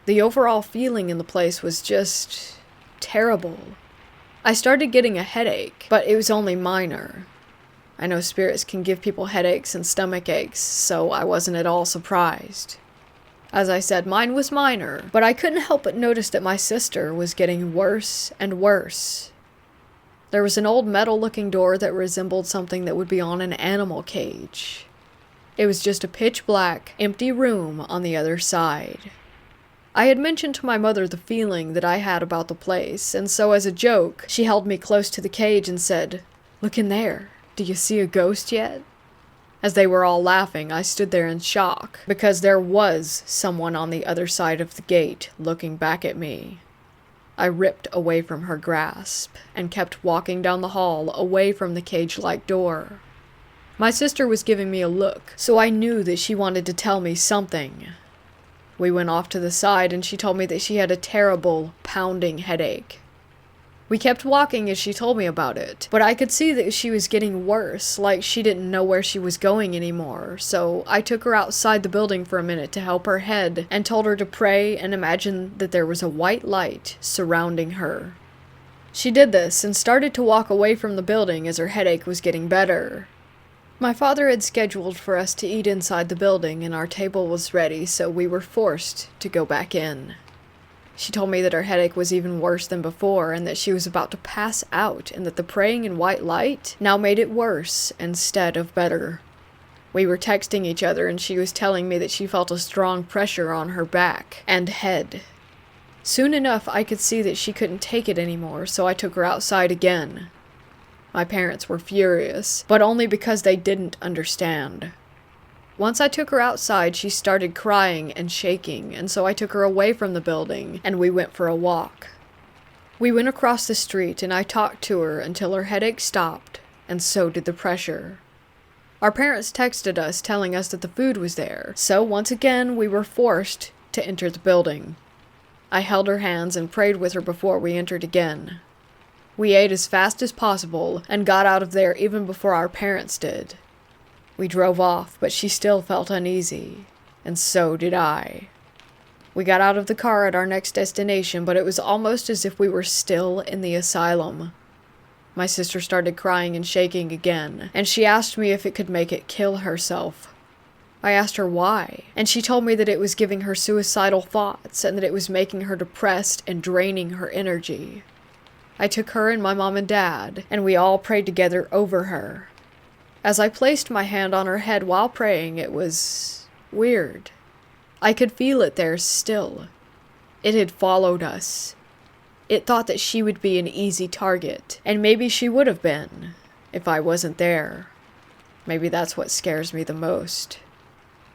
The overall feeling in the place was just terrible. I started getting a headache, but it was only minor. I know spirits can give people headaches and stomach aches, so I wasn't at all surprised. As I said, mine was minor, but I couldn't help but notice that my sister was getting worse and worse. There was an old metal-looking door that resembled something that would be on an animal cage. It was just a pitch-black, empty room on the other side. I had mentioned to my mother the feeling that I had about the place, and so as a joke, she held me close to the cage and said, "Look in there. Do you see a ghost yet?" As they were all laughing, I stood there in shock, because there was someone on the other side of the gate looking back at me. I ripped away from her grasp, and kept walking down the hall away from the cage-like door. My sister was giving me a look, so I knew that she wanted to tell me something. We went off to the side, and she told me that she had a terrible, pounding headache. We kept walking as she told me about it, but I could see that she was getting worse, like she didn't know where she was going anymore, so I took her outside the building for a minute to help her head, and told her to pray and imagine that there was a white light surrounding her. She did this, and started to walk away from the building as her headache was getting better. My father had scheduled for us to eat inside the building, and our table was ready, so we were forced to go back in. She told me that her headache was even worse than before, and that she was about to pass out, and that the praying in white light now made it worse instead of better. We were texting each other, and she was telling me that she felt a strong pressure on her back and head. Soon enough, I could see that she couldn't take it anymore, so I took her outside again. My parents were furious, but only because they didn't understand. Once I took her outside, she started crying and shaking, and so I took her away from the building, and we went for a walk. We went across the street, and I talked to her until her headache stopped, and so did the pressure. Our parents texted us telling us that the food was there, so once again we were forced to enter the building. I held her hands and prayed with her before we entered again. We ate as fast as possible, and got out of there even before our parents did. We drove off, but she still felt uneasy, and so did I. We got out of the car at our next destination, but it was almost as if we were still in the asylum. My sister started crying and shaking again, and she asked me if it could make it kill herself. I asked her why, and she told me that it was giving her suicidal thoughts, and that it was making her depressed and draining her energy. I took her and my mom and dad, and we all prayed together over her. As I placed my hand on her head while praying, it was weird. I could feel it there still. It had followed us. It thought that she would be an easy target, and maybe she would have been, if I wasn't there. Maybe that's what scares me the most.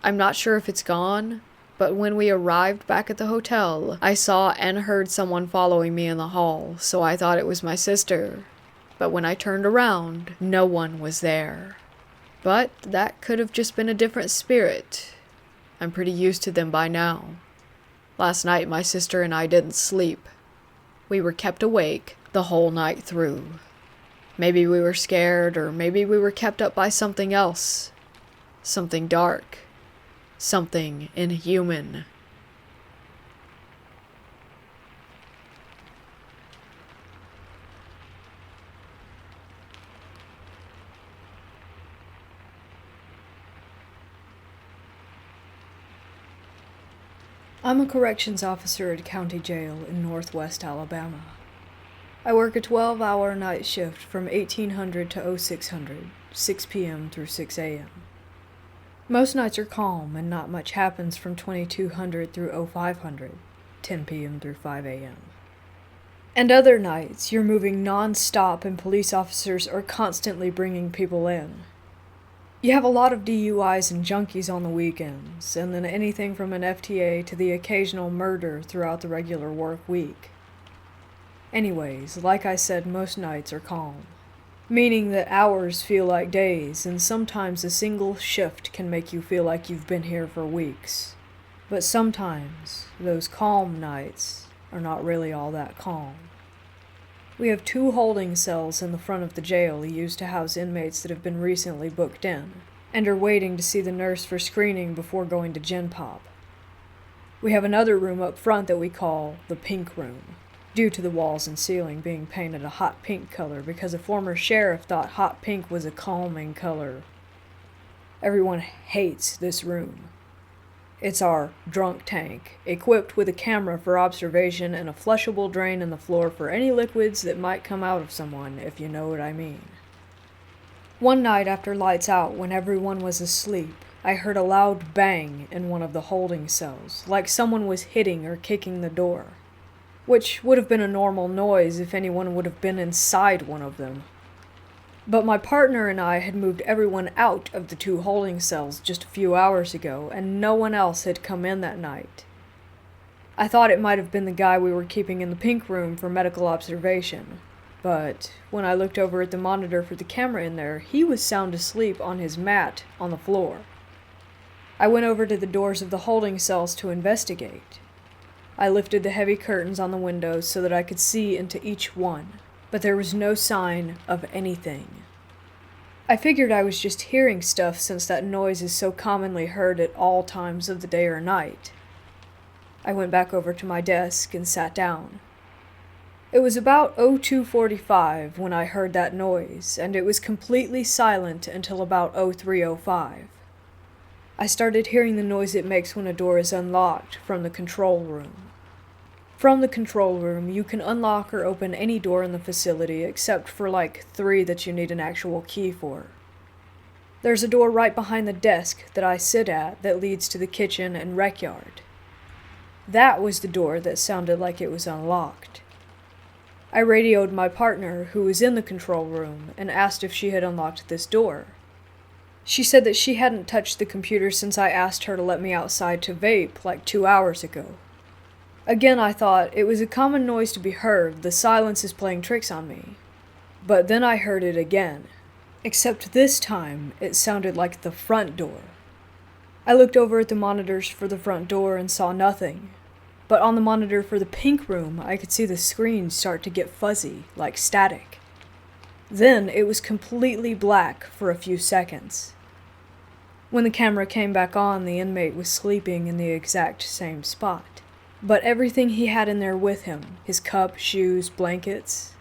I'm not sure if it's gone, but when we arrived back at the hotel, I saw and heard someone following me in the hall, so I thought it was my sister. But when I turned around, no one was there. But that could have just been a different spirit. I'm pretty used to them by now. Last night, my sister and I didn't sleep. We were kept awake the whole night through. Maybe we were scared, or maybe we were kept up by something else. Something dark. Something inhuman. I'm a corrections officer at County Jail in Northwest Alabama. I work a 12-hour night shift from 1800 to 0600, 6 p.m. through 6 a.m. Most nights are calm and not much happens from 2200 through 0500, 10 p.m. through 5 a.m. And other nights, you're moving non-stop and police officers are constantly bringing people in. You have a lot of DUIs and junkies on the weekends, and then anything from an FTA to the occasional murder throughout the regular work week. Anyways, like I said, most nights are calm, meaning that hours feel like days, and sometimes a single shift can make you feel like you've been here for weeks. But sometimes, those calm nights are not really all that calm. We have 2 holding cells in the front of the jail used to house inmates that have been recently booked in, and are waiting to see the nurse for screening before going to Gen Pop. We have another room up front that we call the Pink Room, due to the walls and ceiling being painted a hot pink color because a former sheriff thought hot pink was a calming color. Everyone hates this room. It's our drunk tank, equipped with a camera for observation and a flushable drain in the floor for any liquids that might come out of someone, if you know what I mean. One night after lights out, when everyone was asleep, I heard a loud bang in one of the holding cells, like someone was hitting or kicking the door, which would have been a normal noise if anyone would have been inside one of them. But my partner and I had moved everyone out of the 2 holding cells just a few hours ago, and no one else had come in that night. I thought it might have been the guy we were keeping in the Pink Room for medical observation, but when I looked over at the monitor for the camera in there, he was sound asleep on his mat on the floor. I went over to the doors of the holding cells to investigate. I lifted the heavy curtains on the windows so that I could see into each one, but there was no sign of anything. I figured I was just hearing stuff since that noise is so commonly heard at all times of the day or night. I went back over to my desk and sat down. It was about 02:45 when I heard that noise, and it was completely silent until about 03:05. I started hearing the noise it makes when a door is unlocked from the control room. From the control room, you can unlock or open any door in the facility except for like 3 that you need an actual key for. There's a door right behind the desk that I sit at that leads to the kitchen and rec yard. That was the door that sounded like it was unlocked. I radioed my partner, who was in the control room, and asked if she had unlocked this door. She said that she hadn't touched the computer since I asked her to let me outside to vape like 2 hours ago. Again, I thought it was a common noise to be heard, the silence is playing tricks on me. But then I heard it again, except this time it sounded like the front door. I looked over at the monitors for the front door and saw nothing, but on the monitor for the Pink Room I could see the screen start to get fuzzy, like static. Then it was completely black for a few seconds. When the camera came back on, the inmate was sleeping in the exact same spot. But everything he had in there with him, his cup, shoes, blankets,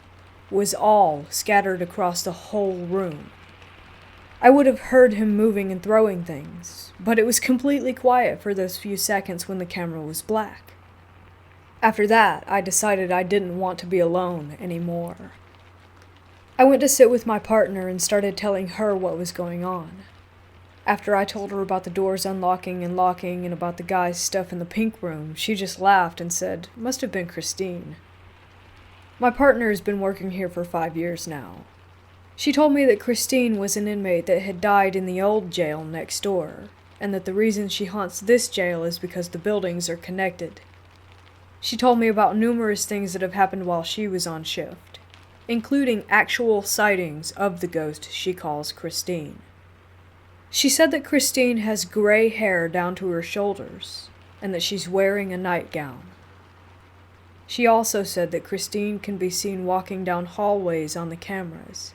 was all scattered across the whole room. I would have heard him moving and throwing things, but it was completely quiet for those few seconds when the camera was black. After that, I decided I didn't want to be alone anymore. I went to sit with my partner and started telling her what was going on. After I told her about the doors unlocking and locking and about the guy's stuff in the Pink Room, she just laughed and said, "Must have been Christine." My partner has been working here for 5 years now. She told me that Christine was an inmate that had died in the old jail next door, and that the reason she haunts this jail is because the buildings are connected. She told me about numerous things that have happened while she was on shift, including actual sightings of the ghost she calls Christine. She said that Christine has gray hair down to her shoulders, and that she's wearing a nightgown. She also said that Christine can be seen walking down hallways on the cameras,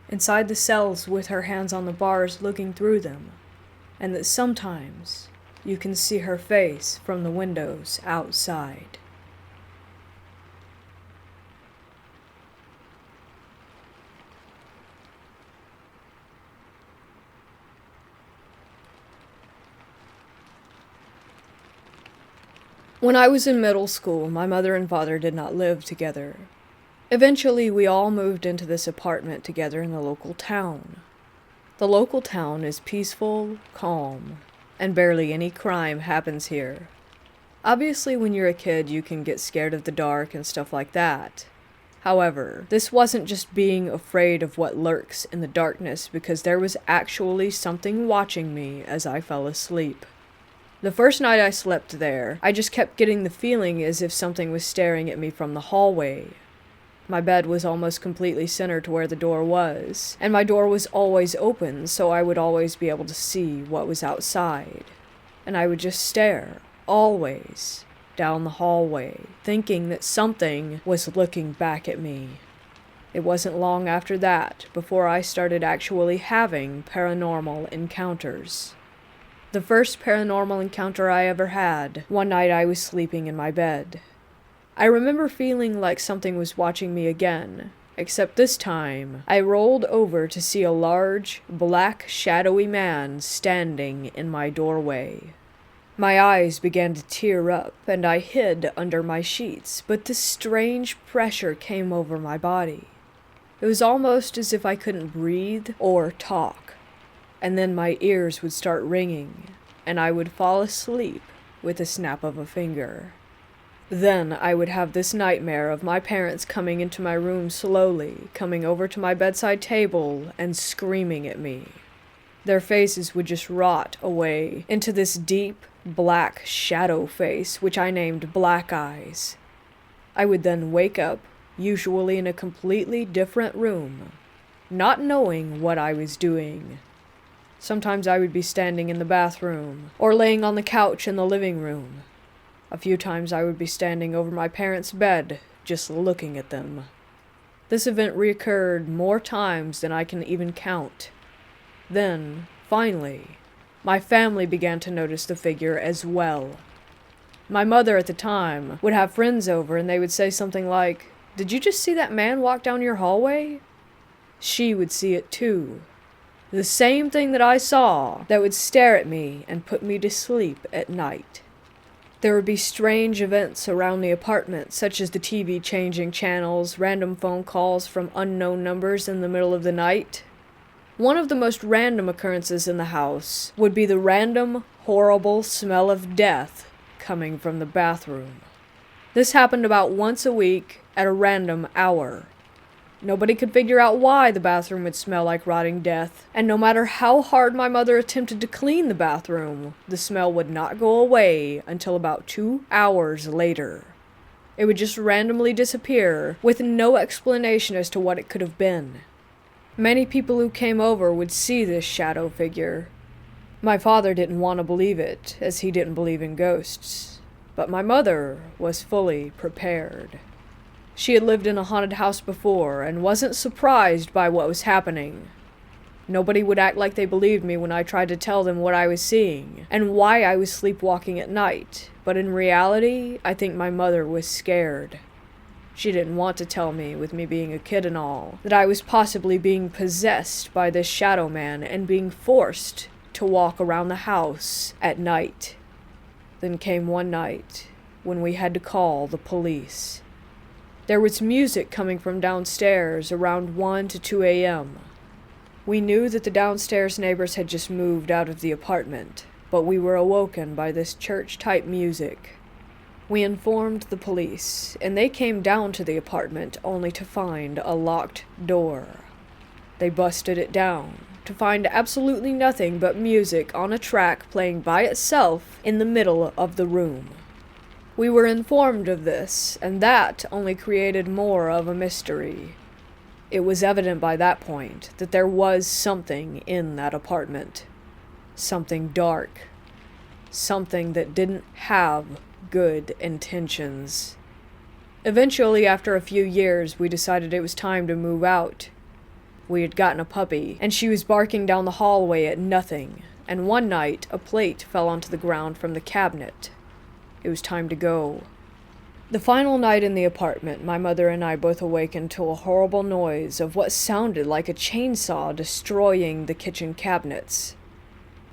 inside the cells with her hands on the bars looking through them, and that sometimes you can see her face from the windows outside. When I was in middle school, my mother and father did not live together. Eventually, we all moved into this apartment together in the local town. The local town is peaceful, calm, and barely any crime happens here. Obviously, when you're a kid, you can get scared of the dark and stuff like that. However, this wasn't just being afraid of what lurks in the darkness, because there was actually something watching me as I fell asleep. The first night I slept there, I just kept getting the feeling as if something was staring at me from the hallway. My bed was almost completely centered to where the door was, and my door was always open, so I would always be able to see what was outside. And I would just stare, always, down the hallway, thinking that something was looking back at me. It wasn't long after that before I started actually having paranormal encounters. The first paranormal encounter I ever had, one night I was sleeping in my bed. I remember feeling like something was watching me again, except this time I rolled over to see a large, black, shadowy man standing in my doorway. My eyes began to tear up, and I hid under my sheets, but this strange pressure came over my body. It was almost as if I couldn't breathe or talk, and then my ears would start ringing, and I would fall asleep with a snap of a finger. Then I would have this nightmare of my parents coming into my room slowly, coming over to my bedside table, and screaming at me. Their faces would just rot away into this deep, black shadow face, which I named Black Eyes. I would then wake up, usually in a completely different room, not knowing what I was doing. Sometimes I would be standing in the bathroom, or laying on the couch in the living room. A few times I would be standing over my parents' bed, just looking at them. This event reoccurred more times than I can even count. Then, finally, my family began to notice the figure as well. My mother at the time would have friends over and they would say something like, "Did you just see that man walk down your hallway?" She would see it too. The same thing that I saw that would stare at me and put me to sleep at night. There would be strange events around the apartment, such as the TV changing channels, random phone calls from unknown numbers in the middle of the night. One of the most random occurrences in the house would be the random, horrible smell of death coming from the bathroom. This happened about once a week at a random hour. Nobody could figure out why the bathroom would smell like rotting death, and no matter how hard my mother attempted to clean the bathroom, the smell would not go away until about 2 hours later. It would just randomly disappear, with no explanation as to what it could have been. Many people who came over would see this shadow figure. My father didn't want to believe it, as he didn't believe in ghosts, but my mother was fully prepared. She had lived in a haunted house before and wasn't surprised by what was happening. Nobody would act like they believed me when I tried to tell them what I was seeing and why I was sleepwalking at night, but in reality, I think my mother was scared. She didn't want to tell me, with me being a kid and all, that I was possibly being possessed by this shadow man and being forced to walk around the house at night. Then came one night when we had to call the police. There was music coming from downstairs around 1 to 2 a.m. We knew that the downstairs neighbors had just moved out of the apartment, but we were awoken by this church-type music. We informed the police, and they came down to the apartment only to find a locked door. They busted it down to find absolutely nothing but music on a track playing by itself in the middle of the room. We were informed of this, and that only created more of a mystery. It was evident by that point that there was something in that apartment. Something dark. Something that didn't have good intentions. Eventually, after a few years, we decided it was time to move out. We had gotten a puppy, and she was barking down the hallway at nothing, and one night a plate fell onto the ground from the cabinet. It was time to go. The final night in the apartment, my mother and I both awakened to a horrible noise of what sounded like a chainsaw destroying the kitchen cabinets.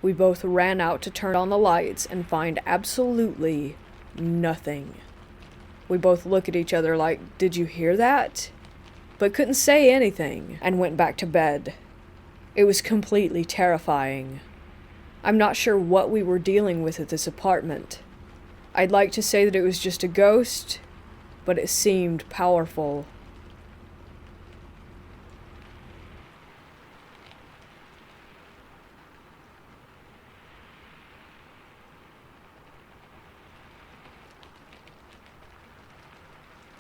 We both ran out to turn on the lights and find absolutely nothing. We both looked at each other like, "Did you hear that?" But couldn't say anything, and went back to bed. It was completely terrifying. I'm not sure what we were dealing with at this apartment. I'd like to say that it was just a ghost, but it seemed powerful.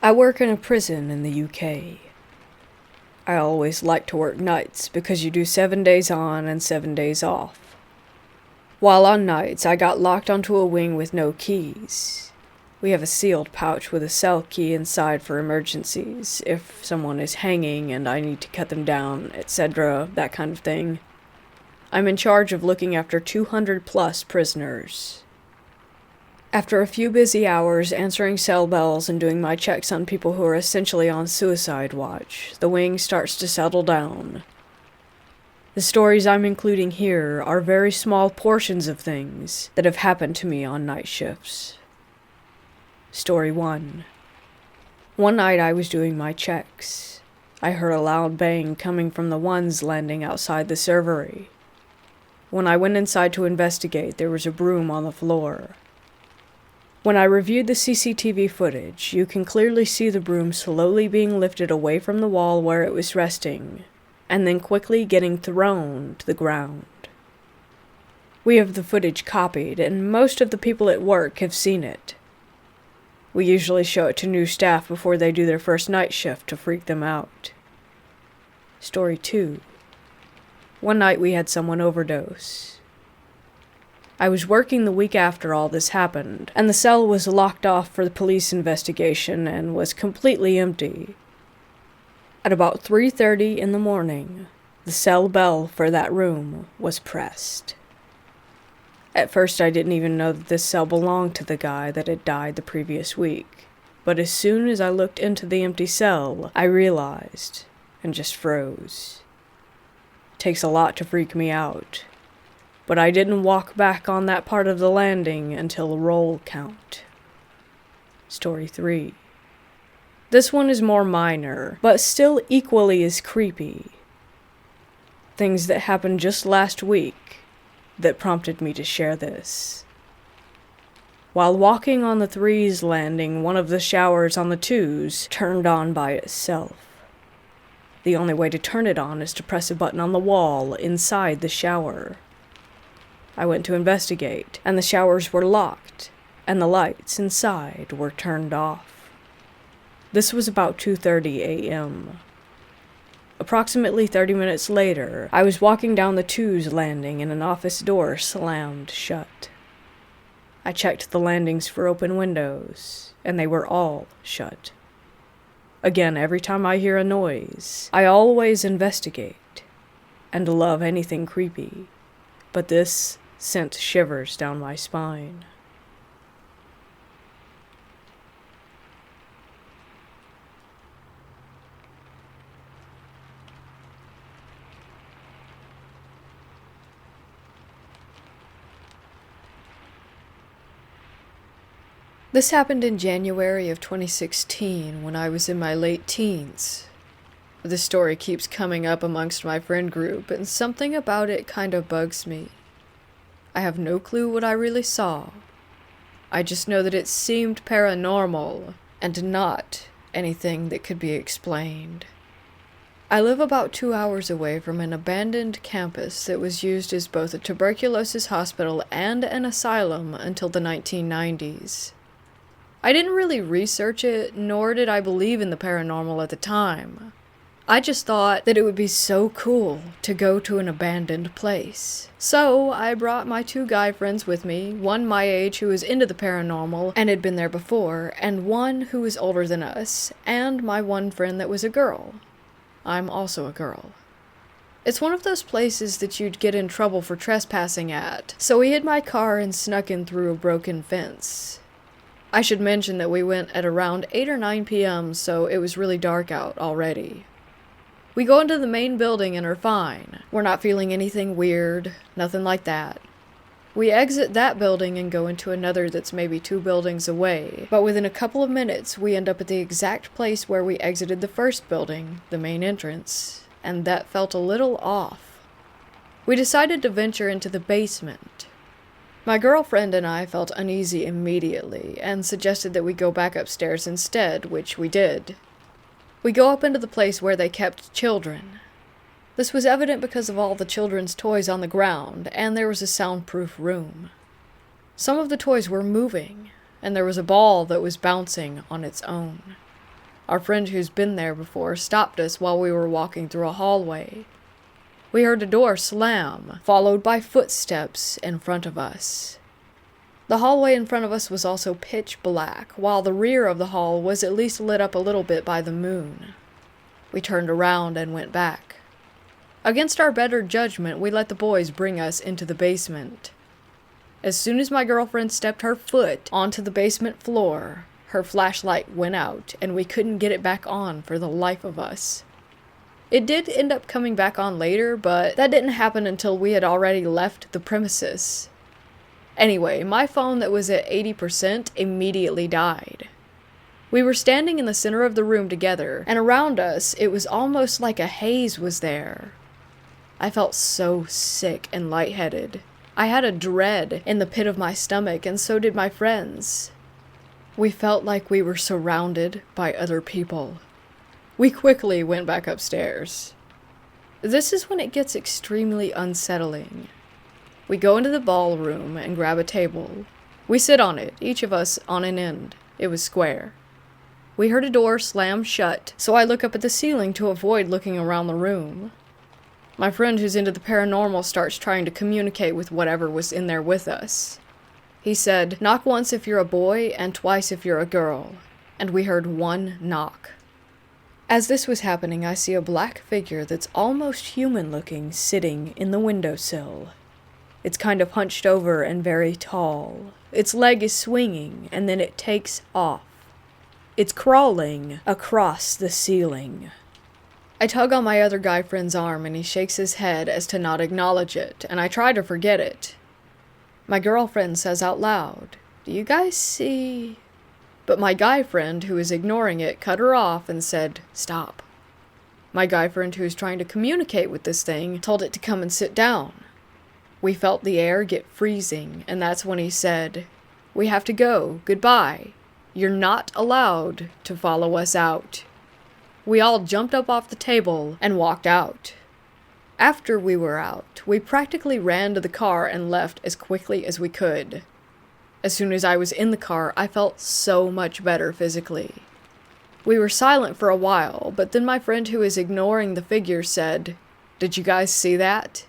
I work in a prison in the UK. I always like to work nights because you do 7 days on and 7 days off. While on nights, I got locked onto a wing with no keys. We have a sealed pouch with a cell key inside for emergencies, if someone is hanging and I need to cut them down, etc., that kind of thing. I'm in charge of looking after 200 plus prisoners. After a few busy hours answering cell bells and doing my checks on people who are essentially on suicide watch, the wing starts to settle down. The stories I'm including here are very small portions of things that have happened to me on night shifts. Story 1. One night I was doing my checks. I heard a loud bang coming from the ones landing outside the servery. When I went inside to investigate, there was a broom on the floor. When I reviewed the CCTV footage, you can clearly see the broom slowly being lifted away from the wall where it was resting, and then quickly getting thrown to the ground. We have the footage copied, and most of the people at work have seen it. We usually show it to new staff before they do their first night shift to freak them out. Story 2. One night we had someone overdose. I was working the week after all this happened, and the cell was locked off for the police investigation and was completely empty. At about 3:30 in the morning, the cell bell for that room was pressed. At first I didn't even know that this cell belonged to the guy that had died the previous week, but as soon as I looked into the empty cell, I realized, and just froze. It takes a lot to freak me out. But I didn't walk back on that part of the landing until roll count. Story 3. This one is more minor, but still equally as creepy. Things that happened just last week that prompted me to share this. While walking on the 3's landing, one of the showers on the 2's turned on by itself. The only way to turn it on is to press a button on the wall inside the shower. I went to investigate, and the showers were locked, and the lights inside were turned off. This was about 2:30 a.m. Approximately 30 minutes later, I was walking down the 2's landing and an office door slammed shut. I checked the landings for open windows, and they were all shut. Again, every time I hear a noise, I always investigate, and love anything creepy, but this sent shivers down my spine. This happened in January of 2016 when I was in my late teens. This story keeps coming up amongst my friend group, and something about it kind of bugs me. I have no clue what I really saw. I just know that it seemed paranormal, and not anything that could be explained. I live about 2 hours away from an abandoned campus that was used as both a tuberculosis hospital and an asylum until the 1990s. I didn't really research it, nor did I believe in the paranormal at the time. I just thought that it would be so cool to go to an abandoned place. So I brought my 2 guy friends with me, one my age who was into the paranormal and had been there before, and one who was older than us, and my one friend that was a girl. I'm also a girl. It's one of those places that you'd get in trouble for trespassing at, so we hid my car and snuck in through a broken fence. I should mention that we went at around 8 or 9 p.m., so it was really dark out already. We go into the main building and are fine. We're not feeling anything weird, nothing like that. We exit that building and go into another that's maybe 2 buildings away, but within a couple of minutes we end up at the exact place where we exited the first building, the main entrance, and that felt a little off. We decided to venture into the basement. My girlfriend and I felt uneasy immediately and suggested that we go back upstairs instead, which we did. We go up into the place where they kept children. This was evident because of all the children's toys on the ground, and there was a soundproof room. Some of the toys were moving, and there was a ball that was bouncing on its own. our friend who's been there before, stopped us while we were walking through a hallway. We heard a door slam, followed by footsteps in front of us. The hallway in front of us was also pitch black, while the rear of the hall was at least lit up a little bit by the moon. We turned around and went back. Against our better judgment, we let the boys bring us into the basement. As soon as my girlfriend stepped her foot onto the basement floor, her flashlight went out, and we couldn't get it back on for the life of us. It did end up coming back on later, but that didn't happen until we had already left the premises. Anyway, my phone that was at 80% immediately died. We were standing in the center of the room together, and around us, it was almost like a haze was there. I felt so sick and lightheaded. I had a dread in the pit of my stomach, and so did my friends. We felt like we were surrounded by other people. We quickly went back upstairs. This is when it gets extremely unsettling. We go into the ballroom and grab a table. We sit on it, each of us on an end. It was square. We heard a door slam shut, so I look up at the ceiling to avoid looking around the room. My friend who's into the paranormal starts trying to communicate with whatever was in there with us. He said, "Knock once if you're a boy and twice if you're a girl." And we heard one knock. As this was happening, I see a black figure that's almost human-looking sitting in the windowsill. It's kind of hunched over and very tall. Its leg is swinging, and then it takes off. It's crawling across the ceiling. I tug on my other guy friend's arm, and he shakes his head as to not acknowledge it, and I try to forget it. My girlfriend says out loud, "Do you guys see?" But my guy friend, who is ignoring it, cut her off and said, "Stop." My guy friend, who is trying to communicate with this thing, told it to come and sit down. We felt the air get freezing, and that's when he said, "We have to go. Goodbye. You're not allowed to follow us out." We all jumped up off the table and walked out. After we were out, we practically ran to the car and left as quickly as we could. As soon as I was in the car, I felt so much better physically. We were silent for a while, but then my friend who is ignoring the figure said, "Did you guys see that?"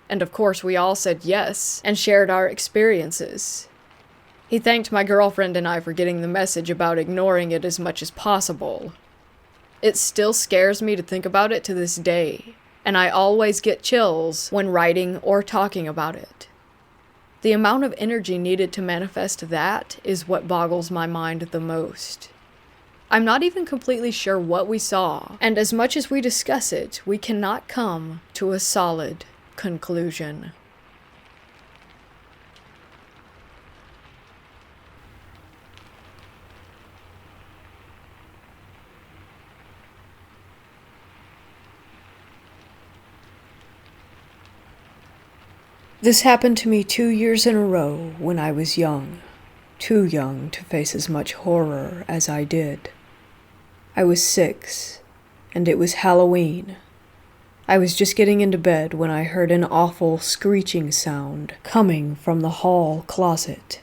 And of course we all said yes, and shared our experiences. He thanked my girlfriend and I for getting the message about ignoring it as much as possible. It still scares me to think about it to this day, and I always get chills when writing or talking about it. The amount of energy needed to manifest that is what boggles my mind the most. I'm not even completely sure what we saw, and as much as we discuss it, we cannot come to a solid conclusion. This happened to me 2 years in a row when I was young, too young to face as much horror as I did. I was 6, and it was Halloween. I was just getting into bed when I heard an awful screeching sound coming from the hall closet.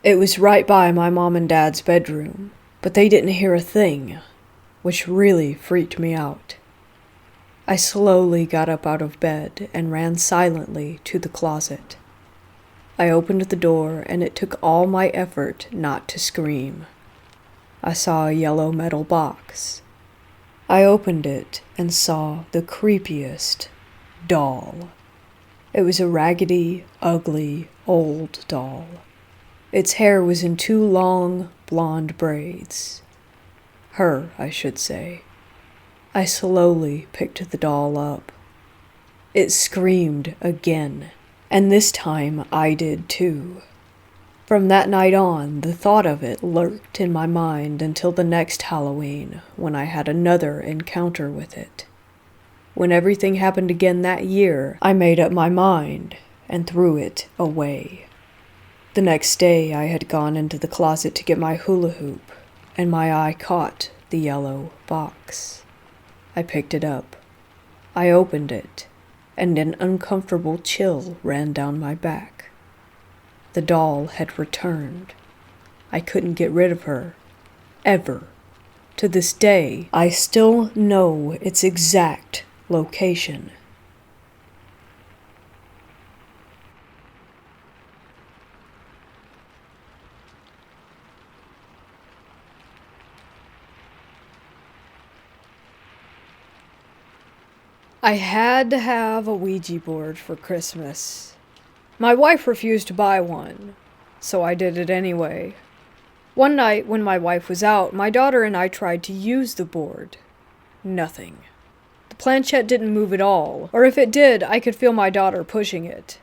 It was right by my mom and dad's bedroom, but they didn't hear a thing, which really freaked me out. I slowly got up out of bed and ran silently to the closet. I opened the door, and it took all my effort not to scream. I saw a yellow metal box. I opened it and saw the creepiest doll. It was a raggedy, ugly, old doll. Its hair was in 2 long, blonde braids. Her, I should say. I slowly picked the doll up. It screamed again, and this time I did too. From that night on, the thought of it lurked in my mind until the next Halloween, when I had another encounter with it. When everything happened again that year, I made up my mind and threw it away. The next day, I had gone into the closet to get my hula hoop, and my eye caught the yellow box. I picked it up. I opened it, and an uncomfortable chill ran down my back. The doll had returned. I couldn't get rid of her, ever, To this day, I still know its exact location. I had to have a Ouija board for Christmas. My wife refused to buy one, so I did it anyway. One night when my wife was out, my daughter and I tried to use the board. Nothing. The planchette didn't move at all, or if it did, I could feel my daughter pushing it.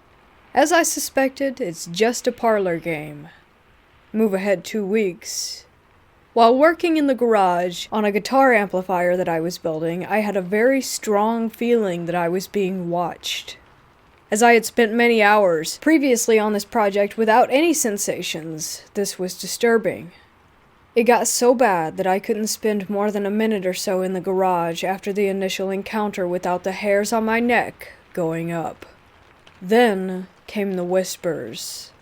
As I suspected, it's just a parlor game. Move ahead 2 weeks. While working in the garage on a guitar amplifier that I was building, I had a very strong feeling that I was being watched. As I had spent many hours previously on this project without any sensations, this was disturbing. It got so bad that I couldn't spend more than a minute or so in the garage after the initial encounter without the hairs on my neck going up. Then came the whispers.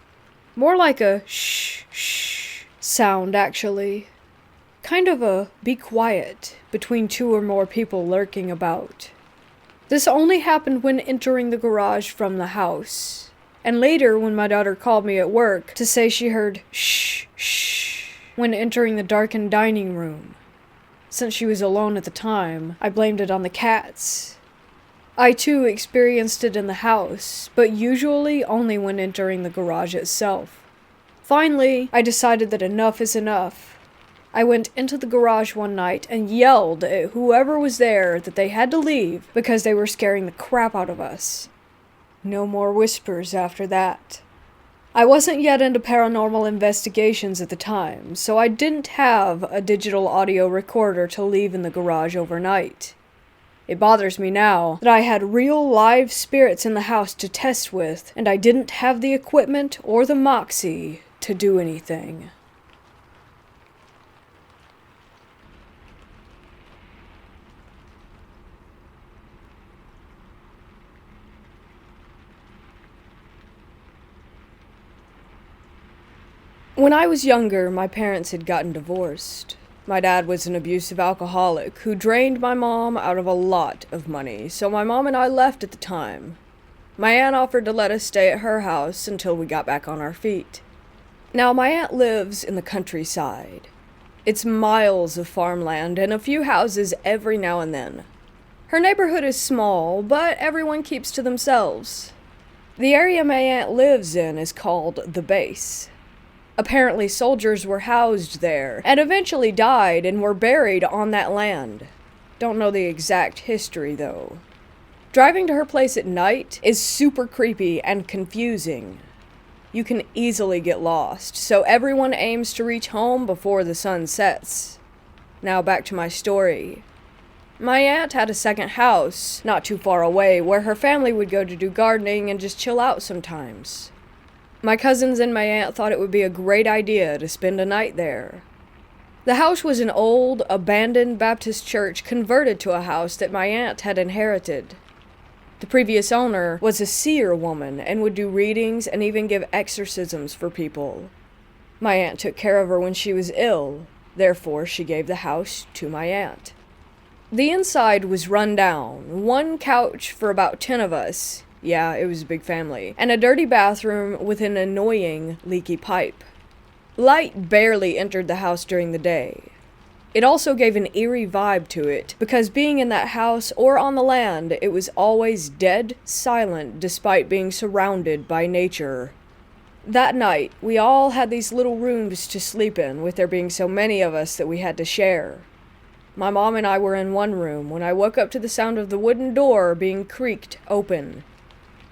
More like a shh, shh sound, actually. Kind of a be quiet between 2 or more people lurking about. This only happened when entering the garage from the house, and later when my daughter called me at work to say she heard shh, shh when entering the darkened dining room. Since she was alone at the time, I blamed it on the cats. I too experienced it in the house, but usually only when entering the garage itself. Finally, I decided that enough is enough. I went into the garage one night and yelled at whoever was there that they had to leave because they were scaring the crap out of us. No more whispers after that. I wasn't yet into paranormal investigations at the time, so I didn't have a digital audio recorder to leave in the garage overnight. It bothers me now that I had real live spirits in the house to test with, and I didn't have the equipment or the moxie to do anything. When I was younger, my parents had gotten divorced. My dad was an abusive alcoholic who drained my mom out of a lot of money, so my mom and I left at the time. My aunt offered to let us stay at her house until we got back on our feet. Now, my aunt lives in the countryside. It's miles of farmland and a few houses every now and then. Her neighborhood is small, but everyone keeps to themselves. The area my aunt lives in is called the Base. Apparently soldiers were housed there, and eventually died and were buried on that land. Don't know the exact history, though. Driving to her place at night is super creepy and confusing. You can easily get lost, so everyone aims to reach home before the sun sets. Now back to my story. My aunt had a second house, not too far away, where her family would go to do gardening and just chill out sometimes. My cousins and my aunt thought it would be a great idea to spend a night there. The house was an old, abandoned Baptist church converted to a house that my aunt had inherited. The previous owner was a seer woman and would do readings and even give exorcisms for people. My aunt took care of her when she was ill, therefore she gave the house to my aunt. The inside was run down, one couch for about 10 of us. Yeah, it was a big family. And a dirty bathroom with an annoying leaky pipe. Light barely entered the house during the day. It also gave an eerie vibe to it, because being in that house or on the land, it was always dead silent despite being surrounded by nature. That night, we all had these little rooms to sleep in, with there being so many of us that we had to share. My mom and I were in one room when I woke up to the sound of the wooden door being creaked open.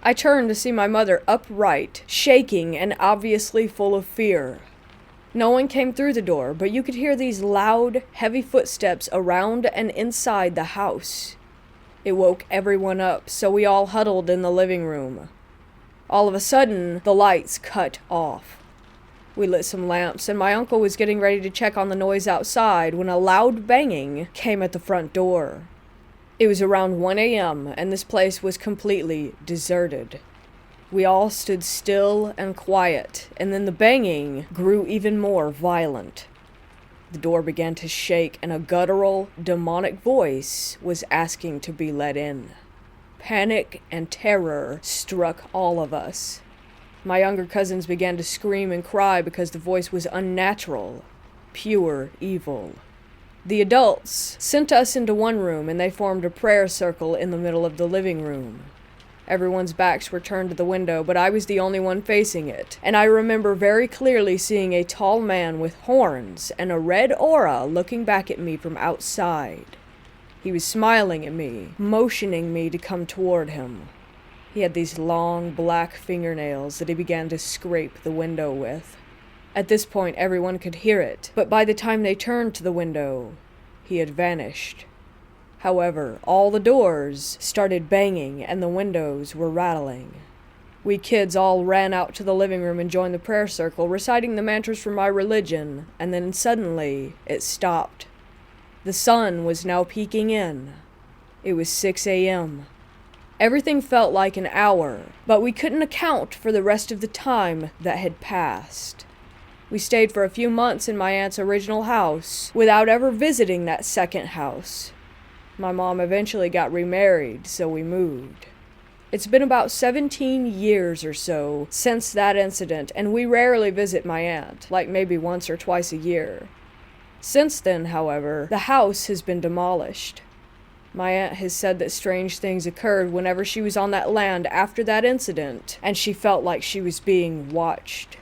I turned to see my mother upright, shaking and obviously full of fear. No one came through the door, but you could hear these loud, heavy footsteps around and inside the house. It woke everyone up, so we all huddled in the living room. All of a sudden, the lights cut off. We lit some lamps, and my uncle was getting ready to check on the noise outside when a loud banging came at the front door. It was around 1 a.m., and this place was completely deserted. We all stood still and quiet, and then the banging grew even more violent. The door began to shake, and a guttural, demonic voice was asking to be let in. Panic and terror struck all of us. My younger cousins began to scream and cry because the voice was unnatural, pure evil. The adults sent us into one room, and they formed a prayer circle in the middle of the living room. Everyone's backs were turned to the window, but I was the only one facing it, and I remember very clearly seeing a tall man with horns and a red aura looking back at me from outside. He was smiling at me, motioning me to come toward him. He had these long, black fingernails that he began to scrape the window with. At this point, everyone could hear it, but by the time they turned to the window, he had vanished. However, all the doors started banging and the windows were rattling. We kids all ran out to the living room and joined the prayer circle, reciting the mantras for my religion, and then suddenly it stopped. The sun was now peeking in. It was 6 a.m. Everything felt like an hour, but we couldn't account for the rest of the time that had passed. We stayed for a few months in my aunt's original house without ever visiting that second house. My mom eventually got remarried, so we moved. It's been about 17 years or so since that incident, and we rarely visit my aunt, like maybe once or twice a year. Since then, however, the house has been demolished. My aunt has said that strange things occurred whenever she was on that land after that incident, and she felt like she was being watched.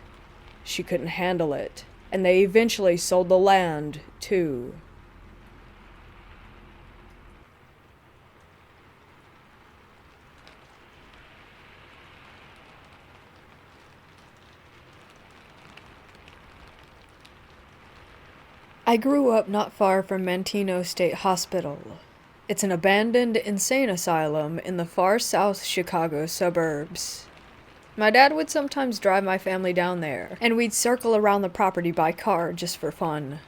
She couldn't handle it, and they eventually sold the land, too. I grew up not far from Manteno State Hospital. It's an abandoned insane asylum in the far south Chicago suburbs. My dad would sometimes drive my family down there, and we'd circle around the property by car just for fun.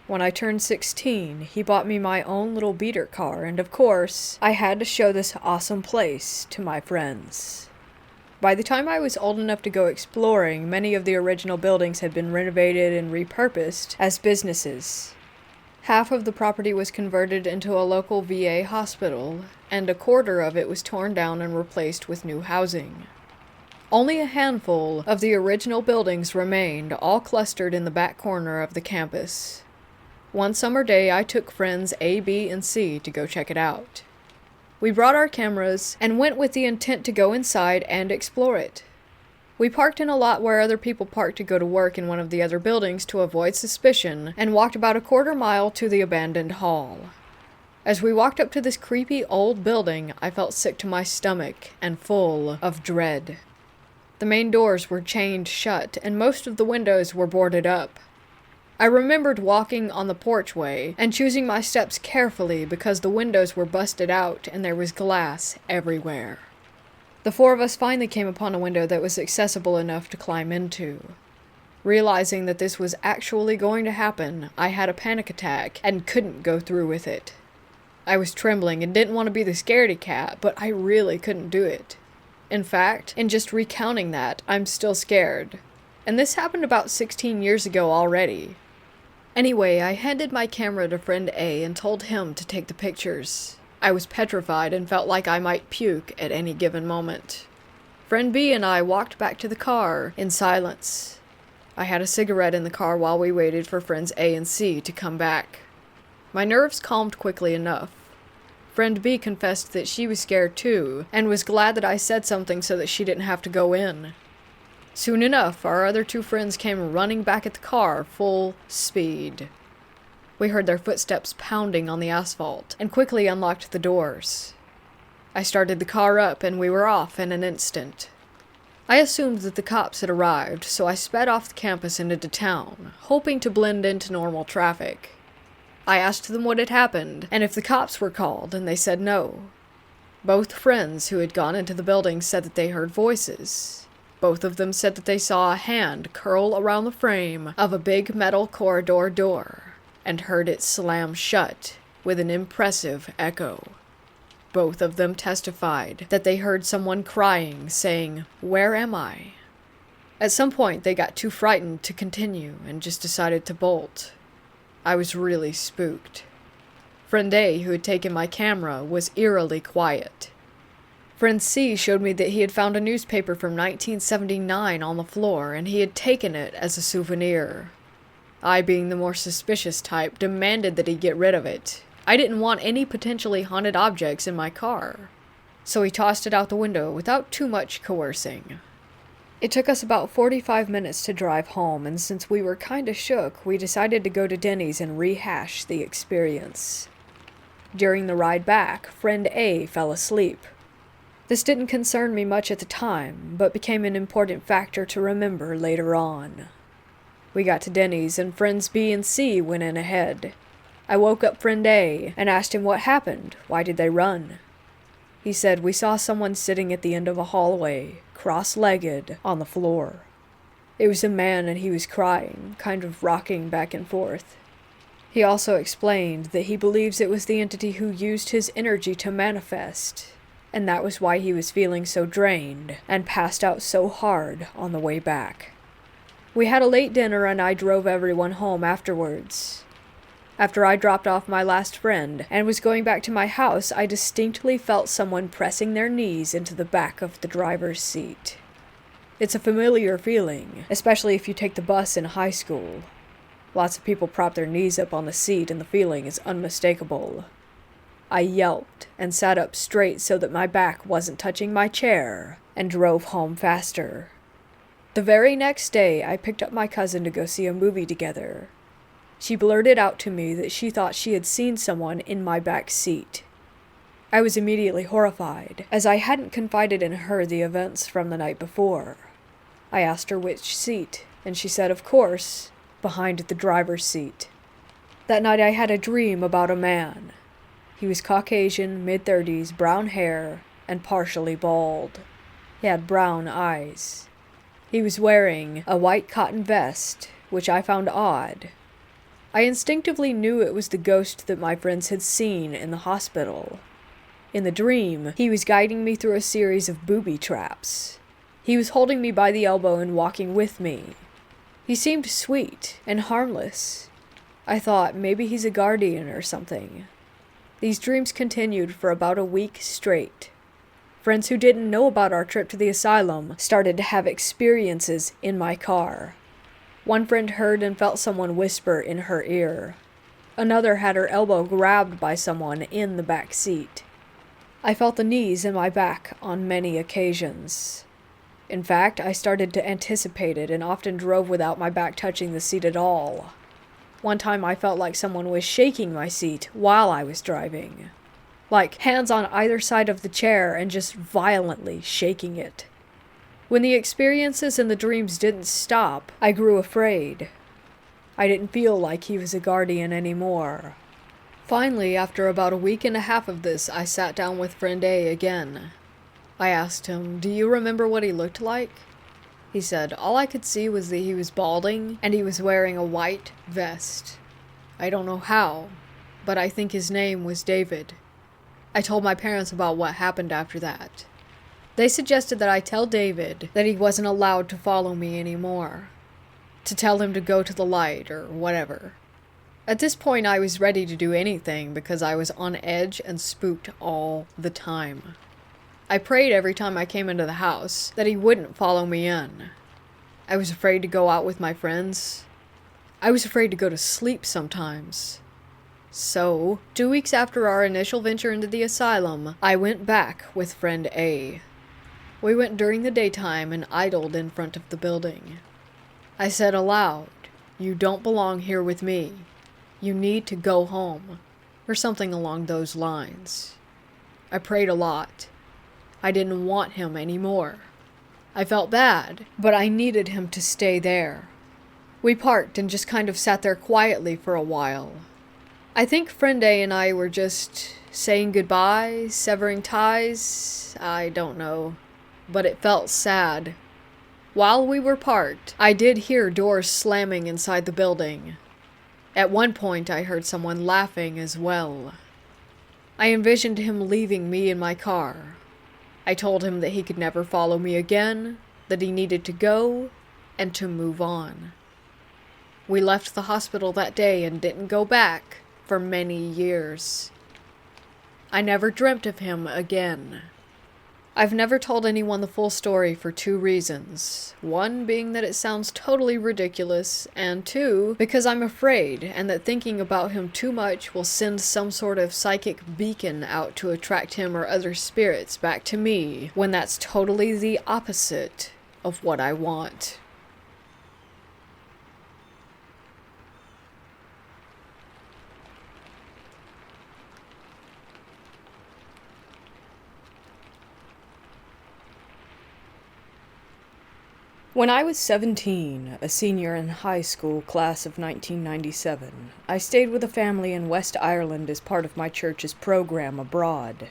When I turned 16, he bought me my own little beater car, and of course, I had to show this awesome place to my friends. By the time I was old enough to go exploring, many of the original buildings had been renovated and repurposed as businesses. Half of the property was converted into a local VA hospital, and a quarter of it was torn down and replaced with new housing. Only a handful of the original buildings remained, all clustered in the back corner of the campus. One summer day, I took friends A, B, and C to go check it out. We brought our cameras and went with the intent to go inside and explore it. We parked in a lot where other people parked to go to work in one of the other buildings to avoid suspicion, and walked about a quarter-mile to the abandoned hall. As we walked up to this creepy old building, I felt sick to my stomach and full of dread. The main doors were chained shut, and most of the windows were boarded up. I remembered walking on the porchway and choosing my steps carefully because the windows were busted out and there was glass everywhere. The four of us finally came upon a window that was accessible enough to climb into. Realizing that this was actually going to happen, I had a panic attack and couldn't go through with it. I was trembling and didn't want to be the scaredy cat, but I really couldn't do it. In fact, in just recounting that, I'm still scared. And this happened about 16 years ago already. Anyway, I handed my camera to friend A and told him to take the pictures. I was petrified and felt like I might puke at any given moment. Friend B and I walked back to the car in silence. I had a cigarette in the car while we waited for friends A and C to come back. My nerves calmed quickly enough. Friend B confessed that she was scared too, and was glad that I said something so that she didn't have to go in. Soon enough, our other two friends came running back at the car, full speed. We heard their footsteps pounding on the asphalt, and quickly unlocked the doors. I started the car up, and we were off in an instant. I assumed that the cops had arrived, so I sped off the campus and into town, hoping to blend into normal traffic. I asked them what had happened, and if the cops were called, and they said no. Both friends who had gone into the building said that they heard voices. Both of them said that they saw a hand curl around the frame of a big metal corridor door, and heard it slam shut with an impressive echo. Both of them testified that they heard someone crying, saying, "Where am I?" At some point, they got too frightened to continue and just decided to bolt. I was really spooked. Friend A, who had taken my camera, was eerily quiet. Friend C showed me that he had found a newspaper from 1979 on the floor, and he had taken it as a souvenir. I, being the more suspicious type, demanded that he get rid of it. I didn't want any potentially haunted objects in my car. So he tossed it out the window without too much coercing. It took us about 45 minutes to drive home, and since we were kinda shook, we decided to go to Denny's and rehash the experience. During the ride back, Friend A fell asleep. This didn't concern me much at the time, but became an important factor to remember later on. We got to Denny's, and friends B and C went in ahead. I woke up Friend A and asked him what happened. Why did they run? He said, "We saw someone sitting at the end of a hallway, cross-legged, on the floor. It was a man and he was crying, kind of rocking back and forth." He also explained that he believes it was the entity who used his energy to manifest, and that was why he was feeling so drained and passed out so hard on the way back. We had a late dinner and I drove everyone home afterwards. After I dropped off my last friend and was going back to my house, I distinctly felt someone pressing their knees into the back of the driver's seat. It's a familiar feeling, especially if you take the bus in high school. Lots of people prop their knees up on the seat and the feeling is unmistakable. I yelped and sat up straight so that my back wasn't touching my chair and drove home faster. The very next day, I picked up my cousin to go see a movie together. She blurted out to me that she thought she had seen someone in my back seat. I was immediately horrified, as I hadn't confided in her the events from the night before. I asked her which seat, and she said, of course, behind the driver's seat. That night I had a dream about a man. He was Caucasian, mid-30s, brown hair, and partially bald. He had brown eyes. He was wearing a white cotton vest, which I found odd. I instinctively knew it was the ghost that my friends had seen in the hospital. In the dream, he was guiding me through a series of booby traps. He was holding me by the elbow and walking with me. He seemed sweet and harmless. I thought maybe he's a guardian or something. These dreams continued for about a week straight. Friends who didn't know about our trip to the asylum started to have experiences in my car. One friend heard and felt someone whisper in her ear. Another had her elbow grabbed by someone in the back seat. I felt the knees in my back on many occasions. In fact, I started to anticipate it and often drove without my back touching the seat at all. One time I felt like someone was shaking my seat while I was driving. Like hands on either side of the chair and just violently shaking it. When the experiences and the dreams didn't stop, I grew afraid. I didn't feel like he was a guardian anymore. Finally, after about a week and a half of this, I sat down with Friend A again. I asked him, "Do you remember what he looked like?" He said, "All I could see was that he was balding and he was wearing a white vest. I don't know how, but I think his name was David." I told my parents about what happened after that. They suggested that I tell David that he wasn't allowed to follow me anymore. To tell him to go to the light or whatever. At this point I was ready to do anything because I was on edge and spooked all the time. I prayed every time I came into the house that he wouldn't follow me in. I was afraid to go out with my friends. I was afraid to go to sleep sometimes. So, 2 weeks after our initial venture into the asylum, I went back with Friend A. We went during the daytime and idled in front of the building. I said aloud, "You don't belong here with me. You need to go home," or something along those lines. I prayed a lot. I didn't want him anymore. I felt bad, but I needed him to stay there. We parked and just kind of sat there quietly for a while. I think Friend A and I were just saying goodbye, severing ties, I don't know, but it felt sad. While we were parked, I did hear doors slamming inside the building. At one point, I heard someone laughing as well. I envisioned him leaving me in my car. I told him that he could never follow me again, that he needed to go, and to move on. We left the hospital that day and didn't go back for many years. I never dreamt of him again. I've never told anyone the full story for two reasons. One being that it sounds totally ridiculous, and two, because I'm afraid, and that thinking about him too much will send some sort of psychic beacon out to attract him or other spirits back to me, when that's totally the opposite of what I want. When I was 17, a senior in high school, class of 1997, I stayed with a family in West Ireland as part of my church's program abroad.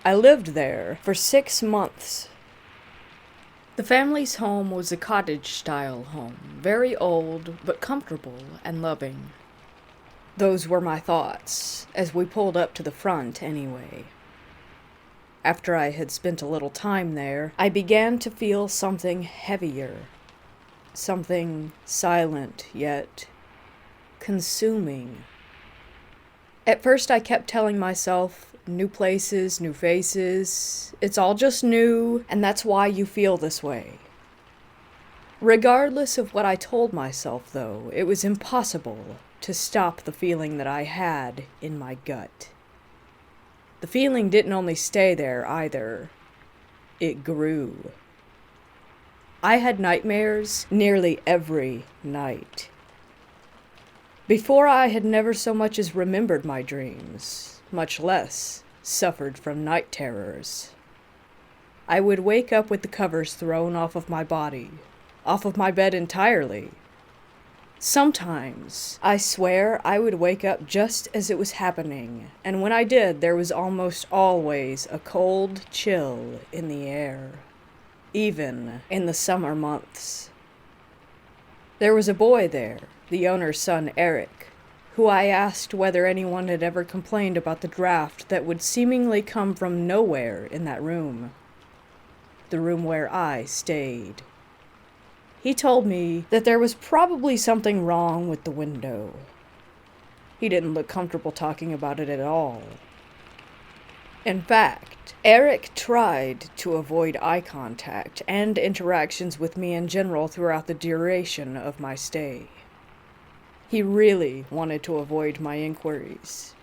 I lived there for 6 months. The family's home was a cottage-style home, very old, but comfortable and loving. Those were my thoughts, as we pulled up to the front anyway. After I had spent a little time there, I began to feel something heavier. Something silent, yet consuming. At first I kept telling myself, new places, new faces, it's all just new, and that's why you feel this way. Regardless of what I told myself, though, it was impossible to stop the feeling that I had in my gut. The feeling didn't only stay there, either. It grew. I had nightmares nearly every night. Before, I had never so much as remembered my dreams, much less suffered from night terrors. I would wake up with the covers thrown off of my body, off of my bed entirely. Sometimes, I swear, I would wake up just as it was happening, and when I did, there was almost always a cold chill in the air, even in the summer months. There was a boy there, the owner's son Eric, who I asked whether anyone had ever complained about the draft that would seemingly come from nowhere in that room, the room where I stayed. He told me that there was probably something wrong with the window. He didn't look comfortable talking about it at all. In fact, Eric tried to avoid eye contact and interactions with me in general throughout the duration of my stay. He really wanted to avoid my inquiries.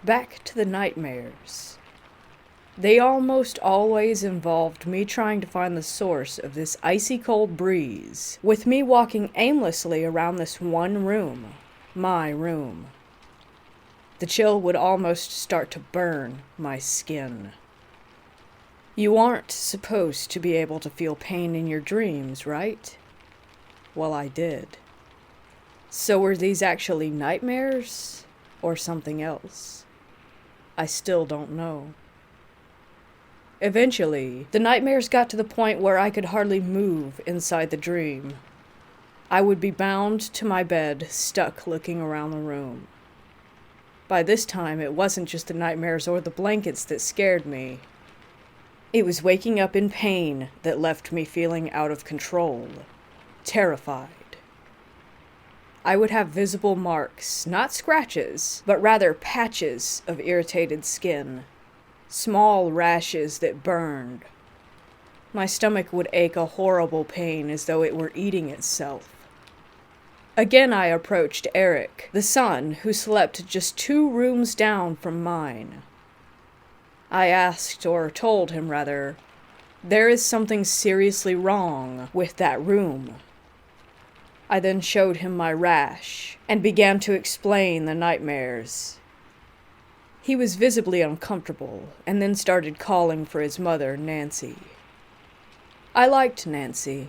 Back to the nightmares. They almost always involved me trying to find the source of this icy cold breeze, with me walking aimlessly around this one room, my room. The chill would almost start to burn my skin. You aren't supposed to be able to feel pain in your dreams, right? Well, I did. So were these actually nightmares, or something else? I still don't know. Eventually, the nightmares got to the point where I could hardly move inside the dream. I would be bound to my bed, stuck looking around the room. By this time, it wasn't just the nightmares or the blankets that scared me. It was waking up in pain that left me feeling out of control, terrified. I would have visible marks, not scratches, but rather patches of irritated skin. Small rashes that burned. My stomach would ache a horrible pain as though it were eating itself. Again I approached Eric, the son who slept just 2 rooms down from mine. I asked, or told him rather, there is something seriously wrong with that room. I then showed him my rash, and began to explain the nightmares. He was visibly uncomfortable, and then started calling for his mother, Nancy. I liked Nancy.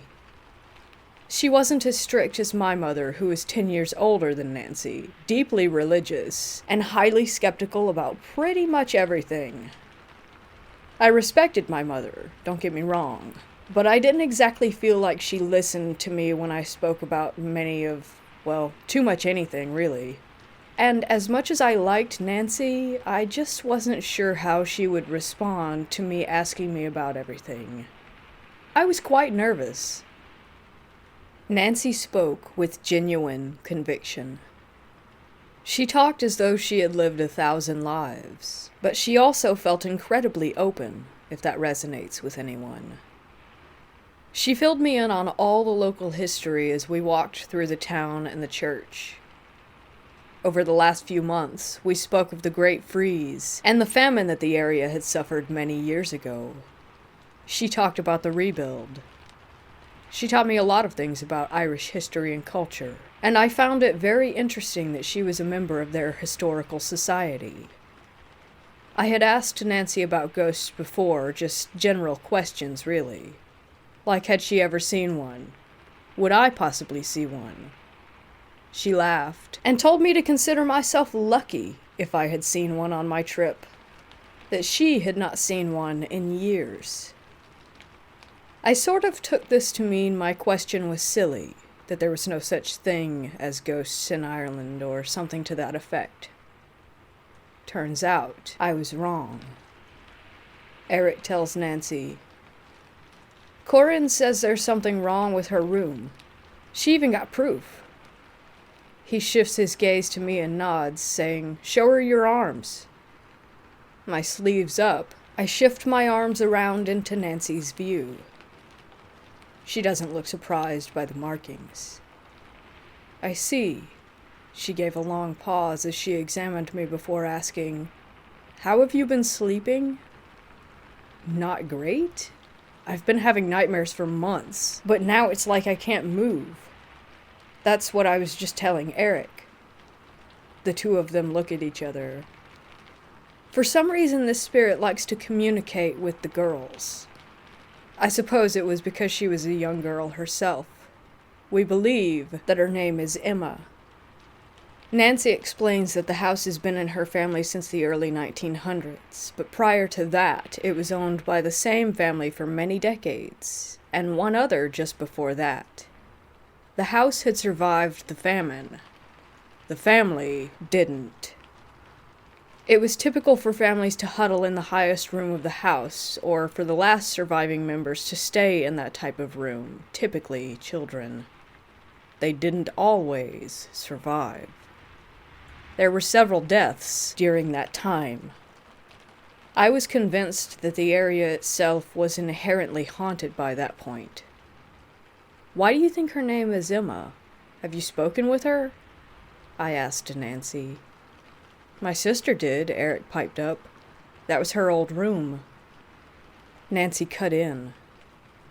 She wasn't as strict as my mother, who was 10 years older than Nancy, deeply religious, and highly skeptical about pretty much everything. I respected my mother, don't get me wrong, but I didn't exactly feel like she listened to me when I spoke about too much anything, really. And as much as I liked Nancy, I just wasn't sure how she would respond to me asking me about everything. I was quite nervous. Nancy spoke with genuine conviction. She talked as though she had lived 1,000 lives, but she also felt incredibly open, if that resonates with anyone. She filled me in on all the local history as we walked through the town and the church. Over the last few months, we spoke of the Great Freeze and the famine that the area had suffered many years ago. She talked about the rebuild. She taught me a lot of things about Irish history and culture, and I found it very interesting that she was a member of their historical society. I had asked Nancy about ghosts before, just general questions, really. Like, had she ever seen one? Would I possibly see one? She laughed, and told me to consider myself lucky if I had seen one on my trip, that she had not seen one in years. I sort of took this to mean my question was silly, that there was no such thing as ghosts in Ireland or something to that effect. Turns out, I was wrong. Eric tells Nancy, "Corinne says there's something wrong with her room. She even got proof." He shifts his gaze to me and nods, saying, "Show her your arms." My sleeves up, I shift my arms around into Nancy's view. She doesn't look surprised by the markings. "I see." She gave a long pause as she examined me before asking, "How have you been sleeping?" "Not great. I've been having nightmares for months, but now it's like I can't move." That's what I was just telling Eric. The two of them look at each other. For some reason, this spirit likes to communicate with the girls. I suppose it was because she was a young girl herself. We believe that her name is Emma. Nancy explains that the house has been in her family since the early 1900s, but prior to that, it was owned by the same family for many decades, and one other just before that. The house had survived the famine. The family didn't. It was typical for families to huddle in the highest room of the house, or for the last surviving members to stay in that type of room, typically children. They didn't always survive. There were several deaths during that time. I was convinced that the area itself was inherently haunted by that point. "Why do you think her name is Emma? Have you spoken with her?" I asked Nancy. "My sister did," Eric piped up. "That was her old room." Nancy cut in.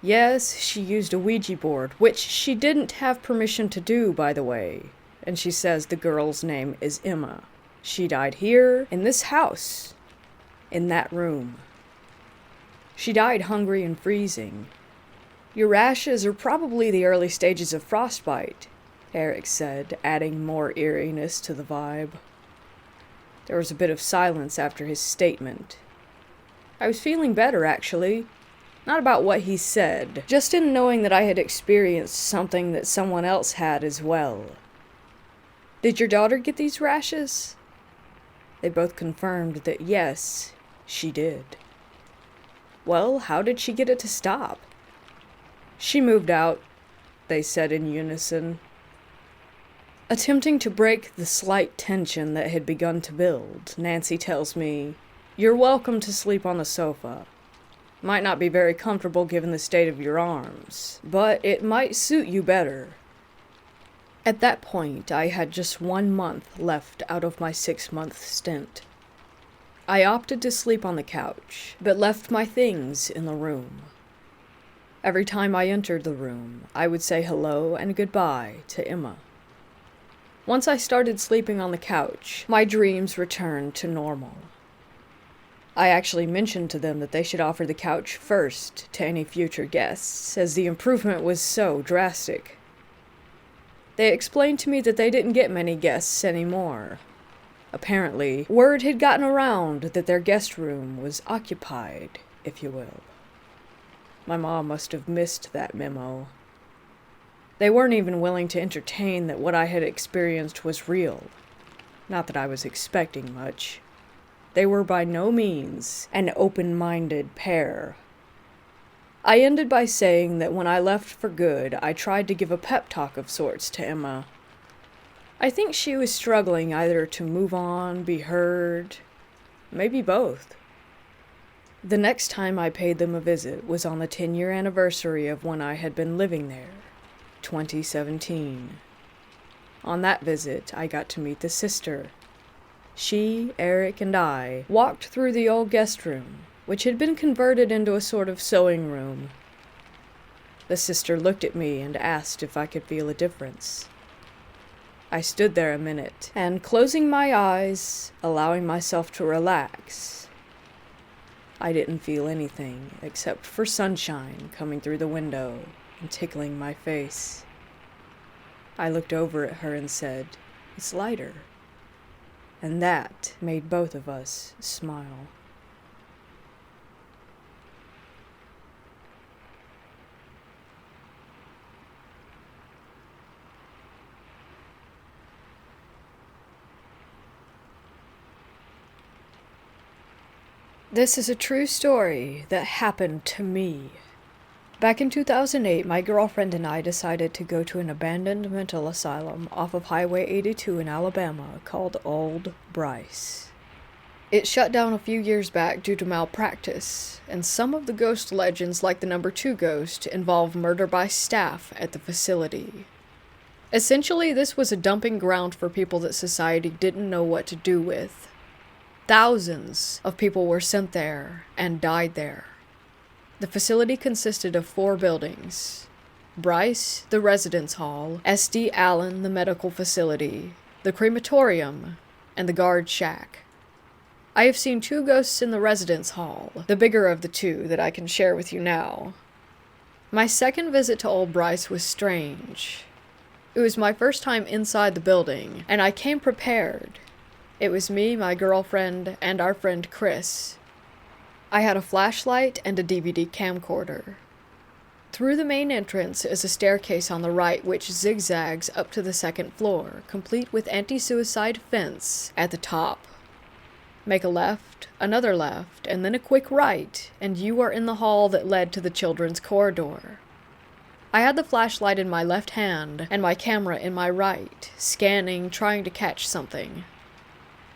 "Yes, she used a Ouija board, which she didn't have permission to do, by the way. And she says the girl's name is Emma. She died here, in this house, in that room. She died hungry and freezing. Your rashes are probably the early stages of frostbite," Eric said, adding more eeriness to the vibe. There was a bit of silence after his statement. I was feeling better, actually. Not about what he said, just in knowing that I had experienced something that someone else had as well. "Did your daughter get these rashes?" They both confirmed that yes, she did. "Well, how did she get it to stop?" "She moved out," they said in unison. Attempting to break the slight tension that had begun to build, Nancy tells me, "You're welcome to sleep on the sofa. Might not be very comfortable given the state of your arms, but it might suit you better." At that point, I had just 1 month left out of my 6-month stint. I opted to sleep on the couch, but left my things in the room. Every time I entered the room, I would say hello and goodbye to Emma. Once I started sleeping on the couch, my dreams returned to normal. I actually mentioned to them that they should offer the couch first to any future guests, as the improvement was so drastic. They explained to me that they didn't get many guests anymore. Apparently, word had gotten around that their guest room was occupied, if you will. My mom must have missed that memo. They weren't even willing to entertain that what I had experienced was real. Not that I was expecting much. They were by no means an open-minded pair. I ended by saying that when I left for good, I tried to give a pep talk of sorts to Emma. I think she was struggling either to move on, be heard, maybe both. The next time I paid them a visit was on the 10-year anniversary of when I had been living there, 2017. On that visit, I got to meet the sister. She, Eric, and I walked through the old guest room, which had been converted into a sort of sewing room. The sister looked at me and asked if I could feel a difference. I stood there a minute, and closing my eyes, allowing myself to relax, I didn't feel anything except for sunshine coming through the window and tickling my face. I looked over at her and said, "It's lighter." And that made both of us smile. This is a true story that happened to me. Back in 2008, my girlfriend and I decided to go to an abandoned mental asylum off of Highway 82 in Alabama called Old Bryce. It shut down a few years back due to malpractice, and some of the ghost legends, like the number 2 ghost, involve murder by staff at the facility. Essentially, this was a dumping ground for people that society didn't know what to do with. Thousands of people were sent there and died there. The facility consisted of 4 buildings: Bryce, the residence hall, SD Allen, the medical facility, the crematorium, and the guard shack. I have seen 2 ghosts in the residence hall, the bigger of the 2 that I can share with you now. My second visit to Old Bryce was strange. It was my first time inside the building, and I came prepared. It was me, my girlfriend, and our friend Chris. I had a flashlight and a DVD camcorder. Through the main entrance is a staircase on the right which zigzags up to the 2nd floor, complete with anti-suicide fence at the top. Make a left, another left, and then a quick right, and you are in the hall that led to the children's corridor. I had the flashlight in my left hand and my camera in my right, scanning, trying to catch something.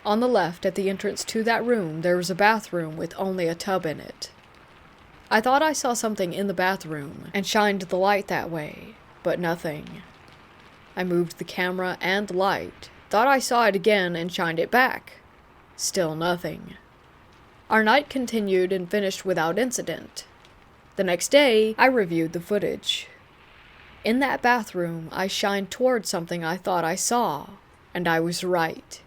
On the left, at the entrance to that room, there was a bathroom with only a tub in it. I thought I saw something in the bathroom, and shined the light that way, but nothing. I moved the camera and light, thought I saw it again, and shined it back. Still nothing. Our night continued and finished without incident. The next day, I reviewed the footage. In that bathroom, I shined toward something I thought I saw, and I was right.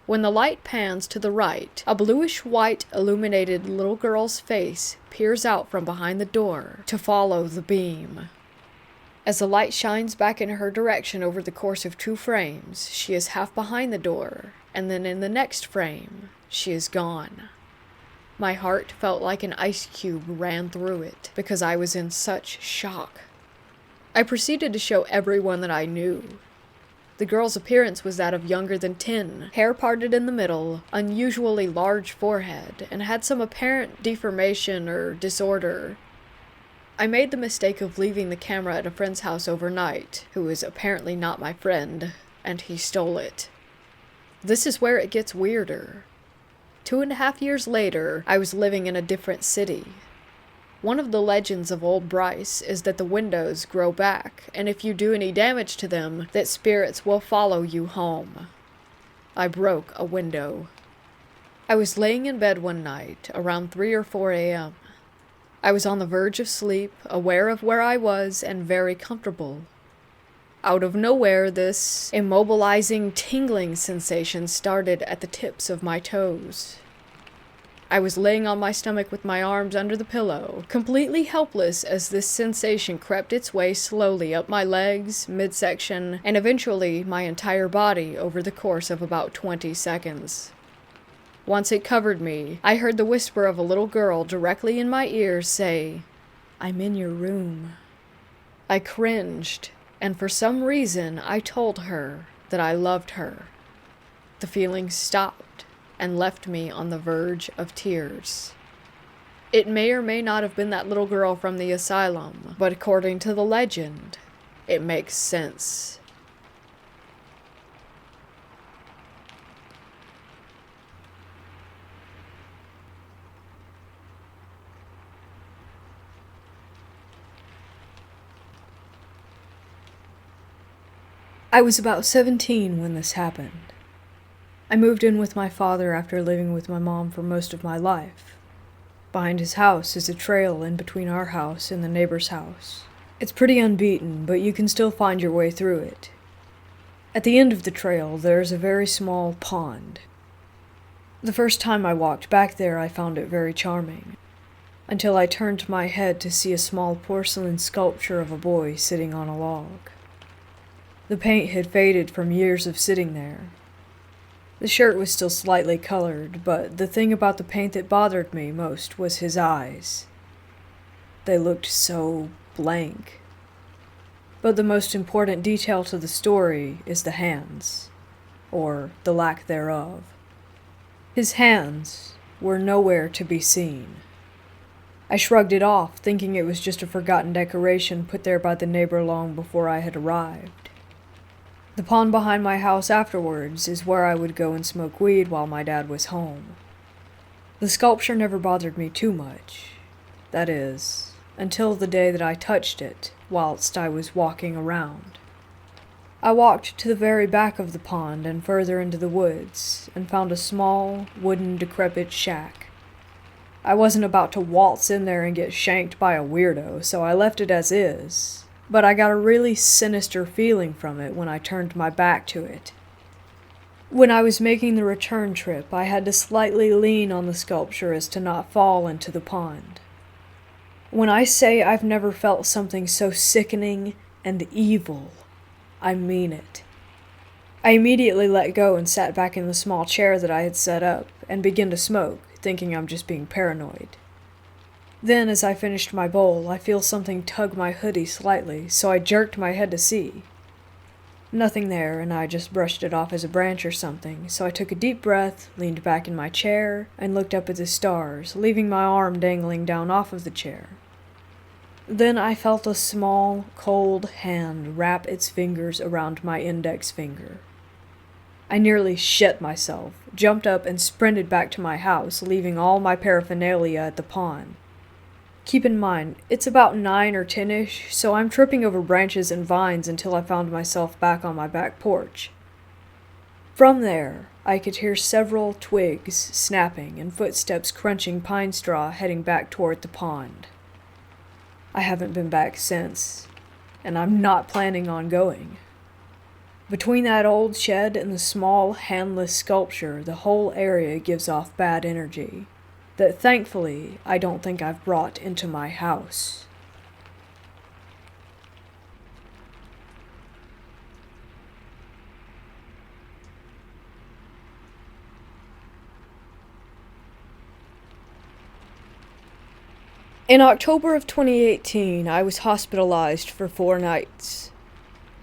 When the light pans to the right, a bluish-white illuminated little girl's face peers out from behind the door to follow the beam. As the light shines back in her direction over the course of 2 frames, she is half behind the door, and then in the next frame, she is gone. My heart felt like an ice cube ran through it, because I was in such shock. I proceeded to show everyone that I knew. The girl's appearance was that of younger than 10, hair parted in the middle, unusually large forehead, and had some apparent deformation or disorder. I made the mistake of leaving the camera at a friend's house overnight, who was apparently not my friend, and he stole it. This is where it gets weirder. 2.5 years later, I was living in a different city. One of the legends of Old Bryce is that the windows grow back, and if you do any damage to them, that spirits will follow you home. I broke a window. I was laying in bed one night, around 3 or 4 a.m. I was on the verge of sleep, aware of where I was, and very comfortable. Out of nowhere, this immobilizing, tingling sensation started at the tips of my toes. I was laying on my stomach with my arms under the pillow, completely helpless as this sensation crept its way slowly up my legs, midsection, and eventually my entire body over the course of about 20 seconds. Once it covered me, I heard the whisper of a little girl directly in my ear say, "I'm in your room." I cringed, and for some reason I told her that I loved her. The feeling stopped and left me on the verge of tears. It may or may not have been that little girl from the asylum, but according to the legend, it makes sense. I was about 17 when this happened. I moved in with my father after living with my mom for most of my life. Behind his house is a trail in between our house and the neighbor's house. It's pretty unbeaten, but you can still find your way through it. At the end of the trail, there's a very small pond. The first time I walked back there, I found it very charming, until I turned my head to see a small porcelain sculpture of a boy sitting on a log. The paint had faded from years of sitting there. The shirt was still slightly colored, but the thing about the paint that bothered me most was his eyes. They looked so blank. But the most important detail to the story is the hands, or the lack thereof. His hands were nowhere to be seen. I shrugged it off, thinking it was just a forgotten decoration put there by the neighbor long before I had arrived. The pond behind my house afterwards is where I would go and smoke weed while my dad was home. The sculpture never bothered me too much. That is, until the day that I touched it whilst I was walking around. I walked to the very back of the pond and further into the woods and found a small, wooden, decrepit shack. I wasn't about to waltz in there and get shanked by a weirdo, so I left it as is. But I got a really sinister feeling from it when I turned my back to it. When I was making the return trip, I had to slightly lean on the sculpture as to not fall into the pond. When I say I've never felt something so sickening and evil, I mean it. I immediately let go and sat back in the small chair that I had set up and began to smoke, thinking I'm just being paranoid. Then, as I finished my bowl, I feel something tug my hoodie slightly, so I jerked my head to see. Nothing there, and I just brushed it off as a branch or something, so I took a deep breath, leaned back in my chair, and looked up at the stars, leaving my arm dangling down off of the chair. Then I felt a small, cold hand wrap its fingers around my index finger. I nearly shit myself, jumped up, and sprinted back to my house, leaving all my paraphernalia at the pond. Keep in mind, it's about 9 or 10-ish, so I'm tripping over branches and vines until I found myself back on my back porch. From there, I could hear several twigs snapping and footsteps crunching pine straw heading back toward the pond. I haven't been back since, and I'm not planning on going. Between that old shed and the small, handless sculpture, the whole area gives off bad energy that thankfully I don't think I've brought into my house. In October of 2018, I was hospitalized for 4 nights.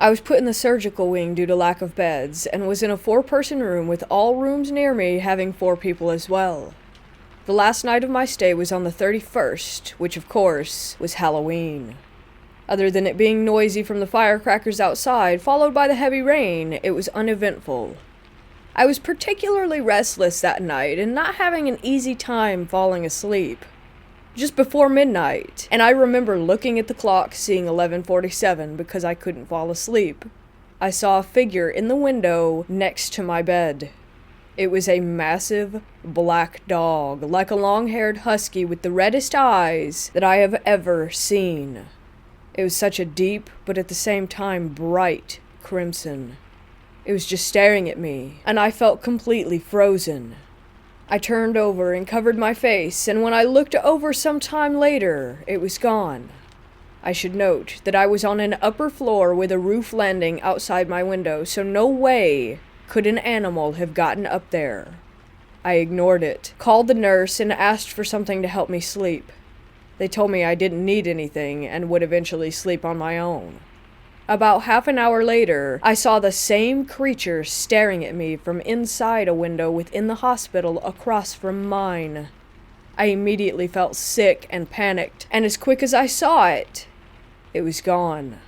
I was put in the surgical wing due to lack of beds, and was in a 4-person room with all rooms near me having 4 people as well. The last night of my stay was on the 31st, which of course was Halloween. Other than it being noisy from the firecrackers outside, followed by the heavy rain, it was uneventful. I was particularly restless that night and not having an easy time falling asleep. Just before midnight, and I remember looking at the clock seeing 11:47 because I couldn't fall asleep. I saw a figure in the window next to my bed. It was a massive black dog, like a long-haired husky with the reddest eyes that I have ever seen. It was such a deep, but at the same time bright, crimson. It was just staring at me, and I felt completely frozen. I turned over and covered my face, and when I looked over some time later, it was gone. I should note that I was on an upper floor with a roof landing outside my window, so no way could an animal have gotten up there. I ignored it, called the nurse, and asked for something to help me sleep. They told me I didn't need anything and would eventually sleep on my own. About half an hour later, I saw the same creature staring at me from inside a window within the hospital across from mine. I immediately felt sick and panicked, and as quick as I saw it, it was gone.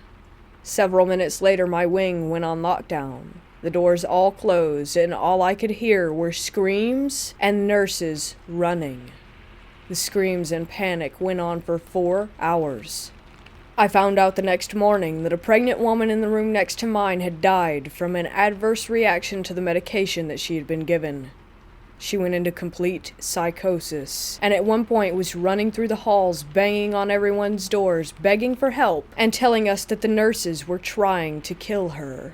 Several minutes later, my wing went on lockdown. The doors all closed, and all I could hear were screams and nurses running. The screams and panic went on for 4 hours. I found out the next morning that a pregnant woman in the room next to mine had died from an adverse reaction to the medication that she had been given. She went into complete psychosis, and at one point was running through the halls, banging on everyone's doors, begging for help, and telling us that the nurses were trying to kill her.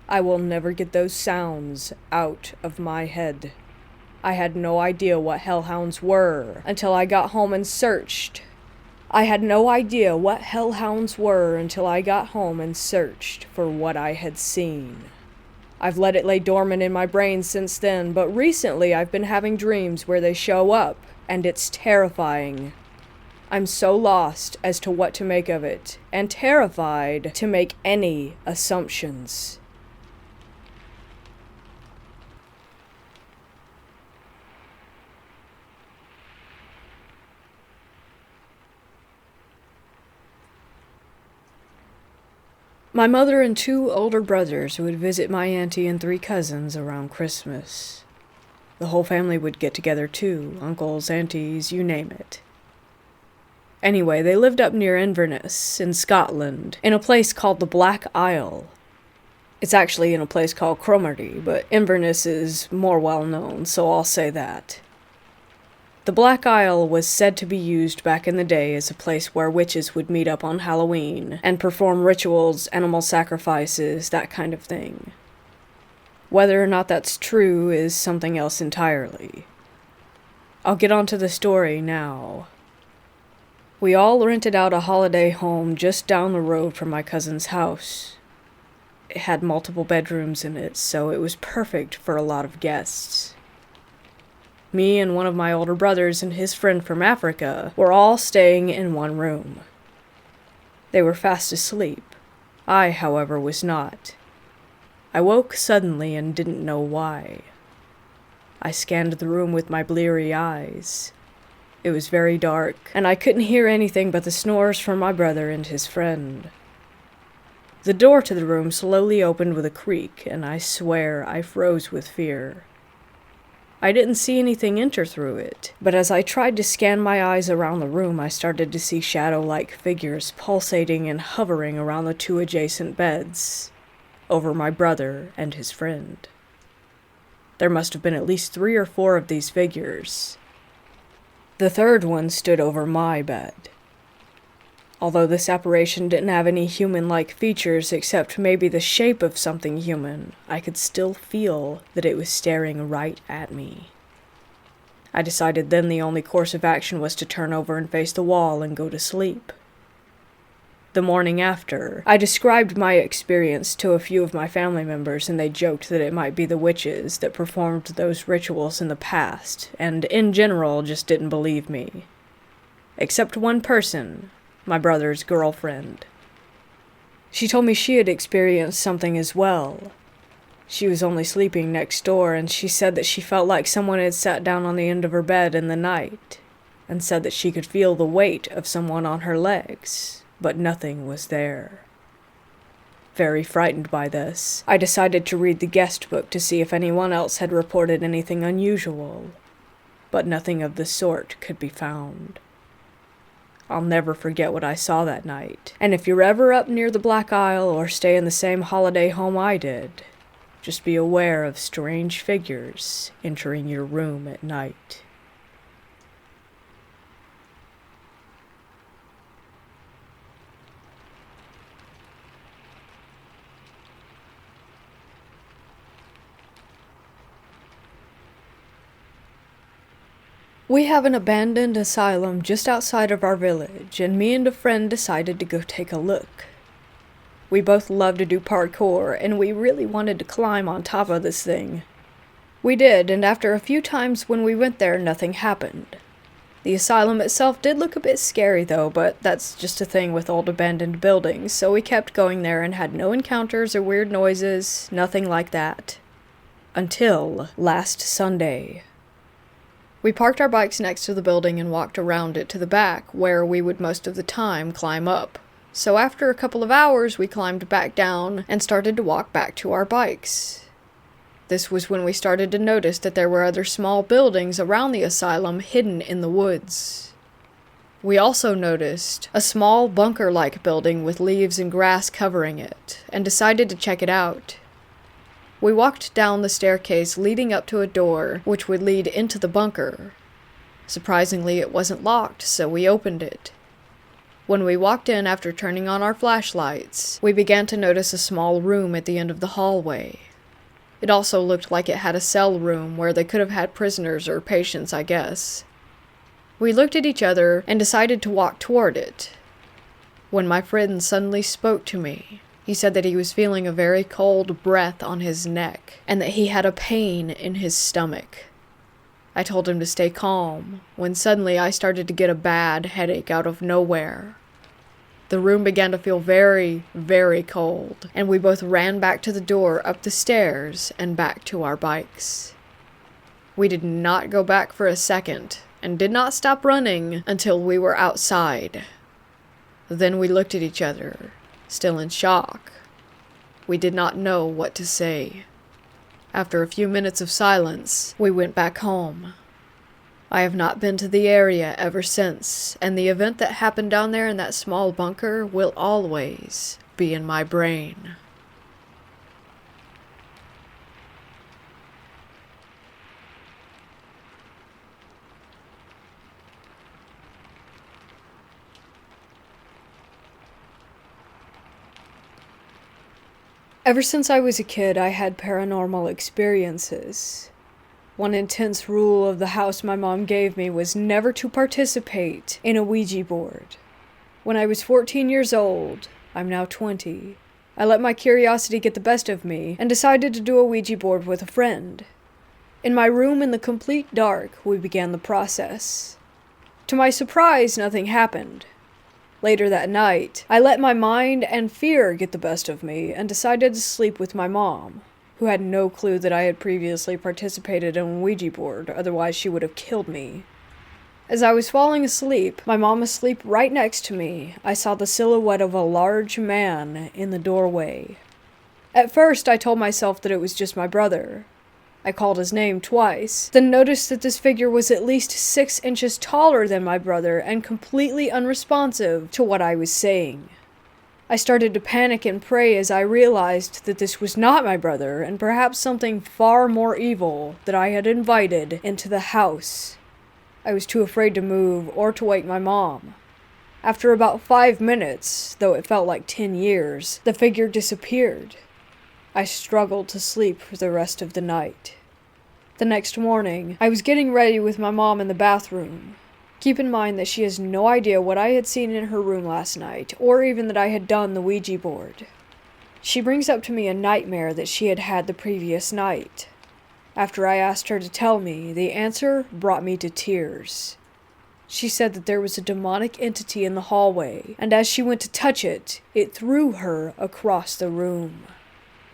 I will never get those sounds out of my head. I had no idea what hellhounds were until I got home and searched. for what I had seen. I've let it lay dormant in my brain since then, but recently I've been having dreams where they show up, and it's terrifying. I'm so lost as to what to make of it, and terrified to make any assumptions. My mother and 2 older brothers would visit my auntie and 3 cousins around Christmas. The whole family would get together too, uncles, aunties, you name it. Anyway, they lived up near Inverness, in Scotland, in a place called the Black Isle. It's actually in a place called Cromarty, but Inverness is more well known, so I'll say that. The Black Isle was said to be used back in the day as a place where witches would meet up on Halloween and perform rituals, animal sacrifices, that kind of thing. Whether or not that's true is something else entirely. I'll get on to the story now. We all rented out a holiday home just down the road from my cousin's house. It had multiple bedrooms in it, so it was perfect for a lot of guests. Me and one of my older brothers and his friend from Africa were all staying in one room. They were fast asleep. I, however, was not. I woke suddenly and didn't know why. I scanned the room with my bleary eyes. It was very dark, and I couldn't hear anything but the snores from my brother and his friend. The door to the room slowly opened with a creak, and I swear I froze with fear. I didn't see anything enter through it, but as I tried to scan my eyes around the room, I started to see shadow-like figures pulsating and hovering around the 2 adjacent beds, over my brother and his friend. There must have been at least 3 or 4 of these figures. The third one stood over my bed. Although this apparition didn't have any human-like features except maybe the shape of something human, I could still feel that it was staring right at me. I decided then the only course of action was to turn over and face the wall and go to sleep. The morning after, I described my experience to a few of my family members, and they joked that it might be the witches that performed those rituals in the past, and in general just didn't believe me. Except one person, my brother's girlfriend. She told me she had experienced something as well. She was only sleeping next door, and she said that she felt like someone had sat down on the end of her bed in the night, and said that she could feel the weight of someone on her legs, but nothing was there. Very frightened by this, I decided to read the guest book to see if anyone else had reported anything unusual, but nothing of the sort could be found. I'll never forget what I saw that night, and if you're ever up near the Black Isle or stay in the same holiday home I did, just be aware of strange figures entering your room at night. We have an abandoned asylum just outside of our village, and me and a friend decided to go take a look. We both love to do parkour, and we really wanted to climb on top of this thing. We did, and after a few times when we went there, nothing happened. The asylum itself did look a bit scary though, but that's just a thing with old abandoned buildings, so we kept going there and had no encounters or weird noises, nothing like that. Until last Sunday. We parked our bikes next to the building and walked around it to the back, where we would most of the time climb up. So after a couple of hours, we climbed back down and started to walk back to our bikes. This was when we started to notice that there were other small buildings around the asylum hidden in the woods. We also noticed a small bunker-like building with leaves and grass covering it, and decided to check it out. We walked down the staircase leading up to a door which would lead into the bunker. Surprisingly, it wasn't locked, so we opened it. When we walked in after turning on our flashlights, we began to notice a small room at the end of the hallway. It also looked like it had a cell room where they could have had prisoners or patients, I guess. We looked at each other and decided to walk toward it, when my friend suddenly spoke to me. He said that he was feeling a very cold breath on his neck, and that he had a pain in his stomach. I told him to stay calm, when suddenly I started to get a bad headache out of nowhere. The room began to feel very, very cold, and we both ran back to the door, up the stairs, and back to our bikes. We did not go back for a second, and did not stop running until we were outside. Then we looked at each other, still in shock. We did not know what to say. After a few minutes of silence, we went back home. I have not been to the area ever since, and the event that happened down there in that small bunker will always be in my brain. Ever since I was a kid, I had paranormal experiences. One intense rule of the house my mom gave me was never to participate in a Ouija board. When I was 14 years old, I'm now 20, I let my curiosity get the best of me and decided to do a Ouija board with a friend. In my room in the complete dark, we began the process. To my surprise, nothing happened. Later that night, I let my mind and fear get the best of me and decided to sleep with my mom, who had no clue that I had previously participated in a Ouija board, otherwise she would have killed me. As I was falling asleep, my mom asleep right next to me, I saw the silhouette of a large man in the doorway. At first, I told myself that it was just my brother. I called his name twice, then noticed that this figure was at least 6 inches taller than my brother and completely unresponsive to what I was saying. I started to panic and pray as I realized that this was not my brother and perhaps something far more evil that I had invited into the house. I was too afraid to move or to wake my mom. After about 5 minutes, though it felt like 10 years, the figure disappeared. I struggled to sleep for the rest of the night. The next morning, I was getting ready with my mom in the bathroom. Keep in mind that she has no idea what I had seen in her room last night, or even that I had done the Ouija board. She brings up to me a nightmare that she had had the previous night. After I asked her to tell me, the answer brought me to tears. She said that there was a demonic entity in the hallway, and as she went to touch it, it threw her across the room.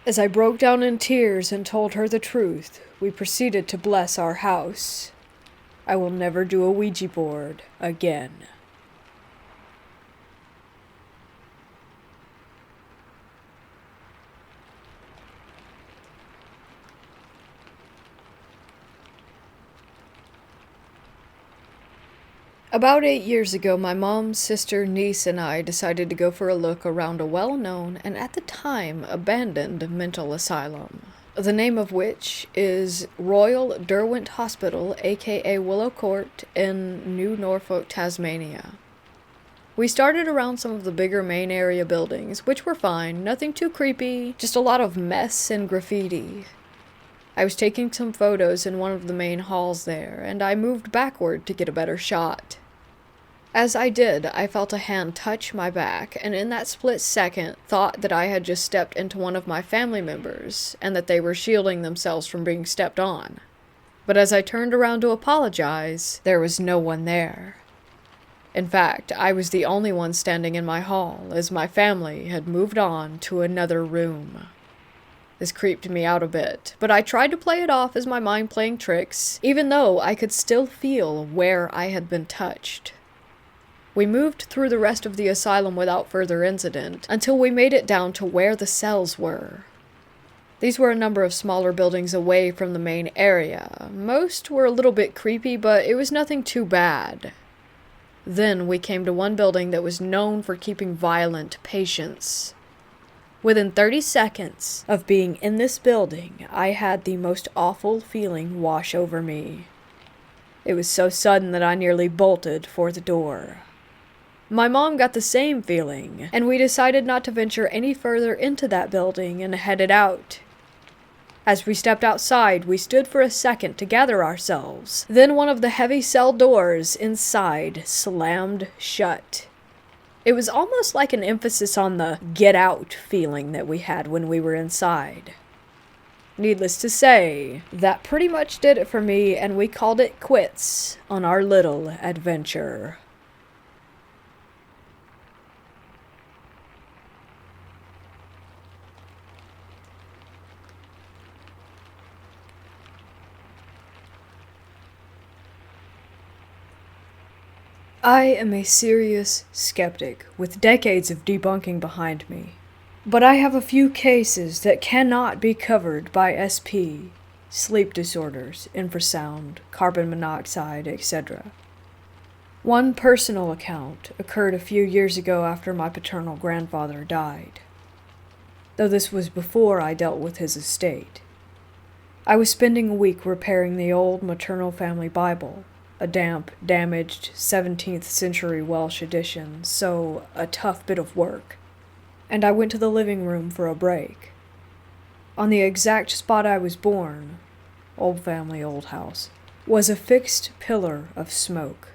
As I broke down in tears and told her the truth, we proceeded to bless our house. I will never do a Ouija board again. About 8 years ago, my mom, sister, niece, and I decided to go for a look around a well-known and at the time abandoned mental asylum, the name of which is Royal Derwent Hospital, aka Willow Court, in New Norfolk, Tasmania. We started around some of the bigger main area buildings, which were fine, nothing too creepy, just a lot of mess and graffiti. I was taking some photos in one of the main halls there, and I moved backward to get a better shot. As I did, I felt a hand touch my back, and in that split second, thought that I had just stepped into one of my family members, and that they were shielding themselves from being stepped on. But as I turned around to apologize, there was no one there. In fact, I was the only one standing in my hall, as my family had moved on to another room. This creeped me out a bit, but I tried to play it off as my mind playing tricks, even though I could still feel where I had been touched. We moved through the rest of the asylum without further incident, until we made it down to where the cells were. These were a number of smaller buildings away from the main area. Most were a little bit creepy, but it was nothing too bad. Then we came to one building that was known for keeping violent patients. Within 30 seconds of being in this building, I had the most awful feeling wash over me. It was so sudden that I nearly bolted for the door. My mom got the same feeling, and we decided not to venture any further into that building and headed out. As we stepped outside, we stood for a second to gather ourselves. Then one of the heavy cell doors inside slammed shut. It was almost like an emphasis on the get out feeling that we had when we were inside. Needless to say, that pretty much did it for me, and we called it quits on our little adventure. I am a serious skeptic with decades of debunking behind me, but I have a few cases that cannot be covered by SP, sleep disorders, infrasound, carbon monoxide, etc. One personal account occurred a few years ago after my paternal grandfather died, though this was before I dealt with his estate. I was spending a week repairing the old maternal family Bible, a damp, damaged 17th century Welsh edition, so a tough bit of work, and I went to the living room for a break. On the exact spot I was born, old family, old house, was a fixed pillar of smoke.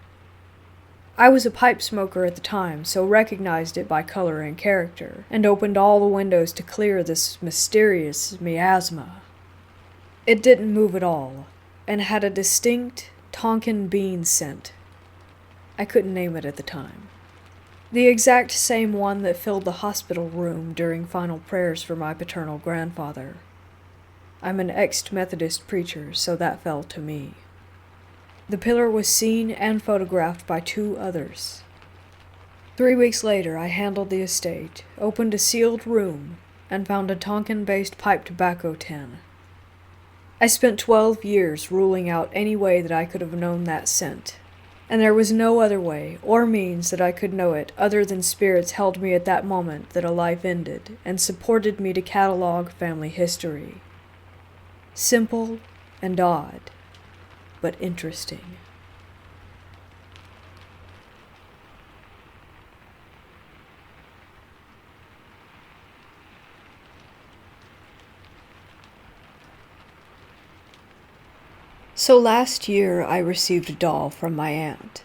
I was a pipe smoker at the time, so recognized it by color and character, and opened all the windows to clear this mysterious miasma. It didn't move at all, and had a distinct Tonkin bean scent. I couldn't name it at the time. The exact same one that filled the hospital room during final prayers for my paternal grandfather. I'm an ex-Methodist preacher, so that fell to me. The pillar was seen and photographed by 2 others. 3 weeks later, I handled the estate, opened a sealed room, and found a Tonkin-based pipe tobacco tin. I spent 12 years ruling out any way that I could have known that scent, and there was no other way or means that I could know it other than spirits held me at that moment that a life ended and supported me to catalog family history. Simple and odd, but interesting. So last year I received a doll from my aunt.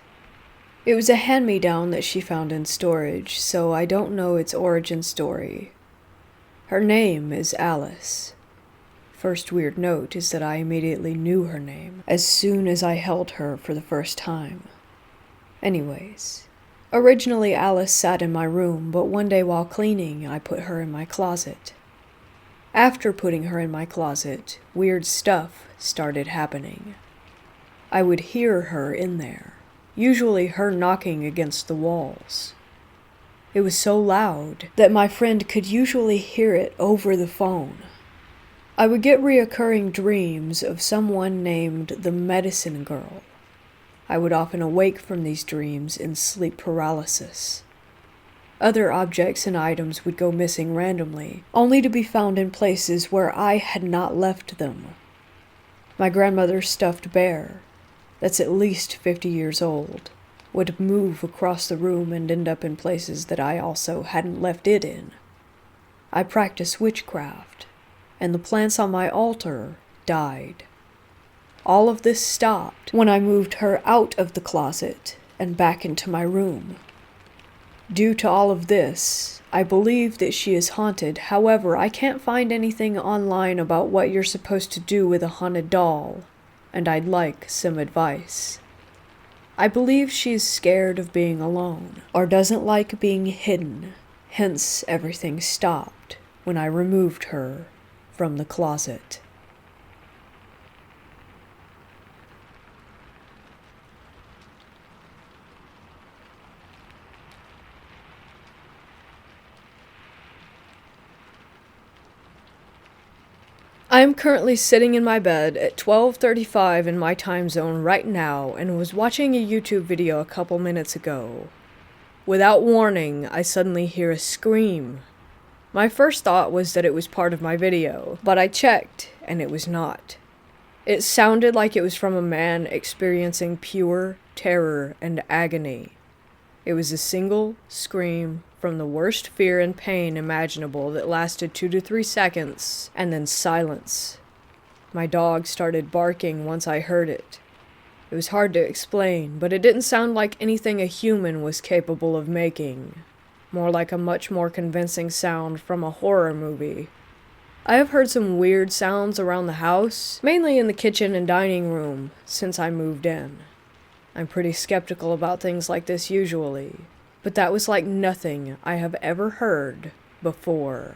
It was a hand-me-down that she found in storage, so I don't know its origin story. Her name is Alice. First weird note is that I immediately knew her name as soon as I held her for the first time. Anyways, originally Alice sat in my room, but one day while cleaning I put her in my closet. After putting her in my closet, weird stuff started happening. I would hear her in there, usually her knocking against the walls. It was so loud that my friend could usually hear it over the phone. I would get reoccurring dreams of someone named the Medicine Girl. I would often awake from these dreams in sleep paralysis. Other objects and items would go missing randomly, only to be found in places where I had not left them. My grandmother's stuffed bear, that's at least 50 years old, would move across the room and end up in places that I also hadn't left it in. I practiced witchcraft, and the plants on my altar died. All of this stopped when I moved her out of the closet and back into my room. Due to all of this, I believe that she is haunted. However, I can't find anything online about what you're supposed to do with a haunted doll, and I'd like some advice. I believe she is scared of being alone, or doesn't like being hidden, hence everything stopped when I removed her from the closet. I am currently sitting in my bed at 12:35 in my time zone right now and was watching a YouTube video a couple minutes ago. Without warning, I suddenly hear a scream. My first thought was that it was part of my video, but I checked and it was not. It sounded like it was from a man experiencing pure terror and agony. It was a single scream from the worst fear and pain imaginable that lasted 2 to 3 seconds, and then silence. My dog started barking once I heard it. It was hard to explain, but it didn't sound like anything a human was capable of making. More like a much more convincing sound from a horror movie. I have heard some weird sounds around the house, mainly in the kitchen and dining room, since I moved in. I'm pretty skeptical about things like this usually, but that was like nothing I have ever heard before.